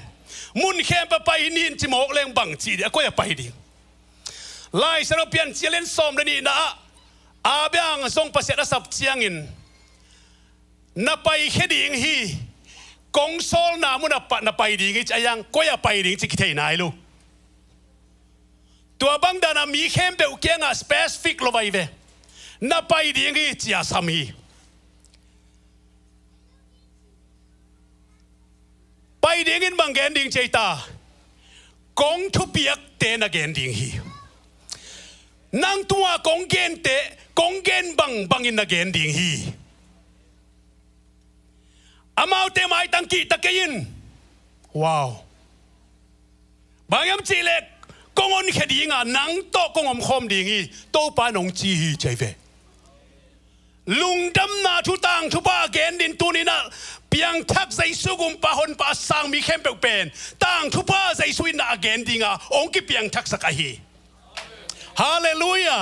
มุนเข้มไปนินจิโมกแรงบังจีเดียก็อย่าไปดิ้งไล่สระเปียนเจเลนซอมเลยนี่นะอาเบียงส่งภาษาสับเจียงอินนับไปแค่ดิ้งฮีกงโซลนามุนปะนับไปดิ้งจะยังก็อย่าไปดิ้งจิกิเทนายลูตัวบังดานามีเข้มเปลเกียงอ่ะสเปซิฟิกโลไวเวนับไปดิ้งฮีจีอาสามีไปดิ้งอินบังเกนดิ้งเจตากงทุบเปียกเตนเกนดิ้งฮีนางตัวกงเกนเตะกงเกนบังอินเกนดิ้งฮีอามาเตไม่ตั้งกีตะเกียนว้าวบางยามจีเล็กกงอนแค่ดิ้งอ่ะนังโตกงอมคอมดิ้งฮีโตปานองจีฮีใจเวลุงดำนาทุตังทุบ้าเกนดินตัวนี้นะเพียงทักใจสุกุมปะหนปะสังมีเข้มเปลเป็นตังทุบ้าใจสุยนาเกนดิ้งอ่ะองค์กิเพียงทักสักฮีฮาเลลูยา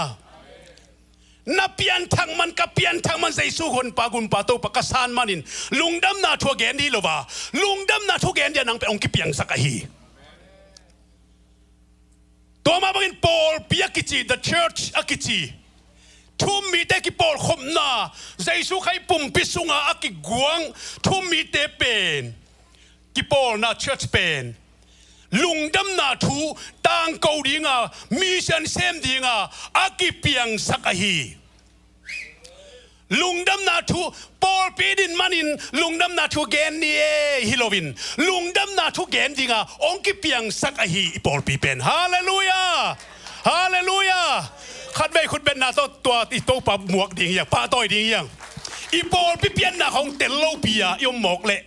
นับเปลี่ยนทางมันกับเปลี่ยนทางมันใจสู้คนปากุนปาโตปากสานมันินลุงดำนาทัวเกนดีโลวาลุงดำนาทัวเกนเดียนังเป็นองค์กิเปียงสักฮีตัวมาบังอินปอลเปียกิจี the church อากิจีทุ่มมีเตกิปอลขมนาใจสู้ใครปุ่มปิสุงอากิกวงทุ่มมีเตเป็นกิปอลนา church เป็นลุงดำนาทูต่างเกาดีงามิชันเซมดีงาอากิเปียงสักฮีลุงดำนาทูปอลปีดินมันินลุงดำนาทูเกนนี่ฮิโลวินลุงดำนาทูเกนดีงาองกิเปียงสักฮีปอลปีเป็นฮาเลลูยาฮาเลลูยาขัดไว้คุณเป็นนาตัวอีโตปะหมวกดีอย่างป้าต้อยดีอย่างอีปอลปีเปียนนาของเตลโลปียยมหมอกเละ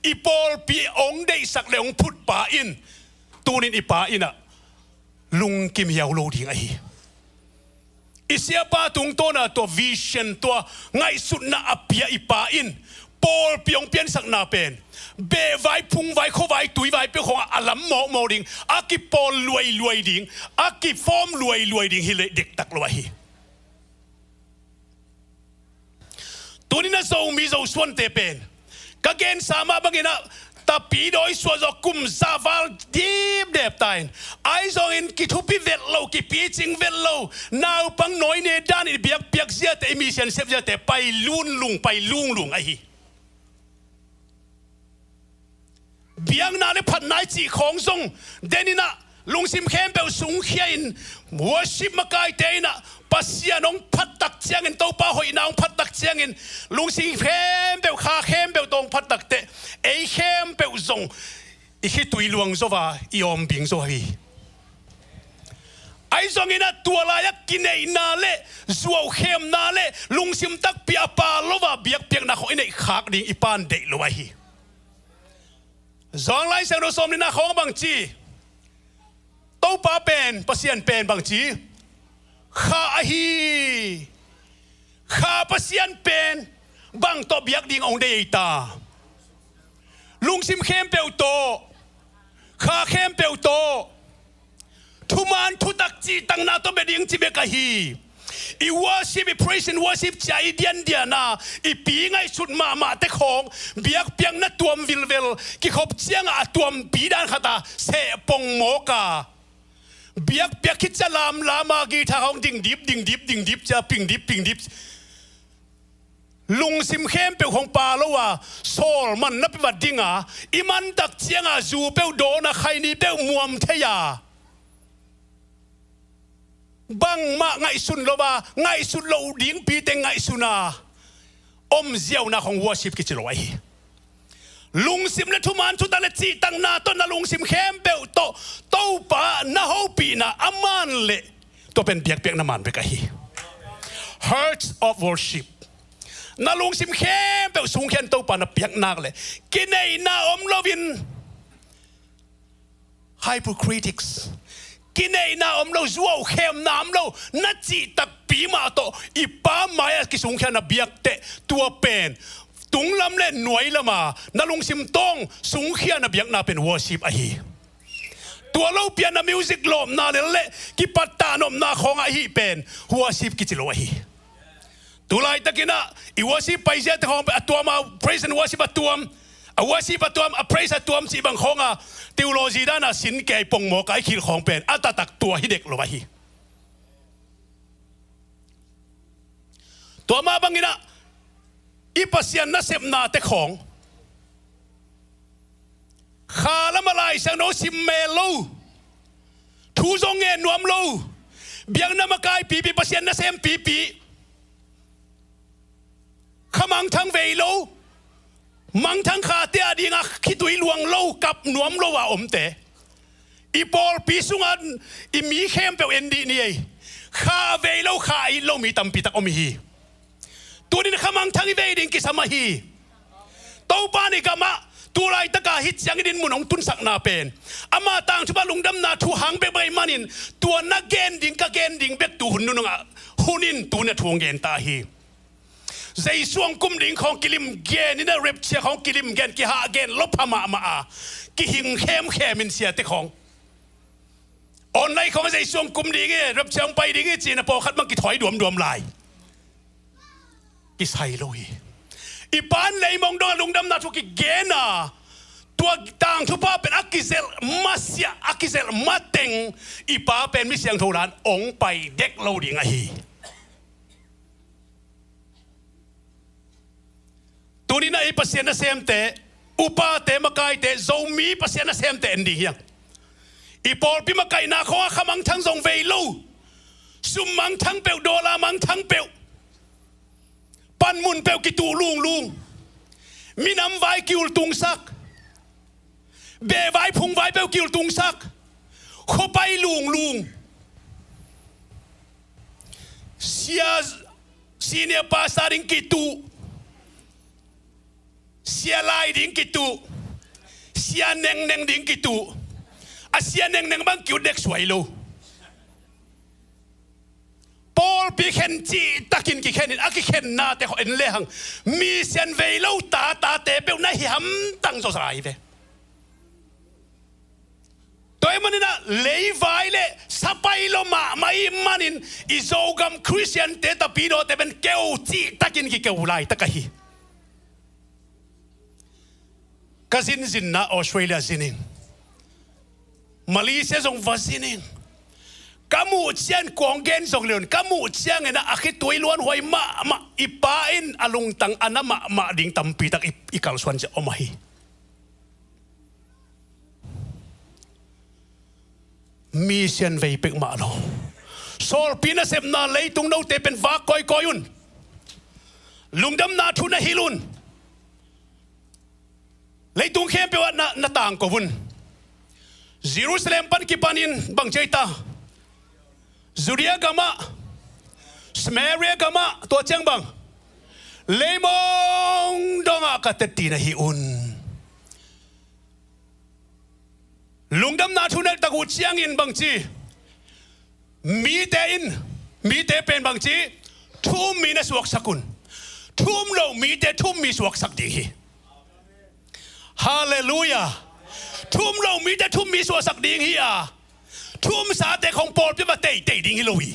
อีปอลปีองได้สักเลองพุทธป่าอินตัวนี้อีป่าอินะลุงกิมยาวโลดิ้งไออิเสียป้าตุงตัวน่ะตัววิชั่นตัวไงสุดน่ะอภิยาอีป่าอินปอลปีองเปียนสักนาเป็นเบไว้พุงไว้เข้าไว้ตุยไว้เป็นของอัลลัมหมอกโมดิ้งอากิปอลรวยดิ้งอากิฟอร์มรวยดิ้งฮิเลเด็กตักรวยตัวนี้น่ะโซมีโซส่วนเตเป็นกะเกนสามารถบังเอิญนะแต่ปีโดยส่วนจะกุมซาฟัลดีบเด็บตายไอ้ส่วนกิทุพิเวลโลกิปีจิงเวลโลน่าปังน้อยเนี่ยด้านนี้เบียกเสียแต่มีเสียนเสียเสียแต่ไปลุ่นลุงไอ้เบียงน่าเนี่ยพัดนายจีของทรงเดนินะลุงซิมเข้มเปลสูงเขียนหัวชิบมาไกลเตนะปัสยาน้องพัดตักเจียงเงินโตป้าหอยน้องพัดตักเจียงเงินลุงซิมเข้มเปลขาเข้มเปลตรงพัดตักเตไอ้เข้มเปลทรงอีกตุยลวงโซวาอีอมบิงโซฮีไอ้ทรงเงินตัวลายกินไอ้นาเล่สัวเข้มนาเล่ลุงซิมตักเปียปาโลวาเบียกเปียกนักของไอ้ขากดิ่งอีปานเดลวาฮีจองไล่เสียงเราสมในนาของบางจีโตป้าเป็นปัสยันเป็นบางจีข้าฮีข้าปัสยันเป็นบางตบยักดิ่งองเดยตาลุงซิมเข้มเปลโตข้าเข้มเปลโตทุมันทุตักจีตั้งนาตบดิ่งจีเบกฮี i worship i praise and worship ใจเดียนเดียนาiปีไงสุดมาแต่ของเบียกเปียงนัดตัวมวิลเวลกิขบเจียงอาตัวมปีด้านขตาเสปงโมกาเบียกคิดจะลามากีทาของดิ่งดิบจะปิงดิบลุงซิมเข้มเปลของปาแล้วว่าโซลมันนับเป็นวัดดิ่งอ่ะอิมันตักเจียงอ่ะจูเปลโดนะใครนี่เปลมวมเทียบังมาไงสุนโลบาไงสุนโลดิ่งปีเตงไงสุนาเจียวนาของวัวชิบกิจลอยลุงซิมและทุมันทุตันและจีตังนาต้นนาลุงซิมเข้มเปลโตปานาฮูปีนาอามันเละตัวเป็นเปียกน้ำมันไปกันฮี Hearts of worshipนาลุงซิมเข้มเปลสูงเขียนโตปานาเปียกนักเลยกินไอ้นาโลวิน hypocritics กินไอ้นาโลจัวเข้มน้ำโลนัดจีตักปีมาโตอีป้ามายกิสูงเขียนนาเปียกเตะตัวเป็นตุงลำเล่นหน่วยละมานาลุงซิมต้องสูงเขียนนาเปียกนาเป็น worship อะฮีตัวเราเปลี่ยนนามิวสิกลมนาเละกิปัตตานมนาของอะฮีเป็น worship กิจโลอะฮีตัวไรตะกินะอีวอสิไปเจ้าของอัตัวมา praise and worship อัตัววอสิปตัวpraise อัตัวจีบังของอ่ะติวโลจีด้านน่ะสินแก่ปงโมกไอคิดของเป็นอัตตักตัวฮิเด็กลวะฮีตัวมาบังกินะอีปัสยันนัสเซมนาเตของข้าละมาลายสังโนซิมเมโลทูซงเงินนวมโลเบียงนามกายปีปัสยันนัสเซมปีขมังทั้งเวโลมังทั้งขาเตียดีงักคิดดุยลวงโลกับหนวมโลว่าเตอีปอลปีสุงันอีมีเข้มเปลเอ็นดีนี่ข้าเวโลข้าอีโลมีตัมปีตักอมิฮีตัวนี้ขมังทั้งเวดิงกิสมาฮีโตปานิกามะตัวไรตะกาฮิตยังดินมุนองตุนสักนาเป็นอามาต่างชุบลุงดำนาทูหังเบใบมันินตัวนักเกนดิงกะเกนดิงเบกตูหุ่นนุ่งหุ่นินตัวเนี่ยทวงเกนตาฮีใจส่วงกุมดิ่งของกิลิมเกนนี่นะเร็บเชียของกิลิมเกนกิหาเกนลบพมากิหิงเข้มมินเสียติของออนไลน์ของใจส่วงกุมดิ่งเร็บเชียงไปดิ่งจีนพอคัดมันกิถอยดวมลายกิไซโลยอีปานเลยมองดูลุงดำนาทุกิเกน่ะตัวต่างทุป้าเป็นอักกิเซลมาเสียอักกิเซลมาเต็งอีป้าเป็นมิเสียงโทรานองไปเด็กโลดิ่งไอตัวนี้นะไอ้ภาษาหน้าเซมเตะอุปาเตะมาไกเตะโจมีภาษาหน้าเซมเตะอันดีอย่างอีปอลพิมาไกนาข้อขมังทั้งทรงเวลูสุมังทั้งเปลวโดลามังทั้งเปลวปันมุนเปลวกิตูลุงมีน้ำไวกิวตุงซักเบไวพุงไวเปลวกิวตุงซักเข้าไปลุงเสียเนี่ยภาษาดิงกิตูเสียลายดิ่งกิตูเสียเน่งดิ่งกิตูเสียเน่งบังกิวเด็กสวยโลปอลปีเข็นจีตะกินกิเข็นกิเข็นนาแต่เขาเอ็นเลี้ยงมีเสียนเวโลตาเตะเปลวน่าหิมตั้งโซสายเวตัวมันนี่นะเลวายเลยสบายโลมาไม่มันอินอิโซกัมคริสเตียนเตตปีโดเตเป็นเกวจีตะกินกิเกวไลตะกะฮีกสินจินนะออสเตรเลียจินิงมาเลเซียส่งวัจินิงกัมูเชียนกวางเกนส่งเลียนกัมูเชียนนะอาคิดตัวล้วนหอยมาอีป้าอินอลุงตังอันนั้นมาดิ่งตัมปีตักอีกัลสวนจะออกมาฮีมีเชียนเวย์เป็กมาโลโซลปีน่าเสพนาเลยตุงโนเตเป็นฟ้าคอยยุนลุงดำนาทุนฮิลุนเลยตุงเข้มไปว่าหน้าต่างกบุนเยรูซาเล็มปันกิปานินบังเจตาจูเดียกามะสเมเรียกามะตัวเจียงบังเลยมองดงอากาศตีนะฮิอุนลุงดำนาทุนตะกุเจียงอินบังจีมีเตอินมีเตเป็นบังจีทุ่มมีนสวกสกุลทุ่มเรามีเตทุ่มมีสวกสักดีฮาเลลูยาทุ่มเรามีแต่ทุ่มมีสวกสักดีฮียทุ่มสาเตของปอลจะมาเตะดิ่งฮิโลวี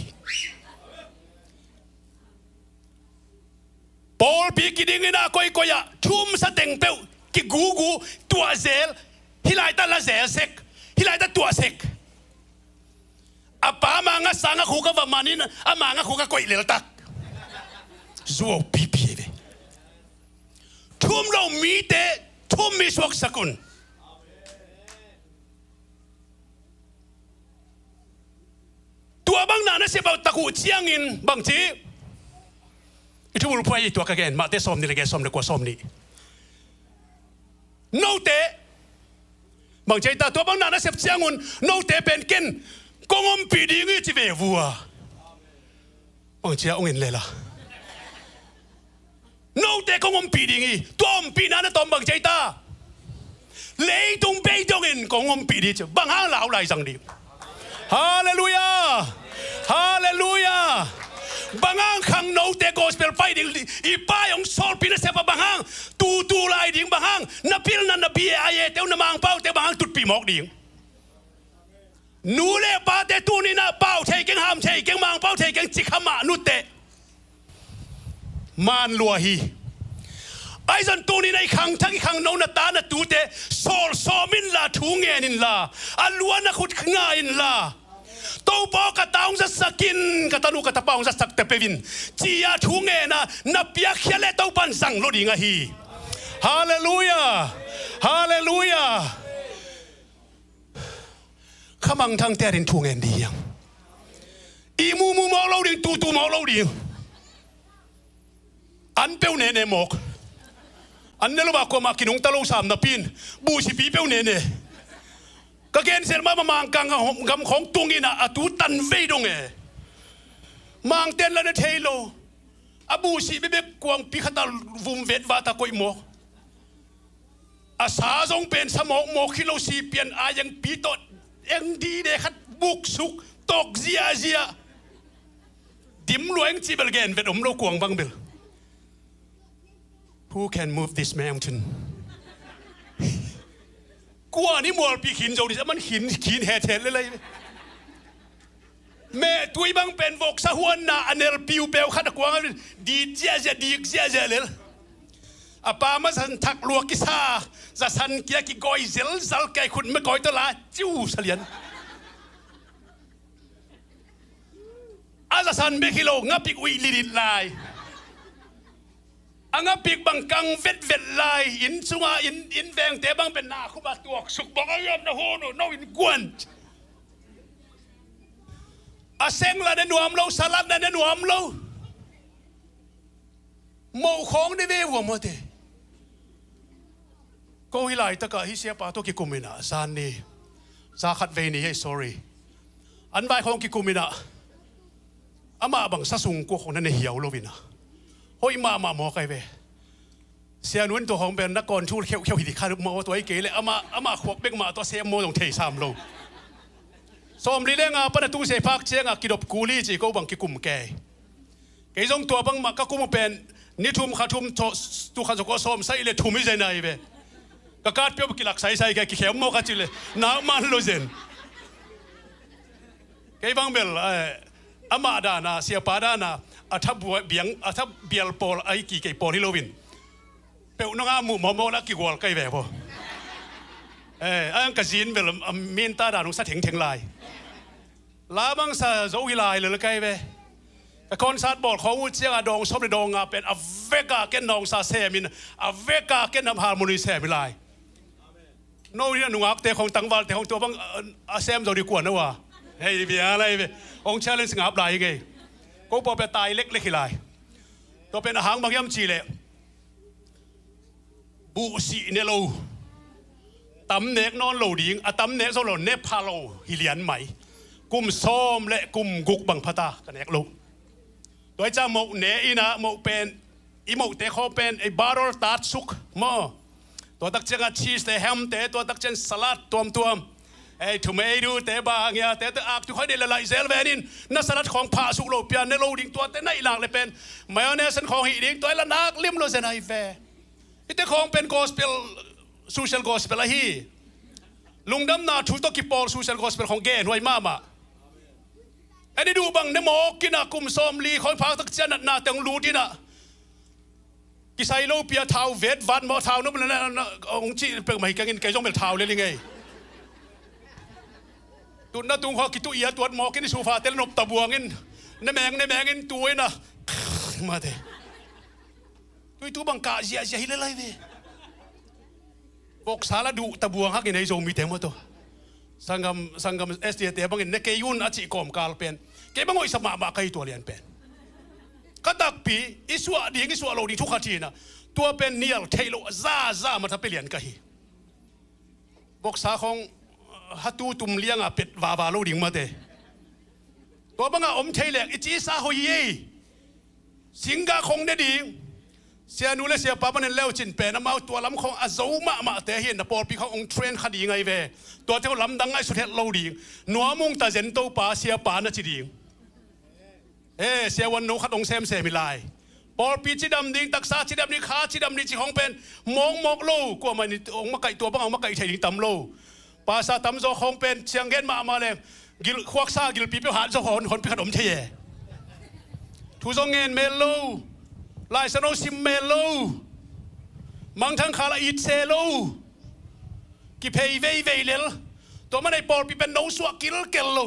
ปอลปีกิดิ้งน่ะก้อยทุ่มสะเต็งเป้ากิกูตัวเซลฮิไลตันละเซลเซกฮิไลตันตัวเซกอาป้ามางะสังะคุกะวะมานินอามางะคุกะก้อยเลลตักซัวปีเวทุ่มเรามีเตทุ่มมีสวกสกุลตัวบางนานะเสียบตะกุเชียงอินบางทีอีทุบลูกพายตัวกระเกนมาเตะซ้อมนี่เลยแกซ้อมเลยกว่าซ้อมนี่โนเตบางทีตาตัวบางนานะเสียบเชียงอินโนเตเป็นกินกงอมปีดีงี้จีเววัวบางทีองอินเลยล่ะโนเตกงอมปีดีงี้ตัวอมปีนั้นตัวบางทีตาเลยตรงเบยตรงอินกงอมปีดีจ้ะบางห้างเหล่าไหลสังดีฮาเลลูยาฮาเลลูยาบางang khang no te gospel pai ding ipa yong sol pina sepa bang ang tu lai ding bang ang na pil na bi aye te na mang pau te bang ang tut pi mok ding nu le pa te tu ni na pau thei keng ham thei keng mang pau thei keng chikhama nu te man lua hi ai zan tu ni nei khang thang khang no na ta na tu te sol so min la thu nge nin la alua na khut nga in la tàu bò cả tàu rất sakin cả tàu cả tàu rất sắc tập pevin chia thu nghe na piak khia le tàu pan sang lo đi ngay hi hallelujah hallelujah khamang thang te rin thu nghe đi yang i mu mau lâu đi tu mau lâu đi an peu ne mok an ne lo ba ko ma kinung talo sam na pin bu si pi peu neก็เกณฑ์เสร็จมามังกังกำของตุงอินะอตูตันเวดงมังเต้นแล้วเนี่ยเทโลอบูสีเบบกวางปีขตาวุมเวดวาตะกอยโมอาสาทรงเป็นสมองโมคิโลซีเปียนอายังปีตดยังดีเดขัดบุกสุกตกเจียดิมลวยจีเบลเกนเวดอมโลกวางบังเบล Who can move this mountainกว่านี่มัวปีหินโจดิมันหินแห่เทนเลยแม่ตุยบังเป็นวกสะหวนน่ะอันเนลปิวเปลขัดกวางดีเจียดีเจียเลยอาปามาสันทักลวกิซาจะสันเกียกิกอยเซลซัลไก่ขุนไม่กอยตลาจิ้วเสลียนอาจะสันเบกิโลงับปีกวิลิดลายอังปีกบังกังเวดลายอินสุงาอินแวงเตบังเป็นนาคุบาตัวสุกบังยามนะโหโนอินกวนอาเซงละเนนวมโลสลัดเนนวมโลโมของเดเววมเตก็ฮิไลตะกะฮิเสียปาตัวกิกุมินะซานนี่ซาขัดเวนี่ให้ sorry อันใบของกิกุมินะอามาบังซาสุงกูของนั่นเหี่ยวโลวินะโอ้ยมาหมอใครเวเสียนุ่นตัวของเป็นนักกรชูเขียวหิดิคารุมาตัวไอ้เก๋เลยอามาขวบเบกมาตัวเสียโมตรงเทสามโลสมรีเล่งปนตู้เสพักเชียงกิดบกูลี่จีก็บังกิกุมแกไอ้จงตัวบังมาก็กุมเป็นนิทุมขาทุมตัวขาจกสมใส่เลยทุมไม่ใช่ไหนเวก็การเปียบกิลักใส่แกกิเขียวโมกัจิเลยน้ำมันโลเซนไอ้บังเบลอามาดานาเสียปาดานาอาทับเบียงอาทับเบียลปอลไอกี่ไก่ปอลฮิโลวินเปิลน้องอามูมอมอลักกี่วอลไก่แบบพออันกระสินเบลเมนตาดานุสัตถึงลายลาบังซาโจวิลายเลยไก่แบบแต่คอนซัร์ตบอลเขาเจ้าดองชอบในดองเป็นอเวกาเกนดองซาเซมินอเวกาเกนนำฮาร์โมนีเซมิลายโน่นนุ่งอักแต่ของตังวัลแต่ของตัวบังอาเซมโจดีกว่านะวะเฮ้ยเบียอะไรเว้องเชลเลนส์งับลายไงก็พอไปตายเล็กๆเลยตัวเป็นอาหารบางยามจีเลยบุษีเนโลตำเนกนอนโลดิ่งตำเนกโซโลเนปาโลฮิเลียนใหม่กุมส้มและกุมกุกบังพตากันเนกโลโดยจะหมกเนอีนะหมกเป็นอีหมกเตะเขาเป็นไอบาร์โรตัดสุกมอตัวตักเจงชีสเตแฮมเตตัวตักเจงสลัดตัวไอ้ทุ่มไอ้ดูเตะบางอย่างเตะอักทุกคนเดลไลเซลเวนินนักสลัดของผ่าสุกโลเปียนในโลดิ่งตัวเตะในหลังเลยเป็นมายองเนสของหิดิ่งตัวละนักลิมโลเซนไอเฟไอ้เตะของเป็นกอสเปลโซเชียลกอสเปลละฮีลุงดำนาชูตกิปอลโซเชียลกอสเปลของเกนไว้มาไอ้นี่ดูบังเนโมกินากุมซอมลีของพาตักเจนนาเตงรูดินะ กิไซโลเปียเท้าเวทวันมอเท้านู้นนะองค์จีเปิดมาให้กันกินไก่จ้องเป็นเท้าเลยยังไงตุนน่าตุงเขากิตุเอียตัวหมอกินโซฟาเตลนบตะบวงกินในแมงกินตัวน่ะมาเถอะตัวบังกาเสียหิเลยเว้ยบอกสารดูตะบวงฮักกินไอโซมีเต็มหมดตัวสังกัมเอสดีเตบังกินเนกยุนอาจิกอมกาลเป็นเก็บบังอิสมามาใครตัวเรียนเป็นก็ตักปีอิสวะดีอิสวะโลดีทุกขทีนะตัวเป็นเนียลเทโลซ่ามาทับไปเรียนกันฮีบอกสาของฮัตูตุมเลี้ยงเป็ดวาโลดิ่งมาเตตัวบังอมเทเล็กอิจิสาหอยสิงกาคงได้ดีเสียนูเลเสียป้ามันเลี้ยวจินเป็นน้ำเอาตัวล้ำของอาโซมาแต่เห็นนะปอปีเขาองเทรนคดีไงเวตัวเท่าล้ำดังไงสุดเท็ดโลดิ่งหนัวมุงตาเจนโตป้าเสียป้าน่ะจีดิ่งเสียวันนู้ขัดองเซมเซมิลายปอปีจีดำดิ่งตักษาจีดำนี่ขาจีดำนี่จีของเป็นมองโลกว่ามันองมาไก่ตัวบังเอามาไก่ไทยดิ่งตำโลภาษาตำโซของเป็นเชียงเงินมาเลยกิลควักซากิลปีเปียวหาเจ้าคนปีขนมเทยทุซงเงินเมโลลายสโนซิมเมโลมังทั้งขาลาอิดเซโลกิเพย์เวเลลตัวมันในปอปีเป็นโนสวกิลเกลโล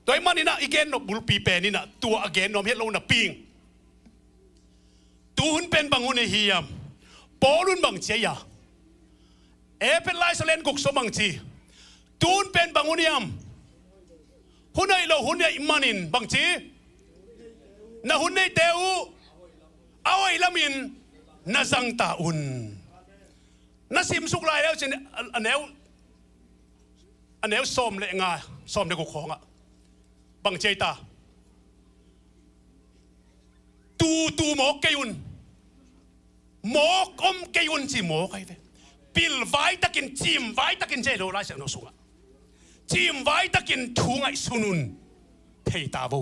ตัวมันนี่นะอีเกนนบุลปีเป็นนี่นะตัวอเกนนอมเฮโลนะปิงตัวหุ่นเป็นบังหุ่นเฮียมปอลุ่นบังเจียเป็นลายสเลนกุกสบังจีตูนเป็นบังหุ่นยามหุ่นไอโลหุ่นไอมันนินบังจีน่ะหุ่นไอเตวเอาไอละมินน่ะสังตาอุนน่ะซิมสุกลายแล้วจิอันเนวส้มเลยงาส้มในกุกของอ่ะบังเจตาตูหมอกเกยุนหมอกอมเกยุนจีหมอกไอเวปิลไว้ตะกินจิมไว้ตะกินเจโลไลเสียงโนสุงะจิมไว้ตะกินทุงไอสุนุนเพย์ตาบู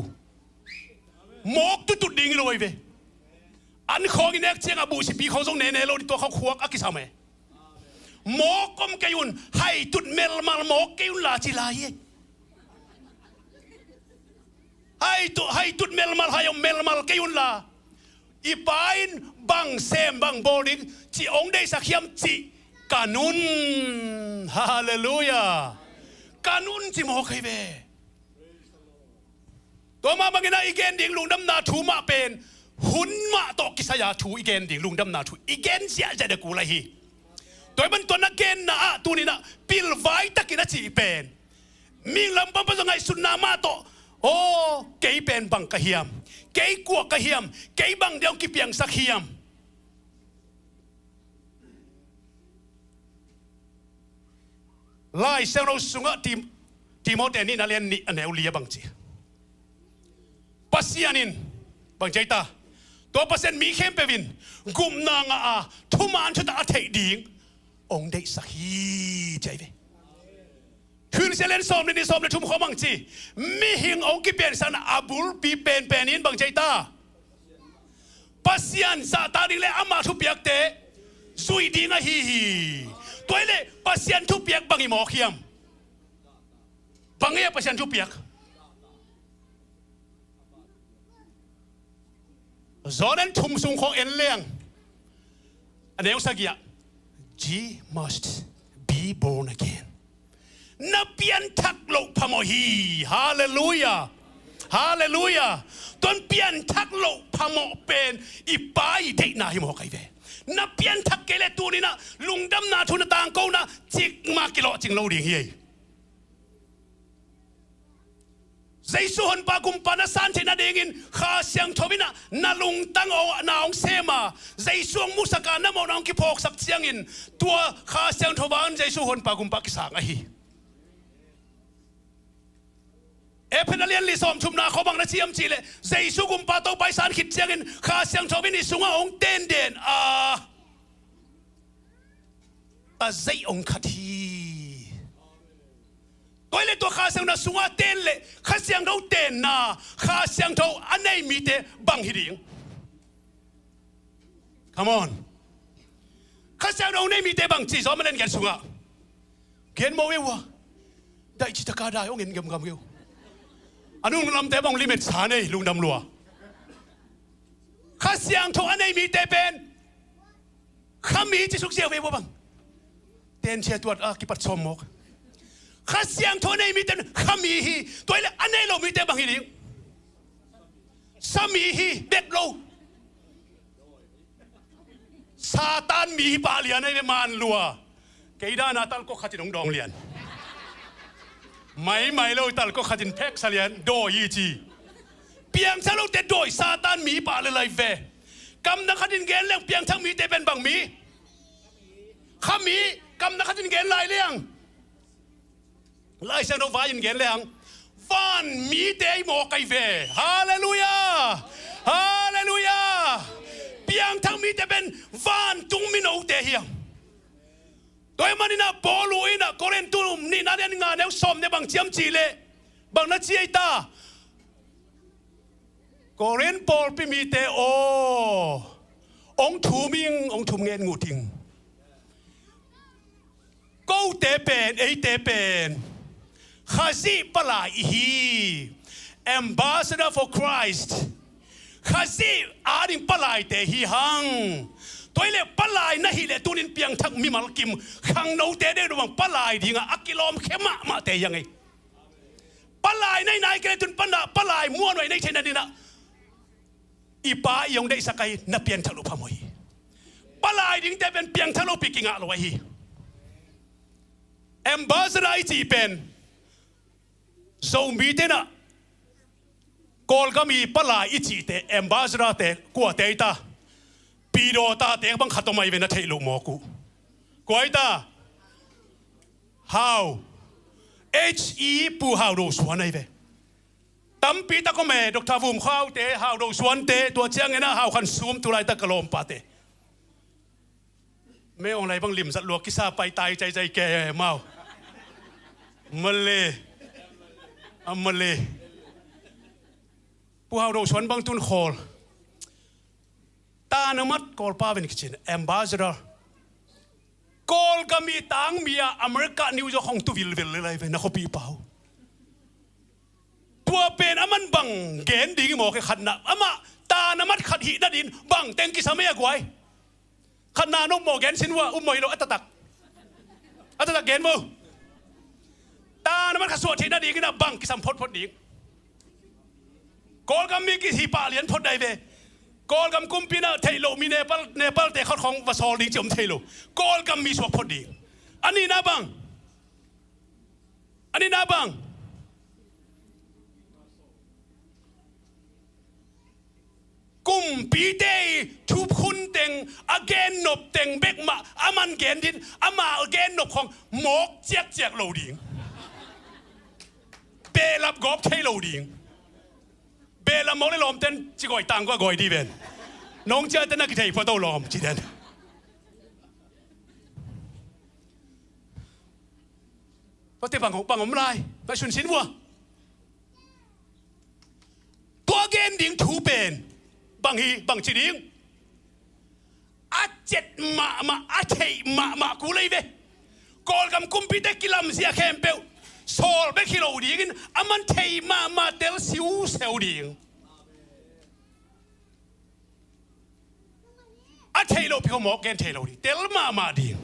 หมอกตุดดิ่งเลยเวอันของอินเน็กเชียงอบูสิปีเขาส่งเนโลดิตัวเขาควกอักิสามะหมอกอมเกยุนให้ตุดเมลมาหมอกเกยุนลาจิลายให้ตุดเมลมาให้เมลมาเกยุนลาอีปายน์บังเซมบังโบดิจีองได้สักยามจีกานุนฮาเลลูยากานุนจีโมใครเบตัวมาบางทีนะอีเกนดิ่งลุงดำนาถูมาเป็นหุ่นมาตอกกิสยาถูอีเกนดิ่งลุงดำนาถูอีเกนเสียใจเด็กกูเลยฮีตัวมันตัวนักเกนนะตัวนี้นะปิลไว้ตะกินนะจีเป็นมีลำบากเป็นไงสุนนามาโตโอ้เกยเป็นบังกะเฮียมเกยกัวกะเฮียมเกยบังเดียวกิเปียงสักเฮียมไล่เซลล์สุงะทีมโมเดนี่นาเลียนนี่อันเอลเลียบังจีปัสยานินบังใจตาตัวปัสเซนมีเข้มเปวินกุมนางอาทุมานชุดอาเทดิ่งองได้สักฮีใจเวคืนเซเลนซ้อมในซ้อมในทุ่มเขาบังจีมีหิงองกิเปียนสันอาบุลปีเป็นนินบังใจตาปัสยานซาตาดิเลอามาทุเปียกเตซุยดีนะฮีตัวเล่ปัสยันทุเปียกบังอีหมอเขียมบังเอปัสยันทุเปียกจอนั้นทุ่มสูงของเอ็นเลียงอันเดียวสักอย่าง G must be born again นับเปียนทักโลกพมฮีฮาเลลูยาฮาเลลูยาตอนเปียนทักโลกพมเป็นอีป้ายเด็กนาฮิโมไกเวนับเปียนทักเกเลตัวนี้นะลุงดำนาทุนต่างกูนะจิกมากิโลจิงโลดิ่งเฮียใจสุหันปากุมปานาสันเทนาเดงินข้าเสียงทวินะนาลุงตั้งเอานาองเซมาใจสุงมุสการน้ำมันองกิพอกสักเสียงอินตัวข้าเสียงทวันใจสุหันปากุมปากิสางไอฮีเพนเลียนลิซอมชุมนาเขาบังนาเชียมจีเลใจสุกุมปาโตไปสารขิดเสียงอินข้าเสียงทวินิสุงองเต้นเด่นใจองขัดฮีตัวเล็กตัวข้าเสียงน่ะสุงอาเต้นเล่ข้าเสียงเราเต้นน่ะข้าเสียงเราอันไหนมีแต่บังหิดิง Come on ข้าเสียงเราเนี่ยมีแต่บังจีสอมันเล่นกันสุงอาเขียนโมเอวะได้จิตกาได้เอาเงินกำกำเกี่ยวอันนู้นลำแต่บังลิมิตสาเนี่ยลุงดำลัวข้าเสียงเราอันไหนมีแต่เป็น khami chỉ súc xiao về bang tên chia tuột kí bắt xóm mốc khát xiang thôn này mi tên khami hi tôi là anh ấy lo mi tên bằng hi liếng sami hi bet lâu Satan mi ba liền này man lùa cái đó na tal có khát nông dong liền mấy lâu tal có khát phek sa liền đôi gì chi piang sa lâu tên đôi Satan mi ba lại về cầm na khát gen leng piang thang mi tên bên bằng mi khami cầm na khát gen lại liang lại sang đâu vay gen liang van mi tên mò cái về hallelujah hallelujah piang thang mi tên bên van tung mi nấu tê hiang tôi mà đi na bolu ina koren tum ni na den nga neu som ne bang chiam chi le bang na chi ta koren pol pi mi te o ông thum ngen ngu ting câu te pen ei te pen khazi pala hi ambassador for Christ khazi ading palai te hi hang tôi lệ palai na hi lệ tunin piang thak mi mal kim khang nâu te de ruang palai dinga akilom khema ma te yang ei palai nai ke tun pana palai muan wai nei thena dina ipa yong dei sakai na pian thalu phamoi palai ding te ben piang thalu pikinga lo hi ambassador chi pen zo mi te na kol ga mi palai ichi te ambassador te kwa te ta Piro ta te bang khatomai ve na theilu mo ku koi ta how he pu how do suan ai ve tam pi ta ko me dr vum khau te how do suan te to chiang ena how khan sum tu lai ta kalom pa te me ong lai bang lim sat luak ki sa pai tai chai ke mau male amale pu how do suan bang tun khol ta namat kol pa ven kitchen ambassador kol kami tang mia America New York hong tu vil lai ve na ko pi pau tua pen aman bang gen ding mo ke khatna ama ta namat khat hi na din bang teng ki samaya gwai khatna no mo gen sinwa umoi lo atatak gen mo ta namat khaswa thi na ding na bang ki sam phot ding kol kami ki hi pa lian phot dai ve Kol gam kumpina thelo mi Nepal te khat khong va sol ding chom thelo kol gam mi swak phodi ani na bang kumpi te thup khun teng again nop teng bek ma aman gen din ama again nop khong mok chek lo ding be lap gop thelo ding bê làm món này lòm tên chỉ gọi tăng qua gọi đi về nông chơi tên là cái thầy phật đâu lòm chỉ đến có thể bằng hôm nay và xuân xin vua tua gen điếng thú bền bằng chỉ điếng á chết mà á thầy mà cú lấy về còn cầm cung bị tết làm gì khem bèo sol be kilo điếng aman thầy mà tel siêu sẹo điếng á thầy lo phiêu mọc gen thầy lo đi tel mà điếng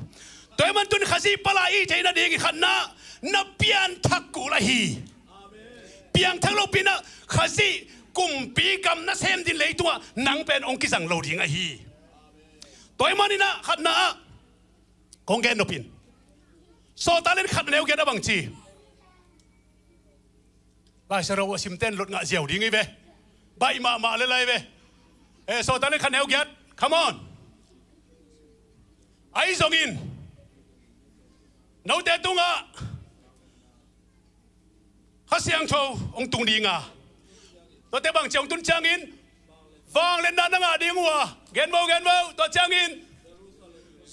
tôi man tuân khasi palai thầy na điếng khăn na pian thắc cú la hi pian thắc lo pina khasi cùng pi cầm na xem din lấy tua nang pen ông kisang lo điếng a hi tôi man ina khăn na con gen no pin so ta lên khăn neo gen abang chi lại sau đó sim ten lột ngã dẻo đi ngay về bay mà lên về so ta lên khăn neo get come on ai dòng in nấu tết tung à hát xiang châu ông tung đi ngà tôi tết bằng chồng tuân trang in vang lên đàn ngà đi ngua gen vô tôi trang in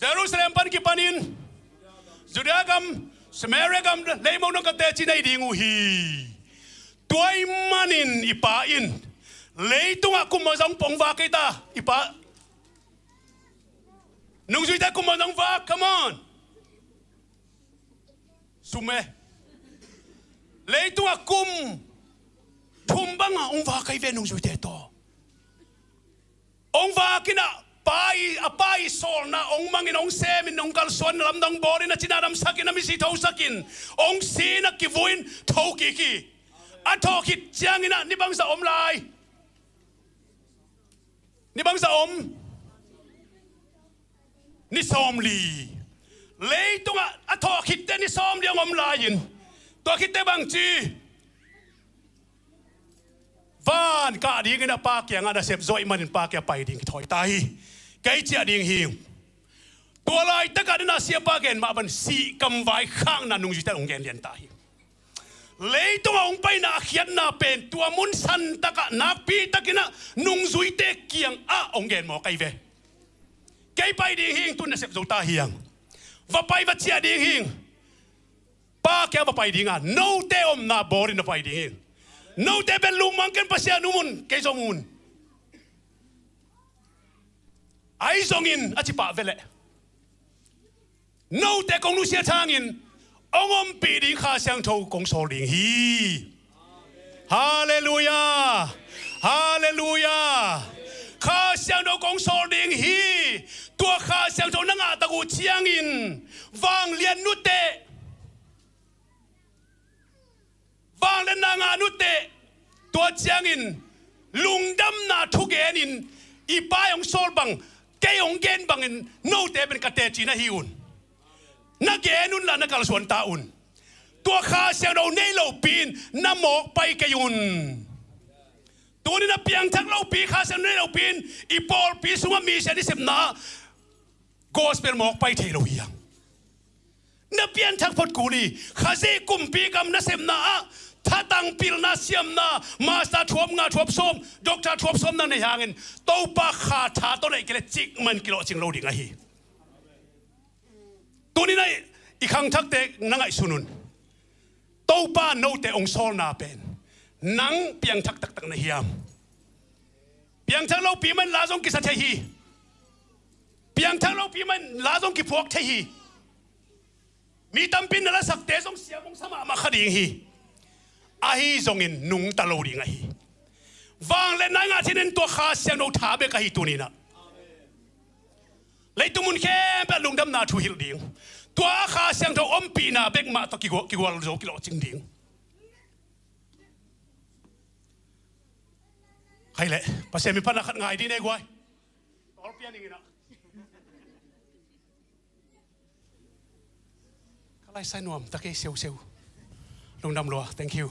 Jerusalem pan ki panin Judea gam Samaria gam lấy mong nông cái tết chi này đi ngu hi tôi manin ipa in lấy tung à cùng mà giống bông va cái ta ipa nung duy ta cùng mà giống va come on sume lấy tung à cùng thum băng à ông va cái về nung duy ta to ông va cái nào apai sol na ong mangin ong semin ong kalsuan lamdang bori na sinadam sakin na misi tau sakin ong sina kivuin tau kiki ato kit siang ina ni bang sa om lai ni bang sa om ni som li lei tunga ato kit ni som li om lain to kit bang chi van ka ding ina pa kya nga da sep zoi manin pa kya pai ding thoi tai kai chia ding hing tua lai ta ka na sia pa gen ma ban si kam vai khang na nung ji ta ong gen lian tai lei to ong pai na khian na pen tua mun san ta ka na pi ta kina nung zui te kiang a ong gen mo kai ve kai pai ding hing tu na sep zo ta hiang va pai va chia ding hing pa kya va pai ding a no te om na bor in na pai ding hing no te ben lumang ken pasya numun kay zongun ai zongin achipa vele no te kong lusia tangin ongom pi ding kha sang tho kong so ding hi hallelujah hallelujah kha sang tho kong so ding hi tua kha sang tho nanga ta ku chiang in wang lian nu te vang lên na nga nu te tua chiang in lungdam na thu gen in i pa yong sol bang ke yong gen bang in no te ben ka te chi na hi un na gen un la na kal suan ta un tua kha siang do nei lo pin na mok pai ke un tu ni na piang thak lo pi kha siang nei lo pin i pol pi sunga mi se ni sep na gospel mok pai the lo hiang na pian thak phot ku ni kha se kum pi kam na sep naถ้าตั้งพิลนาเซียมนามาสตาร์ทวมงาทวบส้มด็อกเตอร์ทวบส้มนั่นในหางเงินโตปาขาดท่าตัวไหนกิเลจิกมันกิโลจิงโลดิ่งไงตัวนี้ในอีกครั้งทักเตะนังไอสุนุนโตปาโนเตองโซลนาเป็นนังเปียงทักตักตักในเฮียมเปียงทักเราปีมันลาซงกิสัตย์ฮีเปียงทักเราปีมันลาซงกิพวกเทฮีมีตั้มปินนั่นละสักเตะซงเสียมงสมามาขดิ่งฮีอาฮีจงอินนุ่งตะโลดิ่งไงวางเล่นนายงานที่นั่นตัวข้าเสียงโนท้าเบกะฮีตัวนี้นะเลยตุมุนแค่แบบลุงดำนาทูฮิลดิ่งตัวข้าเสียงตัวอมปีนาเบกมาตะกิกวาลโจกิโลจิงดิ่งใครเลยภาษามีพันนักงานดีเนี่ยกวยตอลเปียนี่นะข้าไล่ใส่นวมตะเกียเซลลุงดำรัว thank you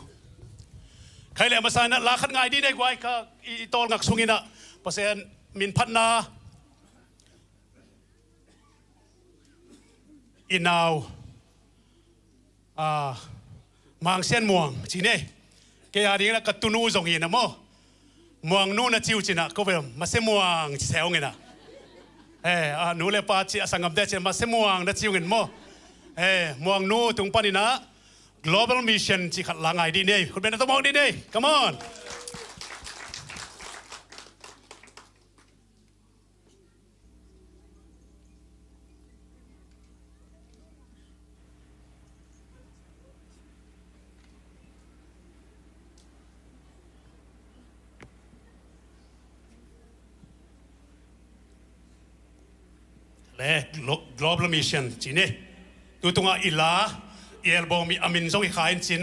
ใครเลยมาสานลาขัดง่ายดีได้กว่าก็อีตอนงักสุงินะเปอร์เซ็นต์มินพัฒนาอินาวมังเซียนม่วงจีเน่แกอะไรนะกัตุนูจงยินนะโมม่วงนู่นนะจิวจีนะก็เป็นมาเซม่วงเซลงินะนู่นเลยป้าจีสังกัดเดชมาเซม่วงนะจิวงินโมม่วงนู่นตรงปานี่นะGlobal Mission ที่ขัดหลังไงดีเนี่ยคุณเป็นนักมองดีเนี่ย come on และ Global Mission ที่เนี่ยตัวตรงอิลาเอลบอมีอามินส่งอีกขายจิน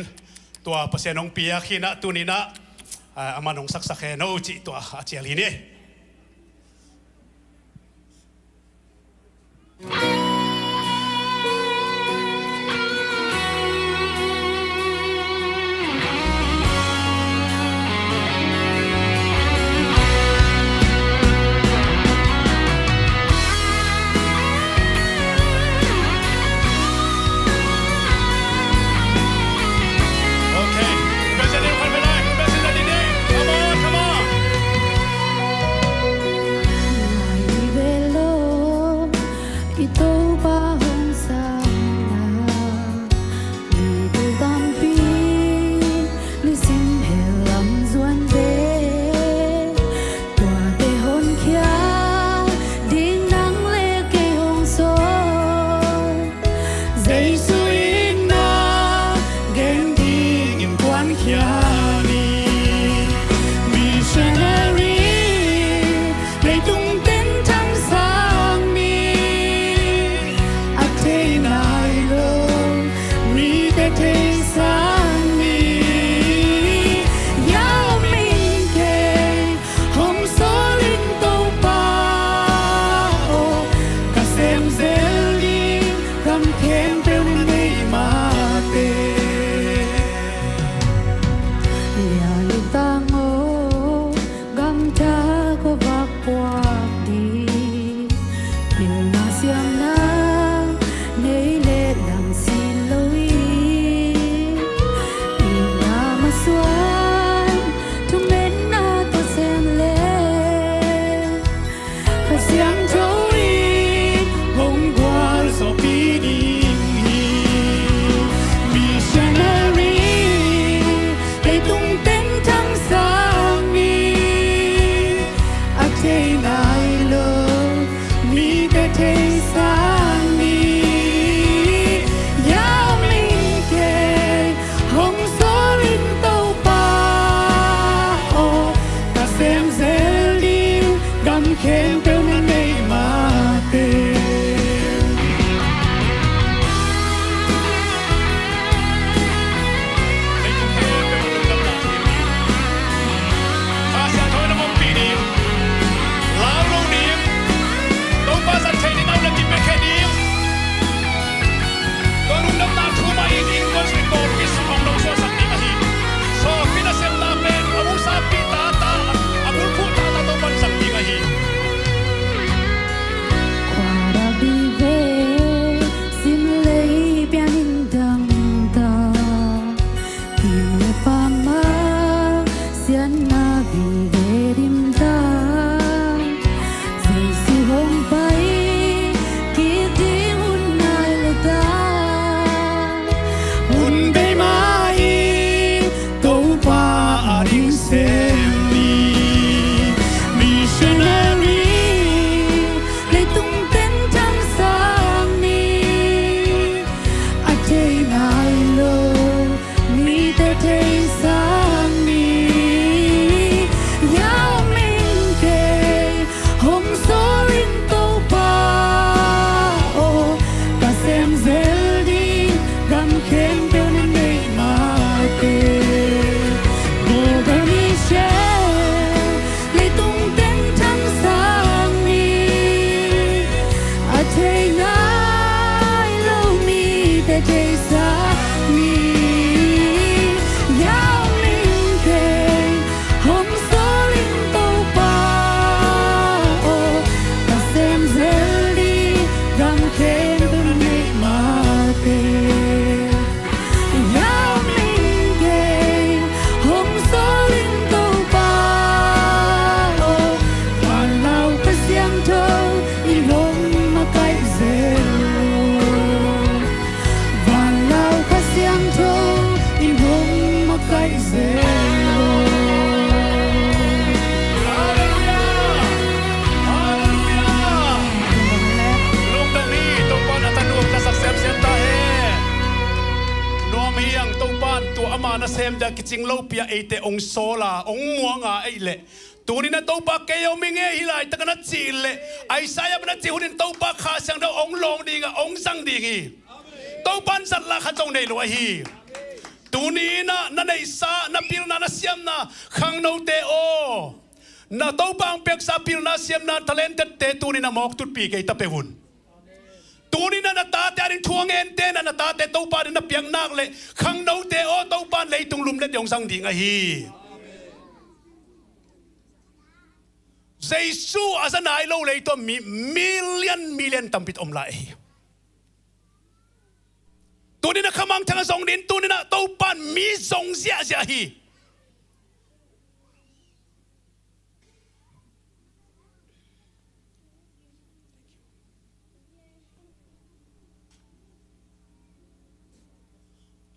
ตัวเปอร์เซ็นต์น้องเปียขีนะตัวนี้นะอามาน้องสักแค่โนจิตัวอาเจียลีนี่ Come on khen bèo na nei ma tê na sem da kiching lo pia ate ong sola ong muanga ai le tuni na to pa kayo minge hilai ta kana chile ai saya na chihunin to pa kha sang da ong long dinga ong sang dingi to pan sat la kha chong nei lo hi tuni na nei sa na pil na siam na khang no te o na to pang pek sa pil na siam na talented te tuni na mok tut pi kai ta pe hun tuni na tate arin thuang en te na tate to pa na piang nak le khang no te o to pa le tung lum le dong sang ding a hi Jesus as an I lo le to million tampit om lai tuni na khamang thang song din tuni na to pan mi song sia sia hi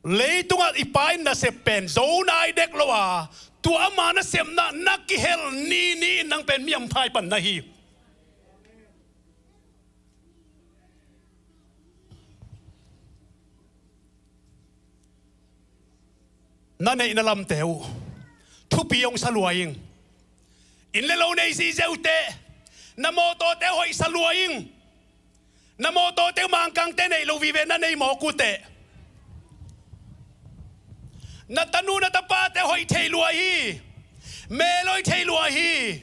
leitunga ipain na se pen zona ai dek loa tu ama na sem na nakihel ni nang pen miam phai pan na hi na nei na lam teu thu piong saluaing in le lo nei si zeute na moto te hoi saluaing na moto te mangkang te nei lo vive na nei mo ku te na tanu na tapate hoi thei lua hi me loi thei lua hi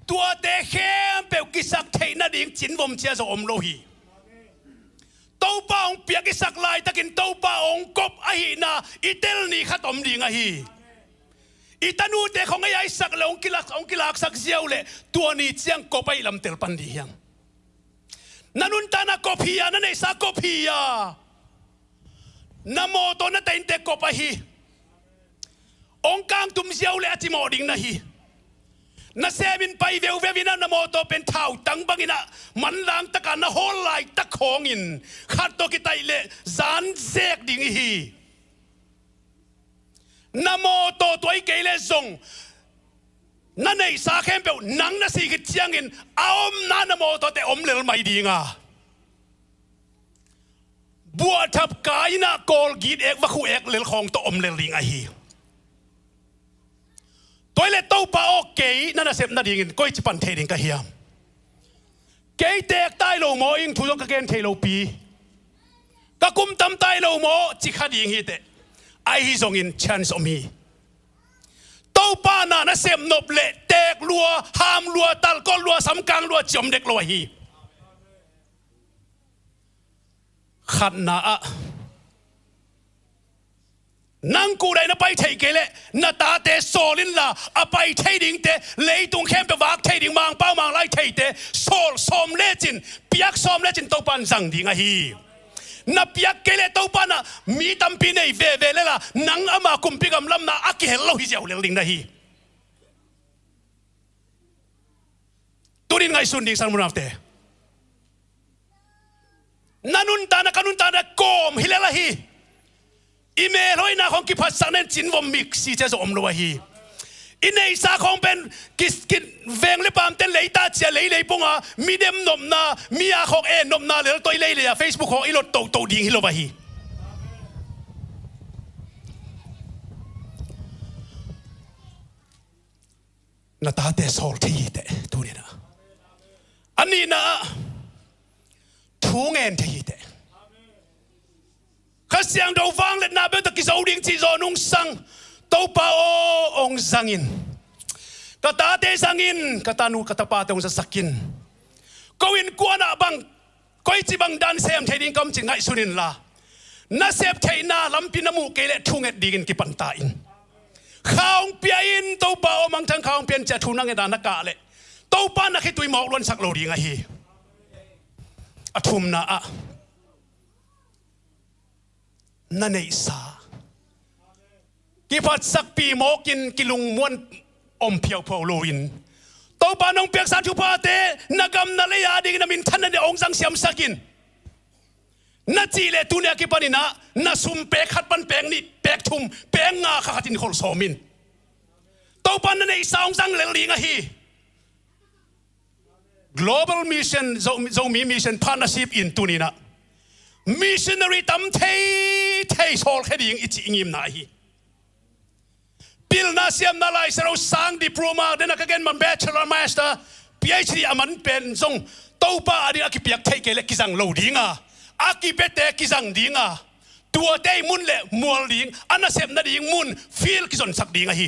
tua te khem pe kisak thei na ding chin vom chia zo om lo hi to pa ong pia kisak lai takin to pa ong kop a hi na itel ni khat om ding a hi itanu te khong ai sak le ong kilak sak ziau le tua ni chiang kop ai lam tel pan di hiang nanun ta na kopia na nei sa kopia na moto na tainte ko pa hi ong kang tum siaw le ati mo ding na hi na seven pai veu vina na moto pen thau tang bangina man lang taka na hol lai ta khongin khat to ki tai le zan zek ding hi na moto toy ke le zong na nei sa khem pe nang na si ki chiangin aom na moto te om lel mai dinga bua thap kai na kol git ek va khu ek lel khong to om lel ring a hi ตัวเล็กตัวป้าโอเกยนั่นน่ะเสพนั่นดิ่งก้อยจิปันเทดิ่งกะเฮียมเกยแตกใต้โลโมอิงทุยงกะเกนเทโลปีกะกุมตำใต้โลโมจิขัดดิ่งฮิตไอฮิซงอินชันสมีตัวป้าน่ะเสพนบเละแตกลัวหามลัวตัลก็ลัวสำกังลัวจมเด็กลัวฮีขัดน่ะนังกูได้นะไปเทเกเลนาตาเตโซลินลาอไปเทดิ่งเตเลยตุงเข้มไปวักเทดิ่งมังเป้ามังไล่เทเตโซลสมเลจินเปียกสมเลจินตัวปันจังดิ่งฮีนับเปียกเกเลตัวปันน่ะมีตั้มปีในเวเลล่ะนังอามาคุมปีกำลำน่ะอักเฮลโลฮิเจ้าเลลิงนะฮีตัวนี้ไงสุนดิ่งสันมุนาฟเตนันุนตานะกันุนตานะโกมฮิเลละฮีอีเมลอยนะของกิพัสสังเนจินวอมิกซีเจสอมโลวะฮีอินในสาของเป็นกิเวงเลปามเต้นเลยตาเจียเลยปงอ่ะมีเดมนมนามีอาของนมนาเลยตัวเลยอ่ะ Facebook ของอีโลโตดิ่งฮิโลวะฮีนาตาเตสอลที่เตตัวนี้นะอันนี้นะทุ่งเงินที่เตข้าเสียงดาวฟังเล็ดนาเบตกิจเอาดิ่งที่จอนุ่งสังตัวป้าองสังอินกตาเตสังอินกตานูกตาป้าเตองสักกินก็วินกวนบังก็อีจิบังดันเซมเทดิ่งกำจิงไงสุนินลานาเซฟเทน่าลำพินามูเกเลทุ่งเอ็ดดิ่งกิปันตาอินข้าวเปียอินตัวป้ามังทั้งข้าวเปียนจะทุนังเอ็ดานกาเลตัวป้านักให้ตุยหมอกล้วนสักโลดิ่งไงฮีอทุมนาอะนั่นเองสากิพัดสักปีโมกินกิลุงม้วนอมเพียวพอโลอินตัวปานองเปียกสารชุพาเตนักำนาเลยาดิกนามินท่านนั่นเองสังเสียมสักินนัดจีเลตุเนียกิปานินะนัสุมเปกขัดปันเปงนี่เปกทุมเปงงาขัดอินโคลโซมินตัวปานนั่นเองสังสังเลลิงะฮี global mission zomi mission partnership in ตุนีนะmissionary ตั้มเทโซลแค่ดิ่งอิจิงิมนาฮีปิลนาเซียมนาไลส์เราสร้างดิปโลมาเดนักเกนมัน bachelor master PhD อามันเป็นทรงตัวป้าอดีตกิเปียกเทเกเลกิจังโลดิ่งอ่ะอากิเปเตกิจังดิ่งอ่ะตัวเตมุนเล่มัวดิ่งอันนั้นเซมนาดิ่งมุนฟิลกิจนสักดิ่งอ่ะฮี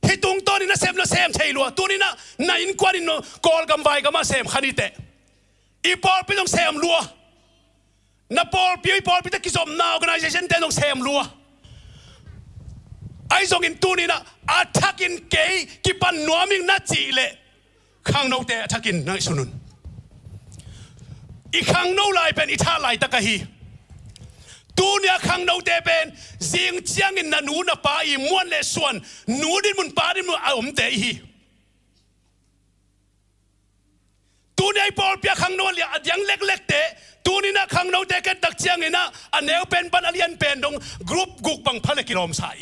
ฮิตุงตัวนี้นะเซมนะเซมเทลัวตัวนี้นะนายอินกวานิโนกอลกัมไวกัมมาเซมขันนี่เตอีพอลไปต้องเซมลัวนับพอลพี่พอลพี่ตะกิจมนา organization เตต้องเซมลัวไอ้ส่งอินตัวนี้นะอาทักอินเกย์กิปันนัวมิงนัดจีเล่ข้างโน้ตเตอาทักอินนั่งสุนุนอีข้างโน้ตลายเป็นอีท่าลายตะกะฮีตัวนี้ข้างโน้ตเตเป็นจิงเจียงอินนันูนับป้าอีม้วนเลส่วนนูดินมุนป้าดินมุนอารมณ์เตฮีตัวนี้ไอ้พอลพี่ข้างโน้ตเลยยังเล็กๆเตตัวนี้นะข้างโน้ตเตกันตักเจียงอินนะอันเนวเป็นปันอเลียนเป็นตรงกรุ๊ปกุกบังพลกิโลมสาย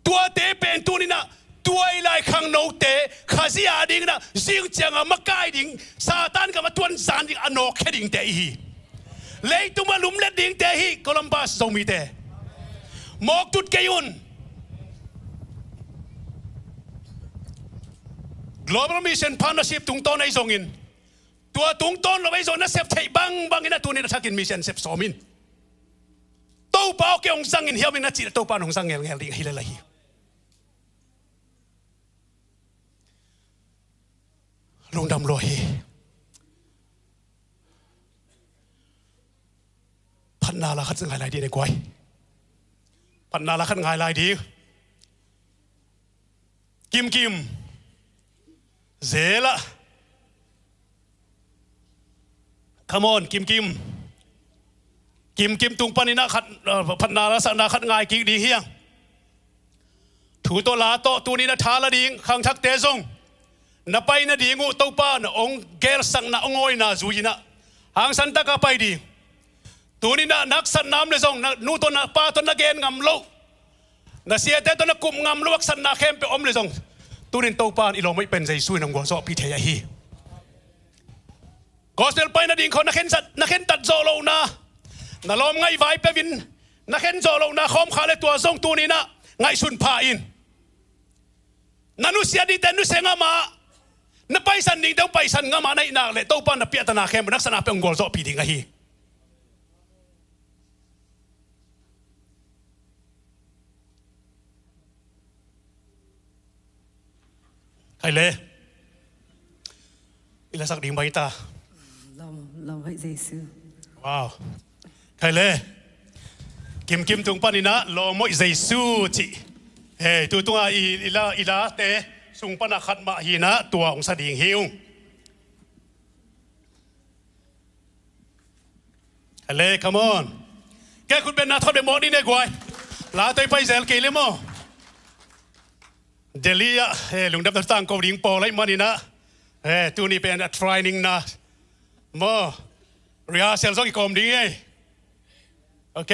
ตัวเตเป็นตัวนี้นะตัวไอ้ลายข้างโน้ตเตข้าเสียดิ่งนะสิ่งเจียงอะมักไก่ดิ่งซาตานกับมาตวนสารดิ่งอนอกแค่ดิ่งเตฮีเลยตัวมาลุมเล็ดดิ่งเตฮีโคลัมบัสโซมีเตหมอกตุดเกยุน global mission partnership ตุงต้นไอ้ส่งอินตัวตุงต้นเราไอ้ส่งนักเซฟไทยบังอินะตัวนี้นักชักอินมิชชั่นเซฟสอมินตัวป้าเกี่ยงสังอินเฮียมินนัดจีตัวป้าหงสังเงลดิ่งฮิเลลาฮีลงดำโลฮีพันนาละขัดสังไงลายดีในกวยพันนาละขัดไงลายดีกิมเซละ come on กิมตุงปานินะขัดพันนาละสันนาขัดไงกิดีเฮียถูตัวลาโตตัวนี้นะทาละดิ่งขังทักเตซงนับไปนะดิ่งอุตป้านะองเกลสังนะองอยนะจุยนะหางสันตะกะไปดีตัวนี้นะนักสันน้ำเลยซงนะนูตัวนะป้าตัวนะเกนงำโลนะเสียแต่ตัวนะกุมงำโลวักสันนะเข้มไปอมเลยซงตัวนี้ตัวป้าอีหลงไม่เป็นใจซุยนังกัวซอพิเทียฮีกอสเตลไปนะดิ่งคนนักเข็นตัดโซโลนะลอมไงไวเปวินนักเข็นโซโลนะคอมขาเลยตัวซงตัวนี้นะ ngay sun pa in nanu sia di tenu senga ma na paisan ning dang paisan nga ma na ina le to pa na pia ta na khem nak sana pe ngol zo pi ding hi hay le ila sak ding bai ta lòng hỡi Giêsu wow hay le kim kim tung pa ni na lo mo Giêsu chi hey tu tung a ila te sung pa na khat ma hi na tua ong sa ding hiung hay le come on cáiคุณเป็นนาทอดเป็นหมอนี่เนี่ยกวยลาตัวไปเซลกี่เลยมั้งเดลี่อะลุงดับตั้งกอดิ้งปอไล่มานี่นะตัวนี้เป็นทรายนิ่งนะมั้งเรียเซลส์กี่กอมดิ้งไงโอเค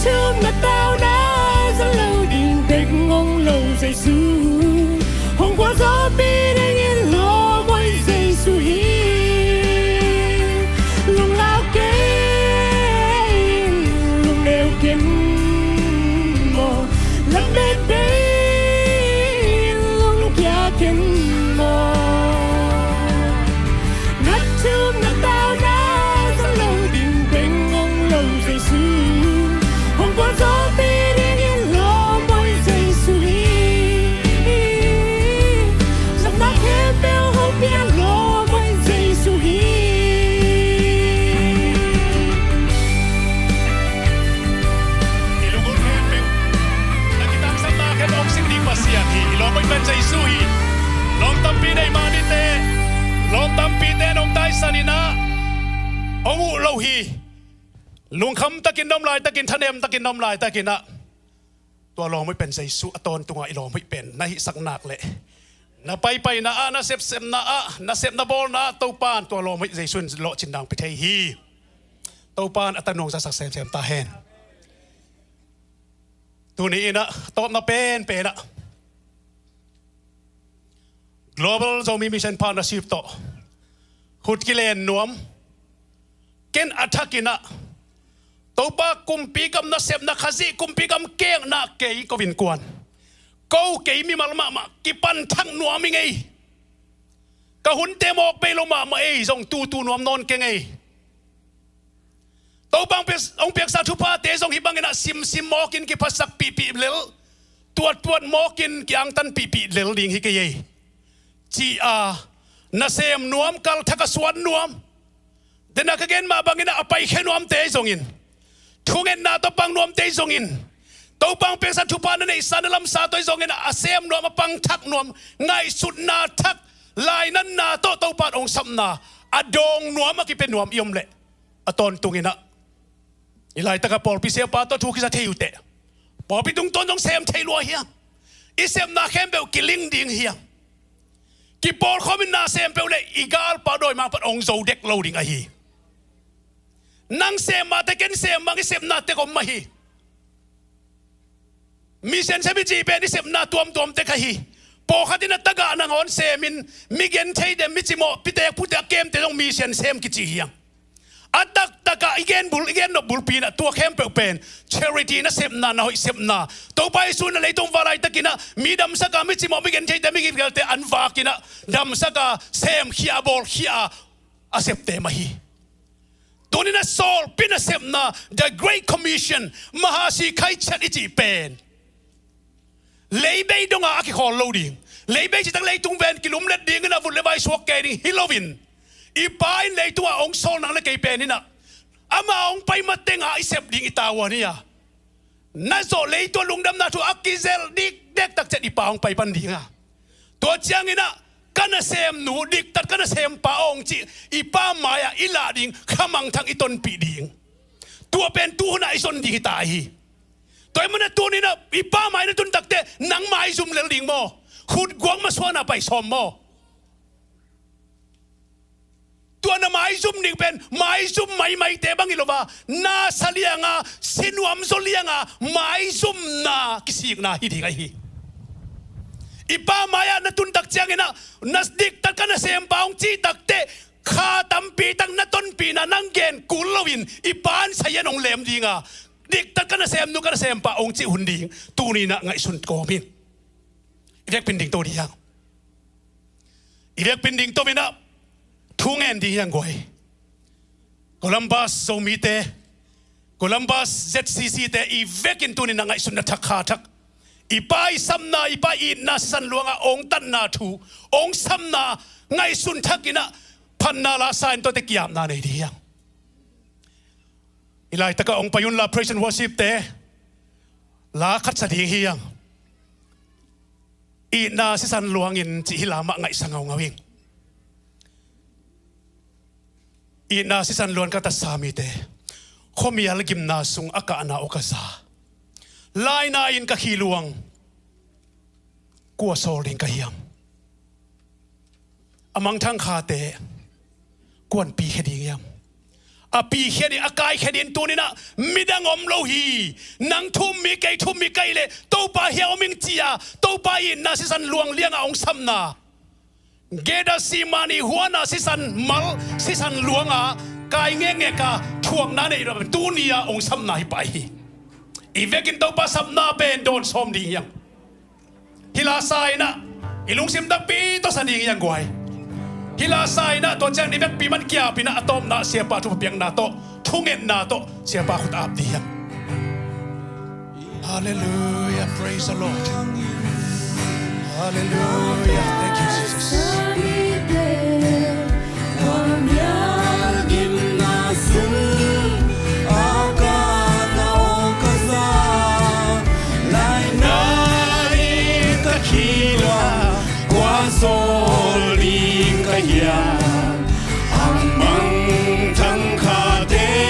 to ฮีลุงคำตะกินน้ำลายตะกินทะเนมตะกินน้ำลายตะกินอะตัวลองไม่เป็นใจสุตอนตัวไอ้ลองไม่เป็นนะฮิสักหนักเลยนะไปนะนะเสพนะนะเสพนะบอลนะตัวปานตัวลองไม่ใจส่วนโลจินดังไปเทฮีตัวปานอัตโนจะสักเสพตาเห็นตัวนี้นะตบนะเป็นนะ global จะมีมิชชั่นพาร์ทเนอร์ชิพต่อขุดกิเลนนวมเกณฑ์อัฐกินะตัวป้ากุมปีกำนักเสพนักขจิกุมปีกำเก่งนักเกยก็วินกวนกูเกยมีมาละมากิปันทั้งนวมยังไงกะหุ่นเตมอกไปลงมาเอ้ยส่งตูนวมนอนเก่งไงตัวบางเปียองเปียกสาธุพาเตส่งหิบังเงินซิมมอกินกิพัสสักปีเลลตัวมอกินกิอังตันปีเลลดิ่งฮิกเยจีนาเซมนวมกัลทักสวนนวมเดนักเกณฑ์มาบังเงินอภัยแค่นวมเตส่งอินทุกเงินนาตัวปังนวมเตส่งอินตัวปังเปียกสาธุพานั่นเองสารลำสาตัวส่งเงินอาเซมนวมปังทักนวมง่ายสุดนาทักลายนั้นนาตัวปังองสัมนาอดงนวมมากิเป็นนวมยมเละตอนตุงินะอีไลตะกับปอลพิเศษป้าตัวทุกข์จะเที่ยวเตะปอลพิตุงต้นต้องเซมเที่ยวเฮียอีเซมนาเข้มเบลกิลิงดิ่งเฮียกิปอลเขาเป็นนาเซมเบลเลยอีกาลป้าโดยมาเป็นองค์โจเด็กโลดิ่งอะฮีนังเซมมาแต่เกนเซมมากิเซมนาเตะกมาฮีมีเซนเซบิจีเป็นอีเซมนาตัวมเตะกะฮีปอลขัดนัตตะกะนังอนเซมินมิเกนเทย์เดมิจิโมพิเตะพุทธเกมเตะต้องมีเซนเซมกิจีเฮียอัตตะกะอีเกนนบุลปีนะตัวเข้มเป็น charity นะเสพนาหอยเสพนาตัวไปสุนอะไรตรงวาไรตะกินะมีดำสักมิจิมอมิเกนเทแต่มิกินกันแต่อันวากินะดำสักเซมขี้อาบอลขี้อาเสพเตมาฮีตัวนี้นะโซลปีนะเสพนา the great commission มหาสีไข่ชัดอิจิเป็นเลยไปดงอาคิคอลโลดิ้งเลยไปจิตตั้งเลยตรงเวนกิลุมเล็ดดิ้งนะวุ่นเลยไปสวกเกดิ้งฮิโลวินอีปายเลยตัวองโซนังเลยเกยเป็นนี่นะอามาองไปมาเต็งหาอิเซบดิ่งอิตาวานี่อะนั่นโซเลยตัวลุงดำนาทัวอักกิเซลดิกเด็กตักเจ็ดอีปาองไปปันดิ่งอะตัวเจียงนี่นะกันนะเซมหนูดิกตัดกันนะเซมปาองจีอีป้ามายาอิลาดิ่งขมังทั้งอีตนปีดิ่งตัวเป็นตัวน่ะอิสนดิ่งตายตัวมันตัวนี้นะอีป้ามายนั่นตุนตักเตนังไม้ซุ่มเลลดิ่งโมขุดกวางมาสวนาไปซอมโมตัวน่ะไม้ซุ่มดิ่งเป็นไม้ซุ่มไม่เตะบังอิโลวานาสเลียงาสินวมโซเลียงาไม้ซุ่มนากิสิกนาฮิดิ่งไอฮีอีป้ามายานั่นตุนตักเจียงนะนัสดิกตักกันนะเซมปาองจีตักเตข้าตั้มปีตั้งนัต้นปีน่ะนั่งเกณฑ์กุลวินอีป้านใส่ยันองเลมดิ่งอ่ะดิกตักกันนะเซมนุกันนะเซมปาองจีหุ่นดิ่งตัวนี้นะไงสุนโกมินอีเด็กเป็นดิ่งตัวนี้ยังอีเด็กเป็นดิ่งตัวนี้นะทุ่งเงินดียังไงโคลัมบัสโซมิเตโคลัมบัส ZCC เตอีเวกินตัวนี้นะไงสุนทักขาทักอีป้ายซ้ำนาอีป้ายอินนาสันหลวงองตันนาทูองซ้ำนาไงสุนทักินะพันนาลาสายตัวเตกิยามนาในดียังอีไลตะกะองปยุนลา praise and worship เตลาคัดสดีเฮียงอินนาสิสันหลวงอินจิฮิลามะไงสังเอาเงาวิงอินนาสิสันหลวงกัตสามีเตขมีอัลกิมนาสุงอากานาโอกาซาลายนาอินกะขีลวงกัวโซลิงกะเฮียมอมังทั้งคาเตกวนปีเขดิงยมอปีเขดิอากายเขดินตัวนี้นะมิดังอมโลหีนังทุ่มมีไกเลยตัวปาเฮียอมิงจียตัวปาอินนาสิสันลวงเลี้ยงองซัมนาเกดาซีมานีหัวนาสิสันมัลสิสันลวงกายเงกาช่วงนั้นในระดับตัวนี้องซัมนาไปอีเวกินตัวปัสนาเป็นโดนซ้อมดียังฮิลาไซนะอีลุงซิมตักปีตัวสันดียังไงฮิลาไซนะตัวเจ้านี่เวกปีมันเกียปีนะอะตอมนะเสียปาทุบเปียงนาโตทุ่งเงินนาโตเสียปาขุดอาบดียัง Hallelujah praise the Lord Hallelujah thank you Jesus Soling kaya amang tang kate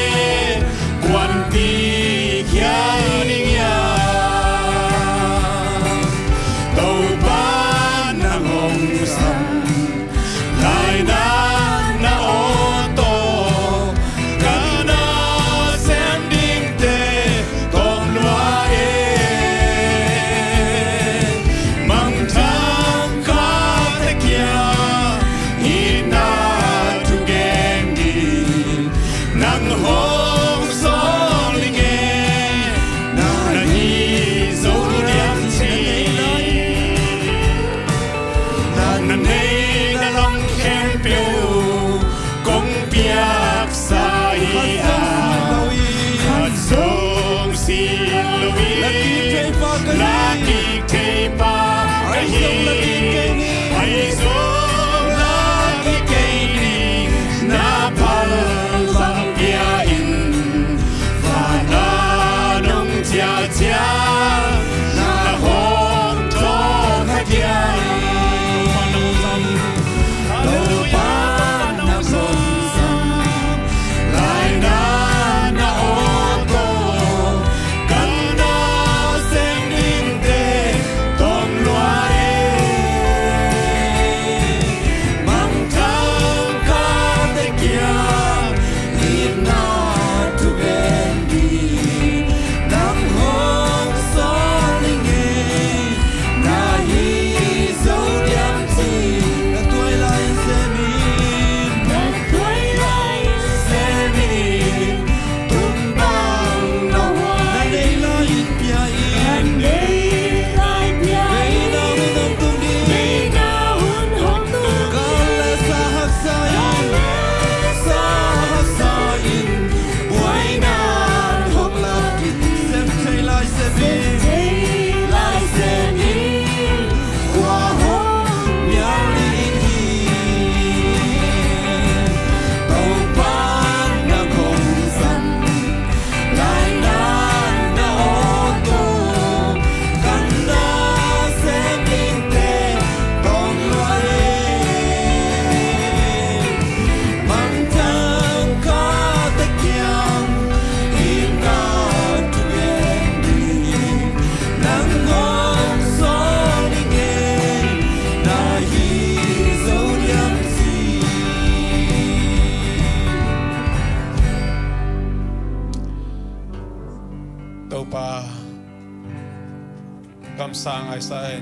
sang ai sai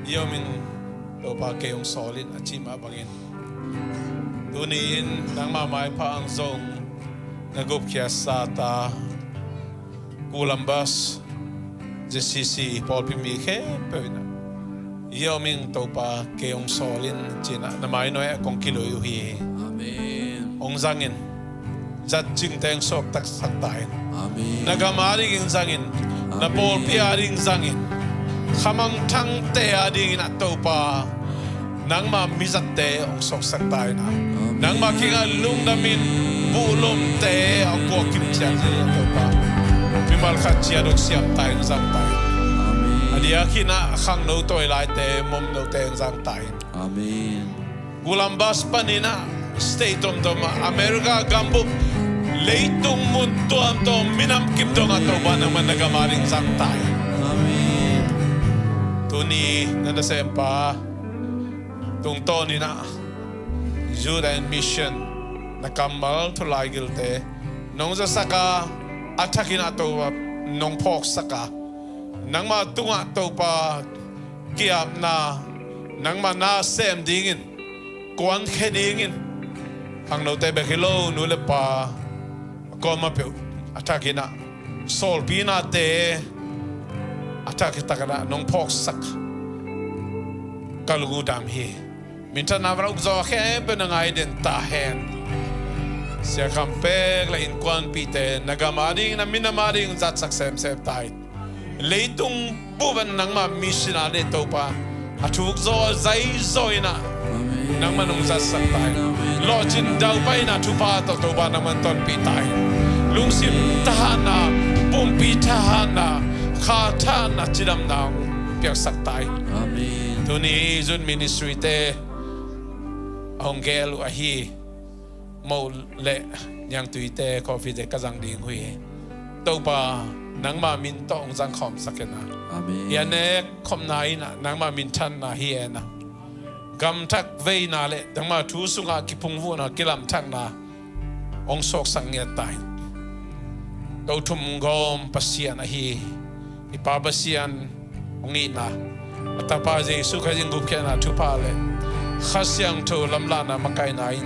yêu mình đâu ba kêu solid achim abangin tunin nang mamai pang zong nagup kia sata Columbus ZCC Paul Pimi ke pena yêu mình đâu ba kêu solid china namai noi kong kilo yu hi amen ong zangin zat ching teng sok tak sak tai amen nagamari ging zangin na Paul pia ring zangin Khamang thang te ading na topa nang ma mizat te ong sok sak tai na nang ma kinga lung namin bulom te ang ko kim chiang na topa mimal khat chia dok siam tai na zang tai adia kina khang no toy lai te mom no te zang tai amen Columbus panina state of the America gambu leitung mun tuam to minam kim dong atoba nang managamaring zang tai Tuni nanda sempa tung toni na Jude and mission na kamal to laigilte nong sa saka atakin ato nong pok saka nang matunga to pa kiam na nang mana sem dingin kuan khedingin ang no te bekilo nule pa ko mapu atakina sol pina te attack takana nong pok sak kalugu dam hi minta navrau zo khe benangai den ta hen sia Khampeek la in kwan pite nagamari na minamari zat sak sem sem tai leitung buban nang ma missionary to pa athuk zo zai zoina nang manung zat sak tai lo chin dau pai na thu pa to ba nang man ton pi tai lungsim tahana pumpi tahana Khata na chidam nang piak sak tai amen tuni zun ministry te ongel ahi mo le nyang tuite coffee de kazang ding hui to pa nang ma min to ong jang khom sakena amen ya ne khom nai na nang ma min than na hi na gam thak ve na le dang ma thu sunga ki phung vu na kilam thak na ong sok sang ya tai to thum gom pasian ahi ipabasian ongina atapa Jesu khajing gup kena thupale khasyang tho lamlana makai nain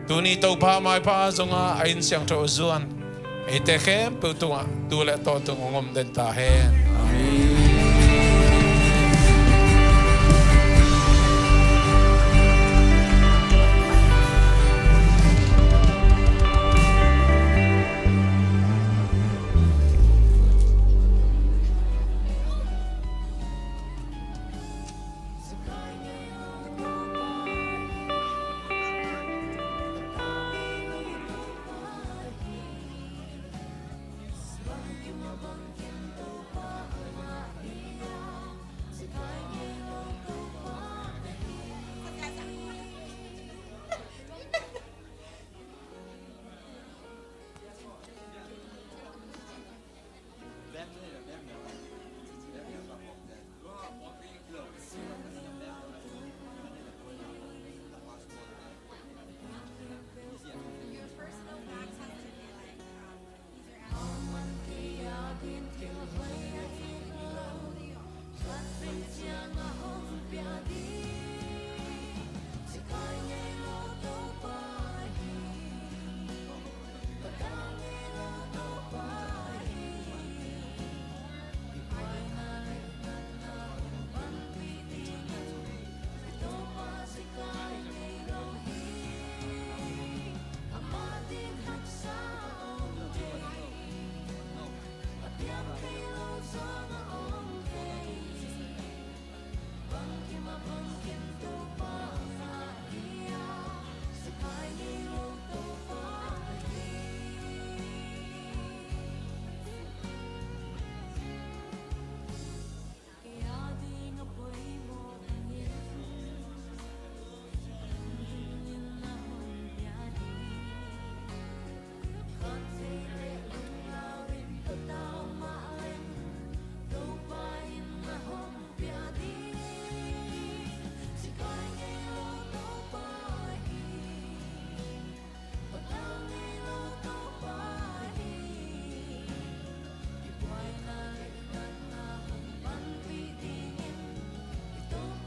tuni to pa mai pa zonga ain syang tho zuan ete khem putunga tule to tung ngom den ta hen amen 快给